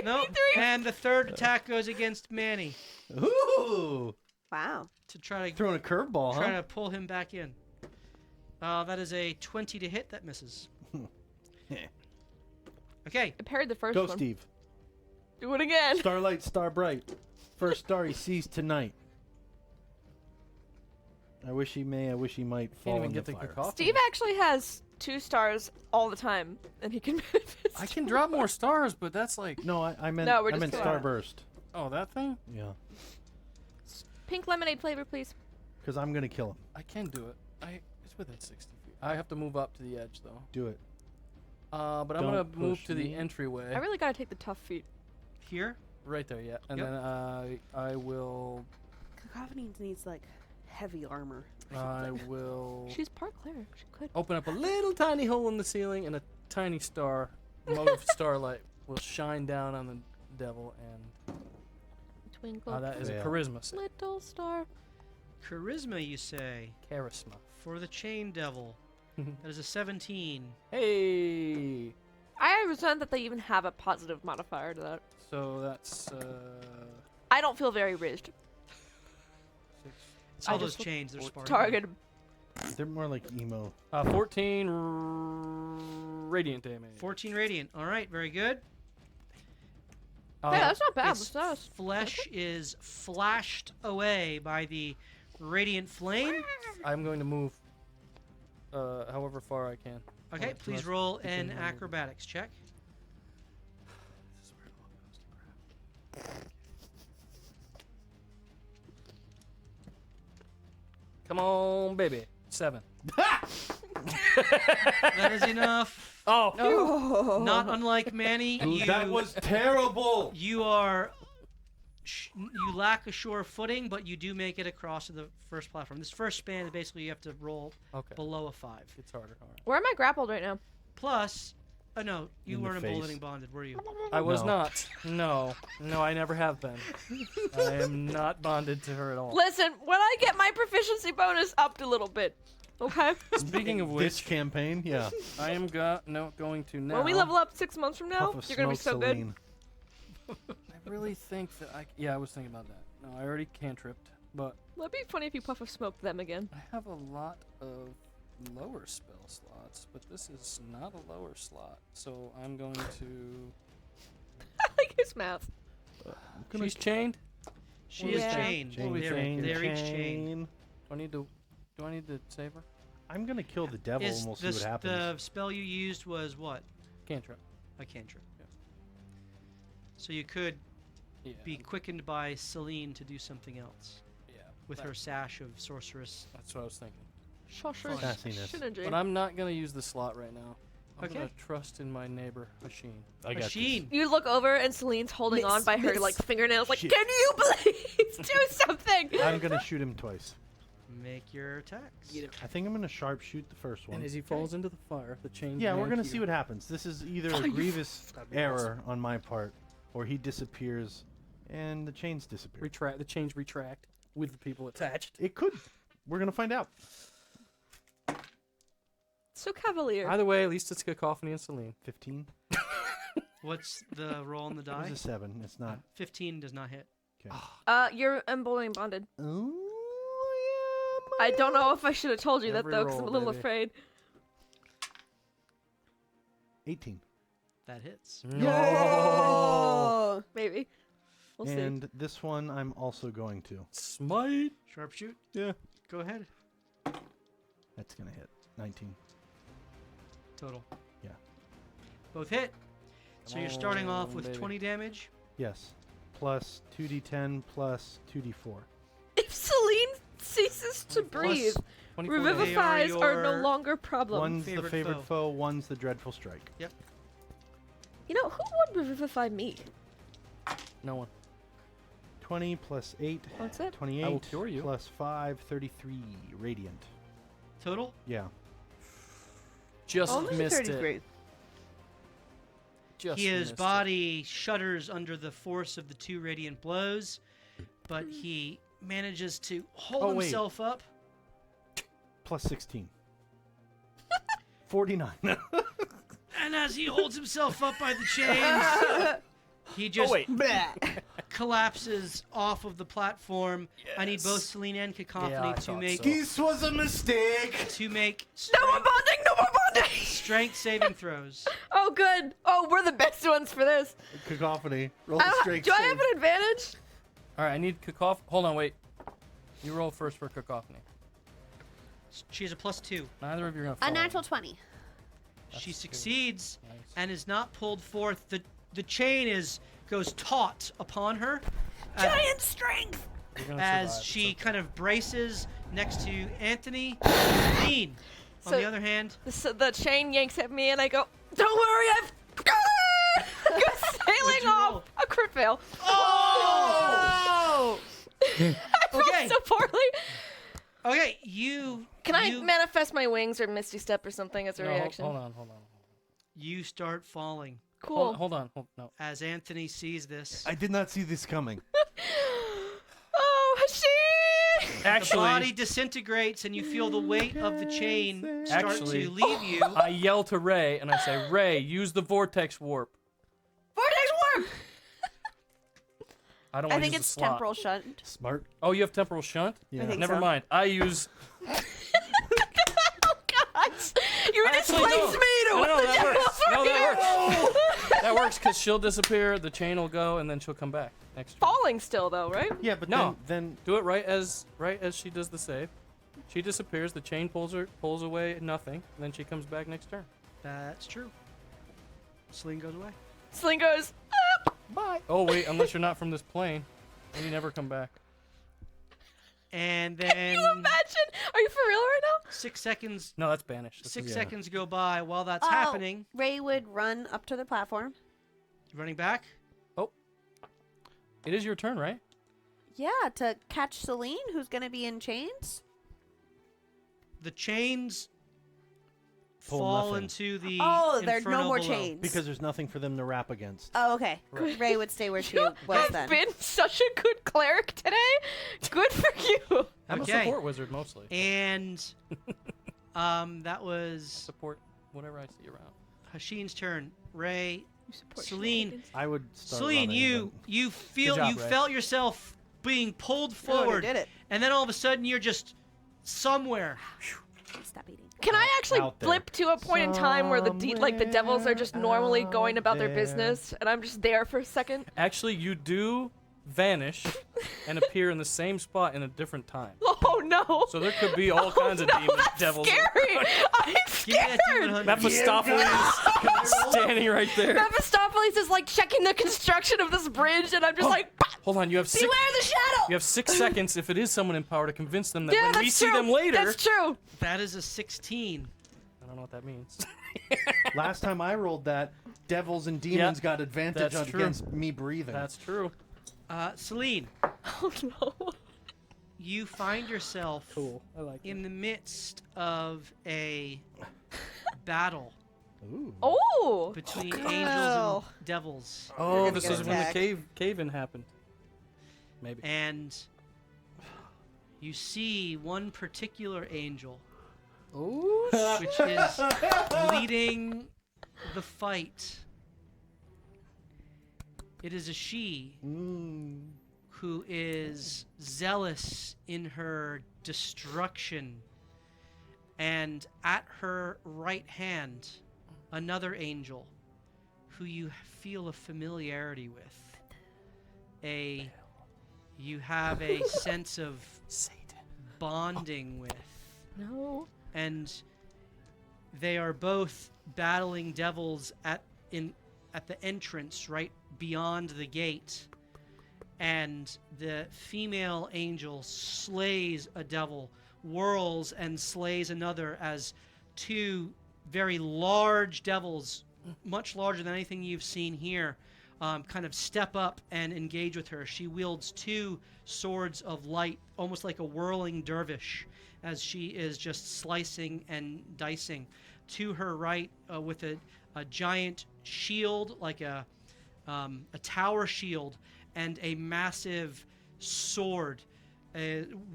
No, and the third attack goes against Manny Ooh! Wow. to try to Throwing a curveball, huh? pull him back in. That is a 20 to hit. That misses. Okay, I parried the first Go, one. Steve. Do it again. Starlight, star bright. First star he sees tonight. I wish he may, I wish he might fall Can't even in get the the fire. cacophony. Steve actually has 2 stars all the time, and he can manifest. I can drop more stars, but that's like. No, I meant, No, we're I just meant doing- starburst. Oh, that thing? Yeah, Pink lemonade flavor, please. because I'm gonna kill him. I can do it. It's within 60 feet. I have to move up to the edge, though. Do it. But I'm Don't gonna move push to the me. entryway. I really gotta take the tough feat. here. Right there, yeah. And Yep. then I will. Cacophony needs like heavy armor. I will She's part cleric. She could. open up a little tiny hole in the ceiling, and a tiny star, of starlight, will shine down on the devil, and Twinkle. that is Yeah. a charisma save. Little star. Charisma, you say, Charisma. for the Chain Devil. That is a 17. Hey. I resent that they even have a positive modifier to that. So that's I don't feel very rigged. 6, It's all I those just chains. They're Spartan. Target. They're more like emo. 14 radiant damage. 14 radiant. All right, very good. Yeah, that's not bad. Its That's not. flesh is flashed away by the radiant flame. I'm going to move however far I can. Okay, Well, please unless roll you an can- acrobatics check. This is where it all goes to crap. Come on, baby. 7. That is enough. Oh, Oh. Not unlike Manny, Dude, that was terrible. you are You lack a sure footing, but you do make it across to the first platform. This first span is basically you have to roll Okay. below a 5. It's harder. All right. Where am I grappled right now? Plus, no, you In the weren't face. emboldening bonded, were you? I was No. not. No, I never have been. I am not bonded to her at all. Listen, when I get my proficiency bonus upped a little bit, okay? Speaking of This which, campaign, yeah. I am going to now. When we level up 6 months from now, Puff of you're gonna be so smoke, good. Celine. I really think that I was thinking about that. No, I already cantripped, but It'd be funny if you puff of smoke them again. I have a lot of lower spell slots, but this is not a lower slot, so I'm going to. I like his math. She's chained. She is Yeah. chained. Chain, They're, chain, they're each chained. Do I need to save her? I'm gonna kill the devil Is and we'll see what the happens. spell you used was what? Cantrip. A cantrip. Yeah. So you could Yeah. be quickened by Celine to do something else Yeah. with her sash of sorceress. That's what I was thinking. Shosher Sassiness. synergy. But I'm not gonna use the slot right now. I'm Okay. gonna trust in my neighbor, Hasheen. I got Machine. You look over and Celine's holding on by her like fingernails, like, Shit. can you please do something? this. I'm gonna shoot him twice. Make your attacks. I think I'm gonna sharpshoot the first one. And as he falls into the fire, the chain. Yeah, we're gonna see what happens. This is either a grievous That'd be error on my part, or he disappears, and the chains disappear. Retract. The chains retract with the people attached. It could. We're gonna find out. So cavalier. Either way, at least it's Cacophony and Celine. 15. What's the roll on the It die? was a 7. It's not. 15 does not hit. Okay. You're emboldening bonded. Oh, I don't know if I should have told you that Every though, because I'm a roll, little baby. afraid. 18. That hits. Oh! Maybe. We'll And this one I'm also going to. Smite. Sharpshoot. Yeah. Go ahead. That's gonna hit. 19. Total. Yeah. Both hit. So you're starting off on, with baby. 20 damage. Yes. Plus 2d10 plus 2d4. see. If Celine ceases to breathe, 24 damage. revivifies They are are no your longer problem. One's the favorite favorite foe. foe, one's the dreadful strike. You know, who would revivify me? No one. 20 plus 8, What's it? 28. I will cure you. Plus 5, 33. Radiant. Total. Yeah. Just Only missed 30 it. great. Just His missed it. body shudders under the force of the 2 radiant blows, but he manages to hold Oh, wait. himself up. Plus 16. 49. And as he holds himself up by the chains, he just collapses off of the platform. I need both Celine and Cacophony Yeah, I to thought make so. This was a mistake! No more bonding! No more bonding! strength saving throws. Oh, good. Oh, we're the best ones for this. Cacophony. Roll I the don't- strength do I save. have an advantage? All right, I need Cacophony. Hold on, wait. You roll first for Cacophony. She has a +2. Neither of you are gonna. A fall. natural 20. She That's succeeds Nice. and is not pulled forth. The chain goes taut upon her. Giant strength! You're gonna As survive, she it's okay. kind of braces next to Anthony. Dean, on So- the other hand, The chain yanks at me, and I go, "Don't worry, I've." Go sailing you off. roll? A crit fail. Oh! I rolled Okay. so poorly. okay, you Can I you, manifest my wings or Misty Step or something as a No, reaction? Hold on. you start falling Cool. Hold on. No. as Anthony sees this. I did not see this coming. Oh, Hashim! The Actually, body disintegrates and you feel the weight of the chain start Actually- to leave you. I yell to Ray and I say, Ray, use the vortex warp. Vortex warp! I don't I want to think use it's the slot. temporal shunt. Smart. Oh, you have temporal shunt? Yeah. think Never so. mind. I use. You Actually, displaced no. me to No, what no, the that devil works. for No, you. that works. That works because she'll disappear, the chain will go, and then she'll come back next turn. Falling still, though, right? Yeah, but No. then Do it right as she does the save. She disappears. The chain pulls away nothing, and then she comes back next turn. That's true. Sling goes away. Sling goes, Bye. Oh wait, unless you're not from this plane, then you never come back. And Can then you imagine? Are you for real right now? 6 seconds. No, that's banished. That's 6 yeah. seconds go by while that's Oh, happening. Ray would run up to the platform. Running back. It is your turn, right? Yeah, to catch Celine, who's gonna be in chains. The chains Pull fall nothing. into the Oh, there's inferno no more below. chains. Because there's nothing for them to wrap against. Oh, okay. Right. Ray would stay where she was I've then. been such a good cleric today. Good for you. I'm Okay. a support wizard mostly. And that was Support whatever I see around. Hashin's turn. Ray, You support Celine, shenanigans. I would start Celine, running, you feel job, you Ray. felt yourself being pulled Oh, you forward, did it. and then all of a sudden you're just somewhere. Stop eating. Can I actually out there. flip to a point in time where the the devils are just normally Somewhere going about their out business, and I'm just there for a second? Actually, you do vanish and appear in the same spot in a different time. Oh no! So there could be all kinds of demon devils. Scary! I'm Give me that scared. demon hunter. Mephistopheles standing right there. Mephistopheles is like checking the construction of this bridge, and I'm just like, "Bah!" Hold on, you have six. Beware the shadow! You have 6 seconds if it is someone in power to convince them that yeah, when that's we true. see them later. That's true. That is a 16. I don't know what that means. Last time I rolled that, devils and demons got advantage that's true. against me breathing. That's true. Celine, Oh no. you find yourself Cool. I like in the midst of a battle Ooh. Oh. between Oh. angels and devils, Oh, gonna this get is when the attacked. cave-in happened. Maybe. and you see one particular angel, Ooh. which is leading the fight. It is a she who is zealous in her destruction, and at her right hand, another angel who you feel a familiarity with. You have a sense of bonding with. No. And they are both battling devils at the entrance right beyond the gate, and the female angel slays a devil, whirls and slays another, as two very large devils, much larger than anything you've seen here, kind of step up and engage with her. She wields two swords of light, almost like a whirling dervish, as she is just slicing and dicing. To her right, with a giant shield, like a tower shield, and a massive sword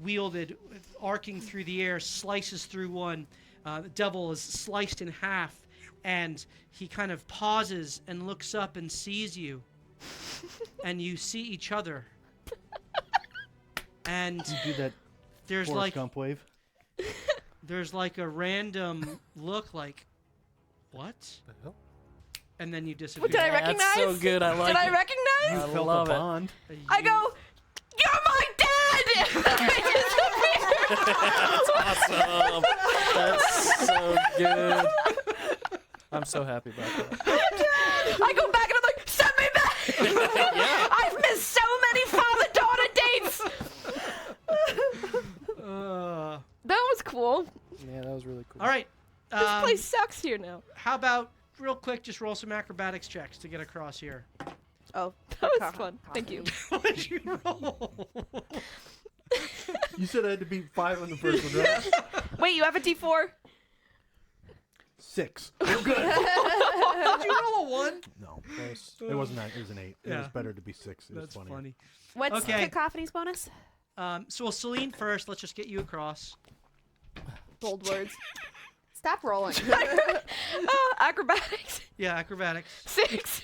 wielded, arcing through the air, slices through one. The devil is sliced in half, and he kind of pauses and looks up and sees you, and you see each other. And You do that there's Forrest like Gump wave. there's like a random look, like, what? The hell? And then you disappear. Did I recognize? That's so good. I like Did I it. recognize? You I felt love a it. bond. I go, "You're my dad!" I Awesome. That's so good. I'm so happy about that. I go back and I'm like, "Send me back!" Yeah. I've missed so many father-daughter dates. That was cool. Yeah, that was really cool. all right. This place sucks here now. How about real quick, just roll some acrobatics checks to get across here. Oh, That was fun. Thank you. What did you roll? You said I had to beat 5 on the first one, right? Wait, you have a D4? 6. Did you roll a 1? No, it wasn't that. It was an 8. It was Yeah. better to be 6. It was That's funnier. funny. What's Okay. Cacophony's bonus? So Celine first. Let's just get you across. Bold words. stop rolling. Acrobatics. Yeah, acrobatics. 6.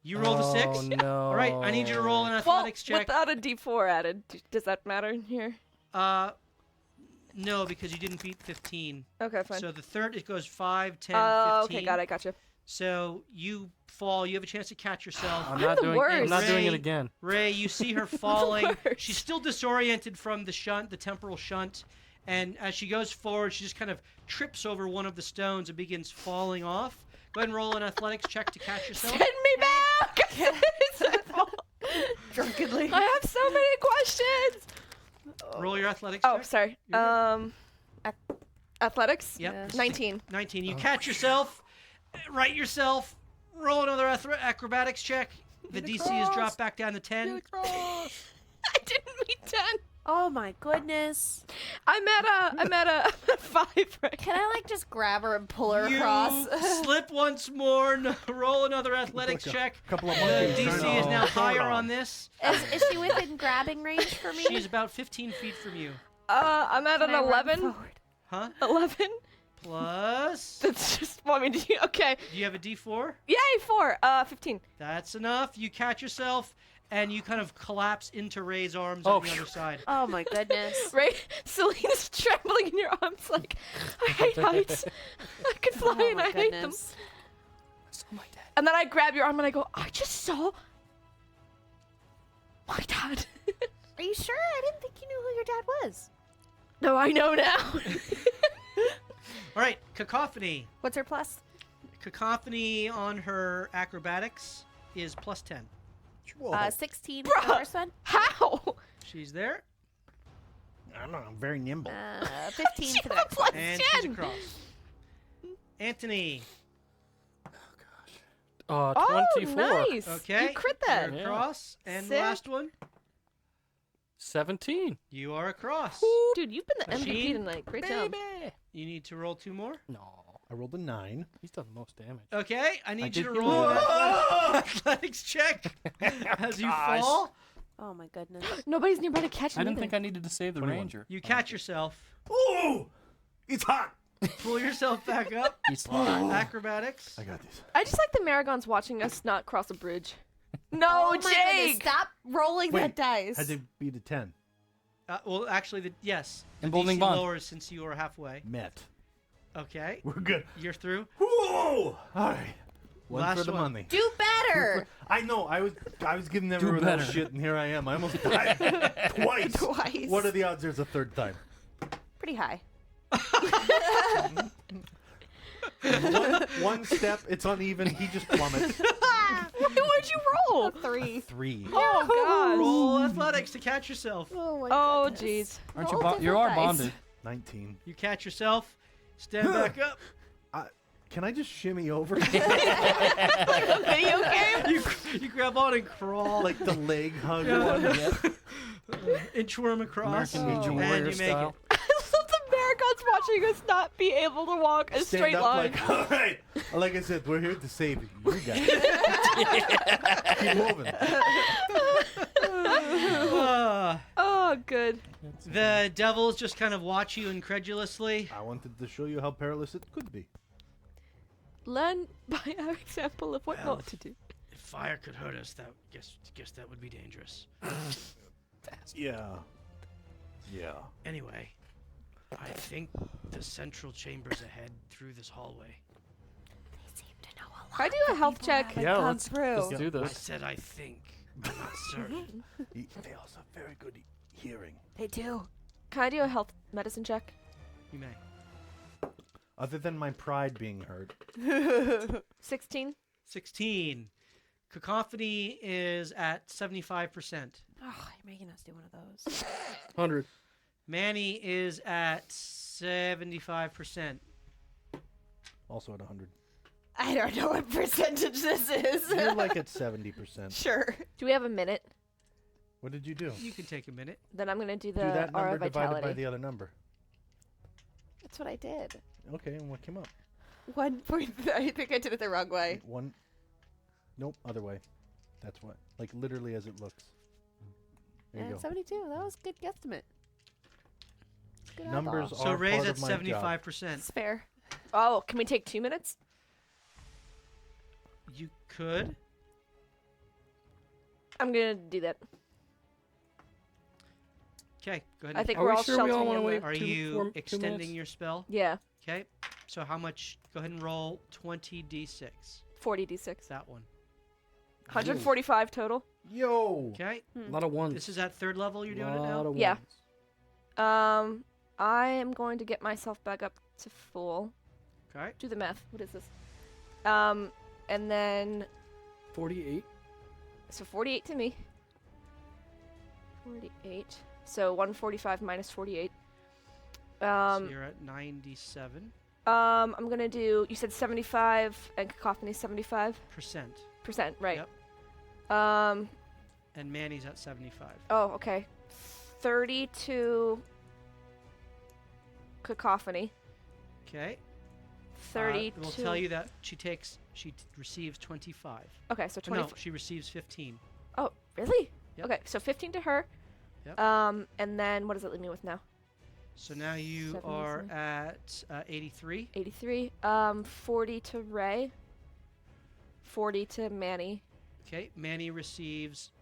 You rolled a 6? Oh, no. All right, I need you to roll an Well, athletics check. without a D4 added. Does that matter here? No, because you didn't beat 15. Okay, fine. So the third, it goes 5, 10, Oh, 15. okay, got it, gotcha. So you fall. You have a chance to catch yourself. I'm not the doing. I'm not worst. doing it Ray- again. Ray, you see her falling. worst. She's still disoriented from the shunt, the temporal shunt. And as she goes forward, she just kind of trips over one of the stones and begins falling off. Go ahead and roll an athletics check to catch yourself. Send me back! It's my fault. Drunkenly. I have so many questions. Roll your athletics Oh, check. sorry. You're Athletics? Yep. 19. 19. You catch yourself, right yourself, roll another acrobatics check. The DC is dropped back down to 10. I didn't mean 10. Oh my goodness. I'm at a 5 right Can I like just grab her and pull her You across? slip once more. Roll another athletics check. Couple of The monkeys DC trying is to now hold higher on. on this. Is she within grabbing range for me? She's about 15 feet from you. I'm at Can an I run 11. forward? Huh? 11. Plus. That's just want me to. Okay. Do you have a D4? Yay, 4. 15. That's enough. You catch yourself, and you kind of collapse into Ray's arms Oh, on the other side. Oh my goodness. Right? Selena's trembling in your arms like, I hate heights. I could fly Oh and my I hate them. goodness. I saw my dad. And then I grab your arm and I go, I just saw my dad. Are you sure? I didn't think you knew who your dad was. No, I know now. All right, Cacophony. What's her plus? Cacophony on her acrobatics is plus 10. Whoa. 16 Bruh. for the first one. How? She's there, I don't know. I'm very nimble. 15 She for the has a next one. plus and 10. she's across. Anthony. Oh, 24. nice. Okay. You crit that. You're Yeah. across. And the Sick. last one, 17. you are across. Dude, you've been the MVP Machine. tonight. Great job. Baby. You need to roll 2 more. No. I rolled a 9. He's done the most damage. Okay, I need you to did roll good. an athletics check as you Gosh. fall. Oh my goodness. Nobody's nearby to catch I him didn't either. think I needed to save the 21. ranger. You catch yourself. Ooh! It's hot! Pull yourself back up. He's fine. Acrobatics. I got this. I just like the Maragons watching us not cross a bridge. No, Oh my goodness, Jake! stop rolling Wait, that dice. Had to be to 10. Well, actually, yes. The Emboldening DC bond. lowers since you are halfway. Met. Okay, We're good. you're through. Whoa! Alright. One Last for the one. money. Do better. I know. I was giving everyone better. else shit, and here I am. I almost died twice. Twice. What are the odds there's a third time? Pretty high. One step, it's uneven. He just plummets. What'd you roll? 3. 3. Oh, Roll athletics to catch yourself. Oh my gosh. Oh, goodness. jeez. Aren't you? Roll You are different dice. bonded. 19. You catch yourself. Stand back up. Can I just shimmy over? Video game? You grab on and crawl like the leg hug Yeah. one? inchworm across, American Ninja and Warrior you make style. it. I love the Maragons watching us not be able to walk a Stand straight up line. like, all right. Like I said, we're here to save you. You got it. Keep moving. Oh, good. The devils just kind of watch you incredulously. I wanted to show you how perilous it could be. Learn by our example of what Well, not to do. If fire could hurt us, that guess that would be dangerous. Yeah. Yeah. Anyway, I think the central chamber's ahead through this hallway. They seem to know a lot. Can I do a health check? haven't Yeah, come let's through. do I this. said I think. I'm not certain. They also have very good hearing. They do. Can I do a health medicine check? You may. Other than my pride being hurt. 16. 16. Cacophony is at 75%. Oh, you're making us do one of those. 100. Manny is at 75%. Also at 100. I don't know what percentage this is. You're like at 70%. Sure. Do we have a minute? What did you do? You can take a minute. Then I'm going to do the Do that aura number divided vitality. by the other number. That's what I did. Okay, and what came up? 1 point. I think I did it the wrong way. One. Nope, other way. That's what. Like literally as it looks. There you Yeah, go. 72. That was a good guesstimate. Good Numbers eyeball. So are Ray's part at of my job. 75%. It's fair. Oh, can we take 2 minutes? You could. I'm going to do that. Okay, go ahead. I and- think Are we're we all sure we all sheltering wanna in wait? there. Are 2 you 2 extending minutes? your spell? Yeah, Okay. So how much? Go ahead and roll 20d6. 40d6. That one. 145 total. Yo! Okay. A lot of ones. This is at 3rd level. You're doing it Lot now. of Yeah. ones. I am going to get myself back up to full. Okay. Do the math. What is this? And then 48. so 48 to me. 48. So 145 minus 48. So you're at 97%. I'm gonna do. You said 75 and cacophony 75%, right? Yep. Um. And Manny's at 75. Oh, okay. 30 to cacophony. Okay. 30 We'll to. tell you that she receives 25. Okay, so Oh, 20. no, she receives 15. Oh, really? Yep. Okay, so 15 to her. Yep. And then what does it leave me with now? So now you 70, are 70. at 83. 83. 40 to Ray. 40 to Manny. Okay, Manny receives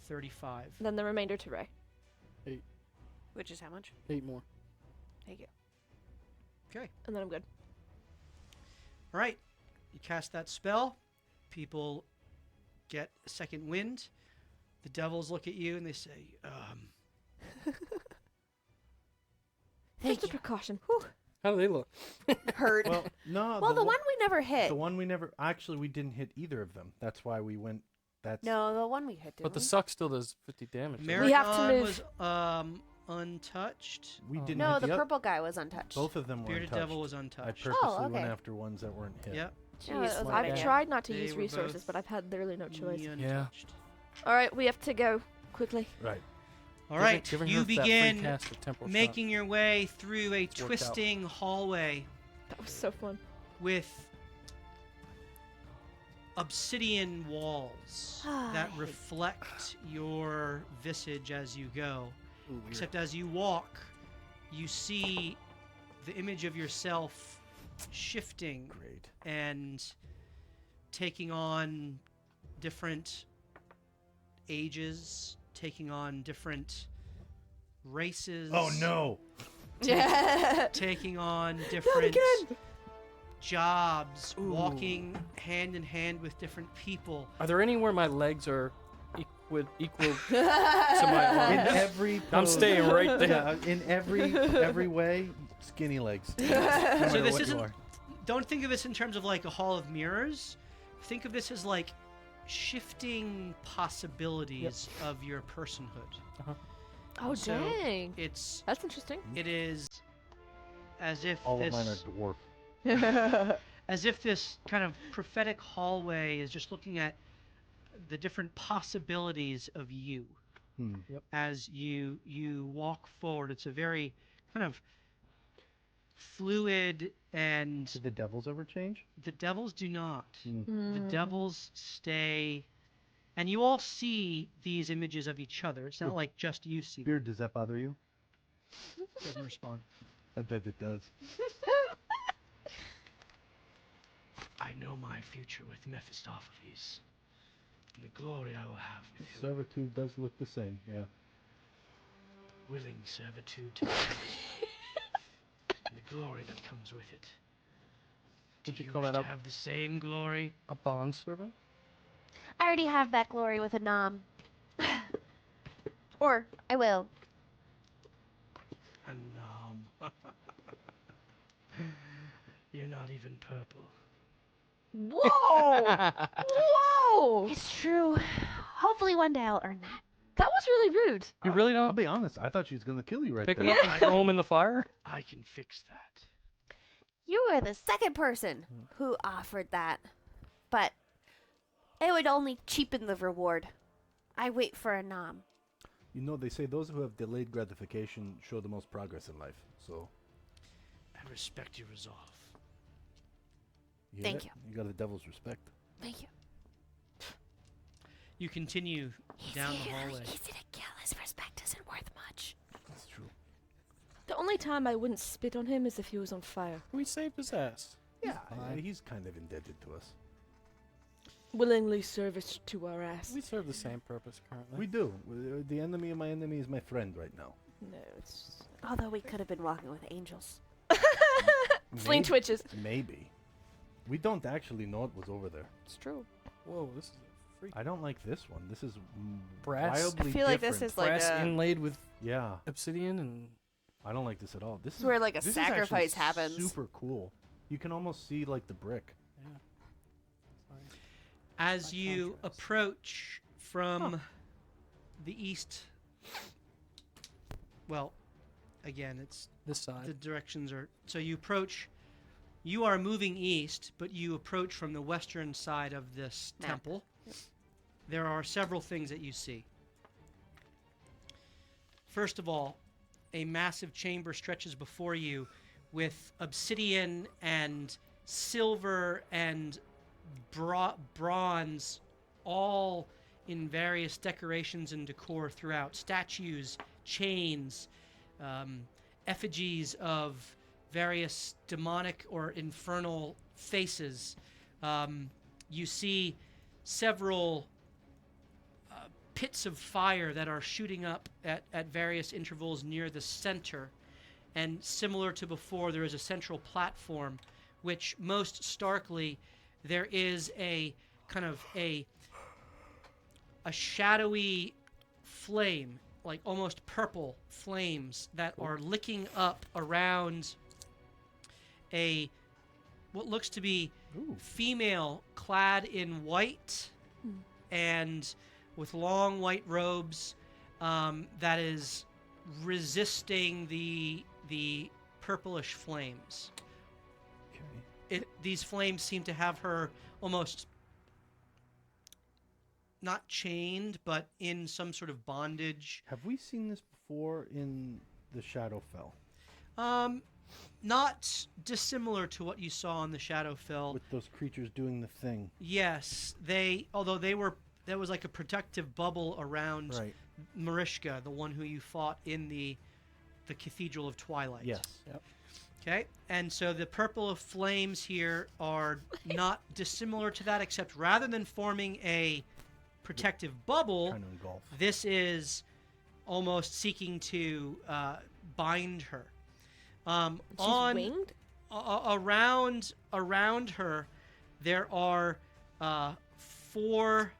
35. Then the remainder to Ray. Which is how much? 8 more. Thank you. Okay. And then I'm good. All right. You cast that spell. People get a second wind. The devils look at you and they say, Just a precaution. Whew. How do they look? Hurt. Well, no. Well, the one we never hit. The one we never. Actually, we didn't hit either of them. That's why we went. That's No, the one we hit. But the didn't suck still does 50 damage. right? We have to Marathon move. was untouched. We Oh. didn't. No, hit the oth- purple guy was untouched. Both of them were Bearded untouched. devil was I untouched. purposely went okay. after ones that weren't hit. Yep. Yeah, that was Jeez, a my bad I've bad. tried not to They use were resources, both but I've had literally no choice. Untouched. All right, we have to go quickly. Right. All right. Giving You her that free begin cast of temporal making your way through a worked out. twisting hallway That was so fun. with obsidian walls that reflect your visage as you go. shot. Ooh, weird. Except as you walk, you see the image of yourself shifting Great. and taking on different ages, taking on different races. Oh no! Taking on different jobs, Ooh. walking hand in hand with different people. Are there anywhere my legs are equal to my In arms? every. I'm pose- staying right there. Yeah, in every way, skinny legs. No matter So this what you isn't. are. Don't think of this in terms of like a hall of mirrors. Think of this as like shifting possibilities of your personhood. Oh, So, dang. It's That's interesting. it is as if All this of mine are dwarf. as if this kind of prophetic hallway is just looking at the different possibilities of you Hmm. as you walk forward. It's a very kind of fluid, and Did the devils ever change? the devils do not. Hmm. The devils stay, and you all see these images of each other. It's not like just you see them. Beard, does that bother you? Doesn't respond. I bet it does. I know my future with Mephistopheles, and the glory I will have with you. Servitude does look the same, yeah. Willing servitude to and the glory that comes with it. Do Would you you call wish that to have the same glory? A bond servant? I already have that glory with a nom. Or I will. And you're not even purple. Whoa! Whoa! It's true. Hopefully one day I'll earn that. That was really rude. You really I'll don't be honest, I thought she was gonna kill you right pick there. them up and throw them in the fire? I can fix that. You were the second person who offered that, but it would only cheapen the reward. I wait for a nom. You know, they say those who have delayed gratification show the most progress in life. So, I respect your resolve. hear Thank that? you. You got the devil's respect. Thank you. You continue down the hallway. Easy to kill. His respect isn't worth much. That's true. The only time I wouldn't spit on him is if he was on fire. We saved his ass. Yeah, fine. he's kind of indebted to us. Willingly service to our ass. We serve the same purpose currently. We do. The enemy of my enemy is my friend right now. No, it's Although we could have been walking with angels. sling Maybe- twitches. Maybe. We don't actually know it was over there. It's true. Whoa, this is a freak. I don't like this one. This is Brass. wildly I feel like this different. is like Brass a. inlaid with Yeah, obsidian and I don't like this at all. This is where, like, a this is actually sacrifice happens. Super cool. You can almost see like the brick. yeah. As By you contrast. approach from the east, well, again, it's This the side. directions are so you approach. You are moving east, but you approach from the western side of this Map. temple. there are several things that you see. First of all, a massive chamber stretches before you with obsidian and silver and bronze, all in various decorations and decor throughout. Statues, chains, effigies of various demonic or infernal faces. You see several pits of fire that are shooting up at various intervals near the center. And similar to before, there is a central platform, which most starkly, there is a kind of a shadowy flame, like almost purple flames that are licking up around what looks to be female clad in white and with long white robes, that is resisting the purplish flames. Okay. These flames seem to have her almost not chained, but in some sort of bondage. Have we seen this before in the Shadowfell? Not dissimilar to what you saw in the Shadowfell. With those creatures doing the thing. Yes, although there was like a protective bubble around Right. Marishka, the one who you fought in the Cathedral of Twilight. Yes. Yep. Okay, and so the purple of flames here are not dissimilar to that, except rather than forming a protective bubble, Trying to engulf. this is almost seeking to bind her. She's winged? Around her, there are 4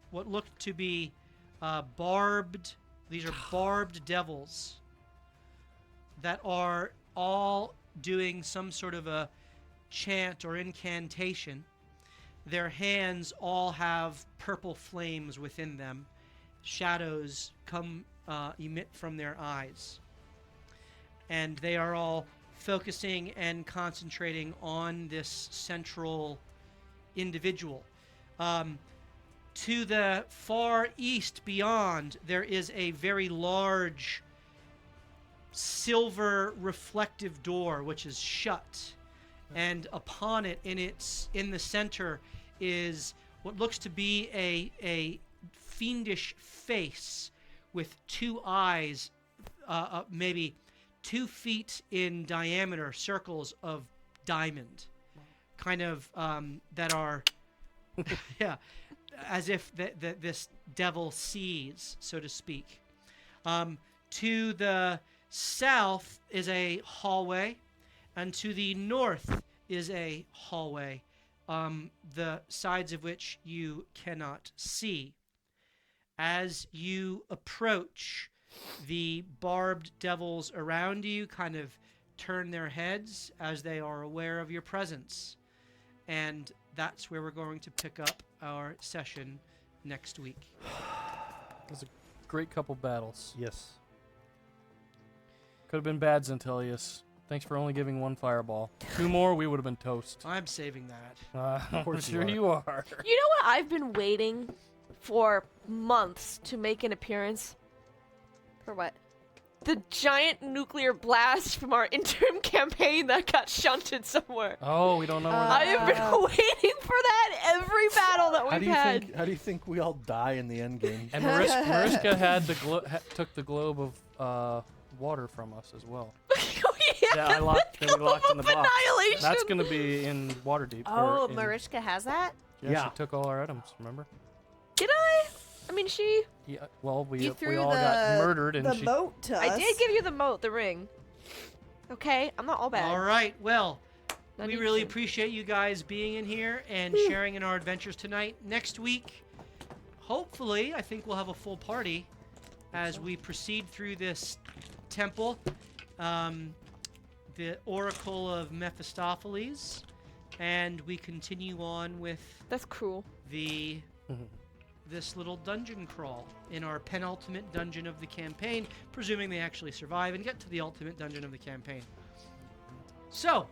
what look to be barbed. These are barbed devils that are all doing some sort of a chant or incantation. Their hands all have purple flames within them. Shadows emit from their eyes. And they are all focusing and concentrating on this central individual. To the far east beyond, there is a very large silver reflective door which is shut, and upon it, in the center, is what looks to be a fiendish face with 2 eyes, maybe 2 feet in diameter, circles of diamond, kind of that are yeah, as if this devil sees, so to speak. To the south is a hallway, and to the north is a hallway, the sides of which you cannot see. As you approach, the barbed devils around you kind of turn their heads as they are aware of your presence. And that's where we're going to pick up our session next week. It was a great couple battles. Yes. Could have been bad, Zentelius. Thanks for only giving 1 fireball. 2 more, we would have been toast. I'm saving that. I'm course you sure are. you are. You know what? I've been waiting for months to make an appearance. For what? The giant nuclear blast from our interim campaign that got shunted somewhere. Oh, we don't know where I that have been waiting for that every battle that we've had. How do you think we all die in the end game? And Mariska had took the globe of water from us as well. Oh, yeah, Yeah, we locked in the box. Annihilation. That's gonna be in Waterdeep. Oh, or in- Mariska has that? Yeah, she took all our items. Remember? Did I? I mean, she. Yeah. Well, we You threw all got murdered, and the she. moat to us. I did give you the moat, the ring. Okay, I'm not all bad. All right, well, Not we even really soon. appreciate you guys being in here and sharing in our adventures tonight. Next week, hopefully, I think we'll have a full party as we proceed through this temple. The Oracle of Mephistopheles, and we continue on with That's cruel. this little dungeon crawl in our penultimate dungeon of the campaign, presuming they actually survive and get to the ultimate dungeon of the campaign. So,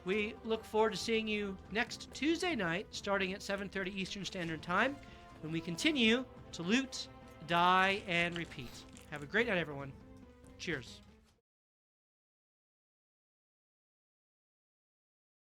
we look forward to seeing you next Tuesday night, starting at 7:30 Eastern Standard Time, when we continue to loot, die, and repeat. Have a great night, everyone. Cheers.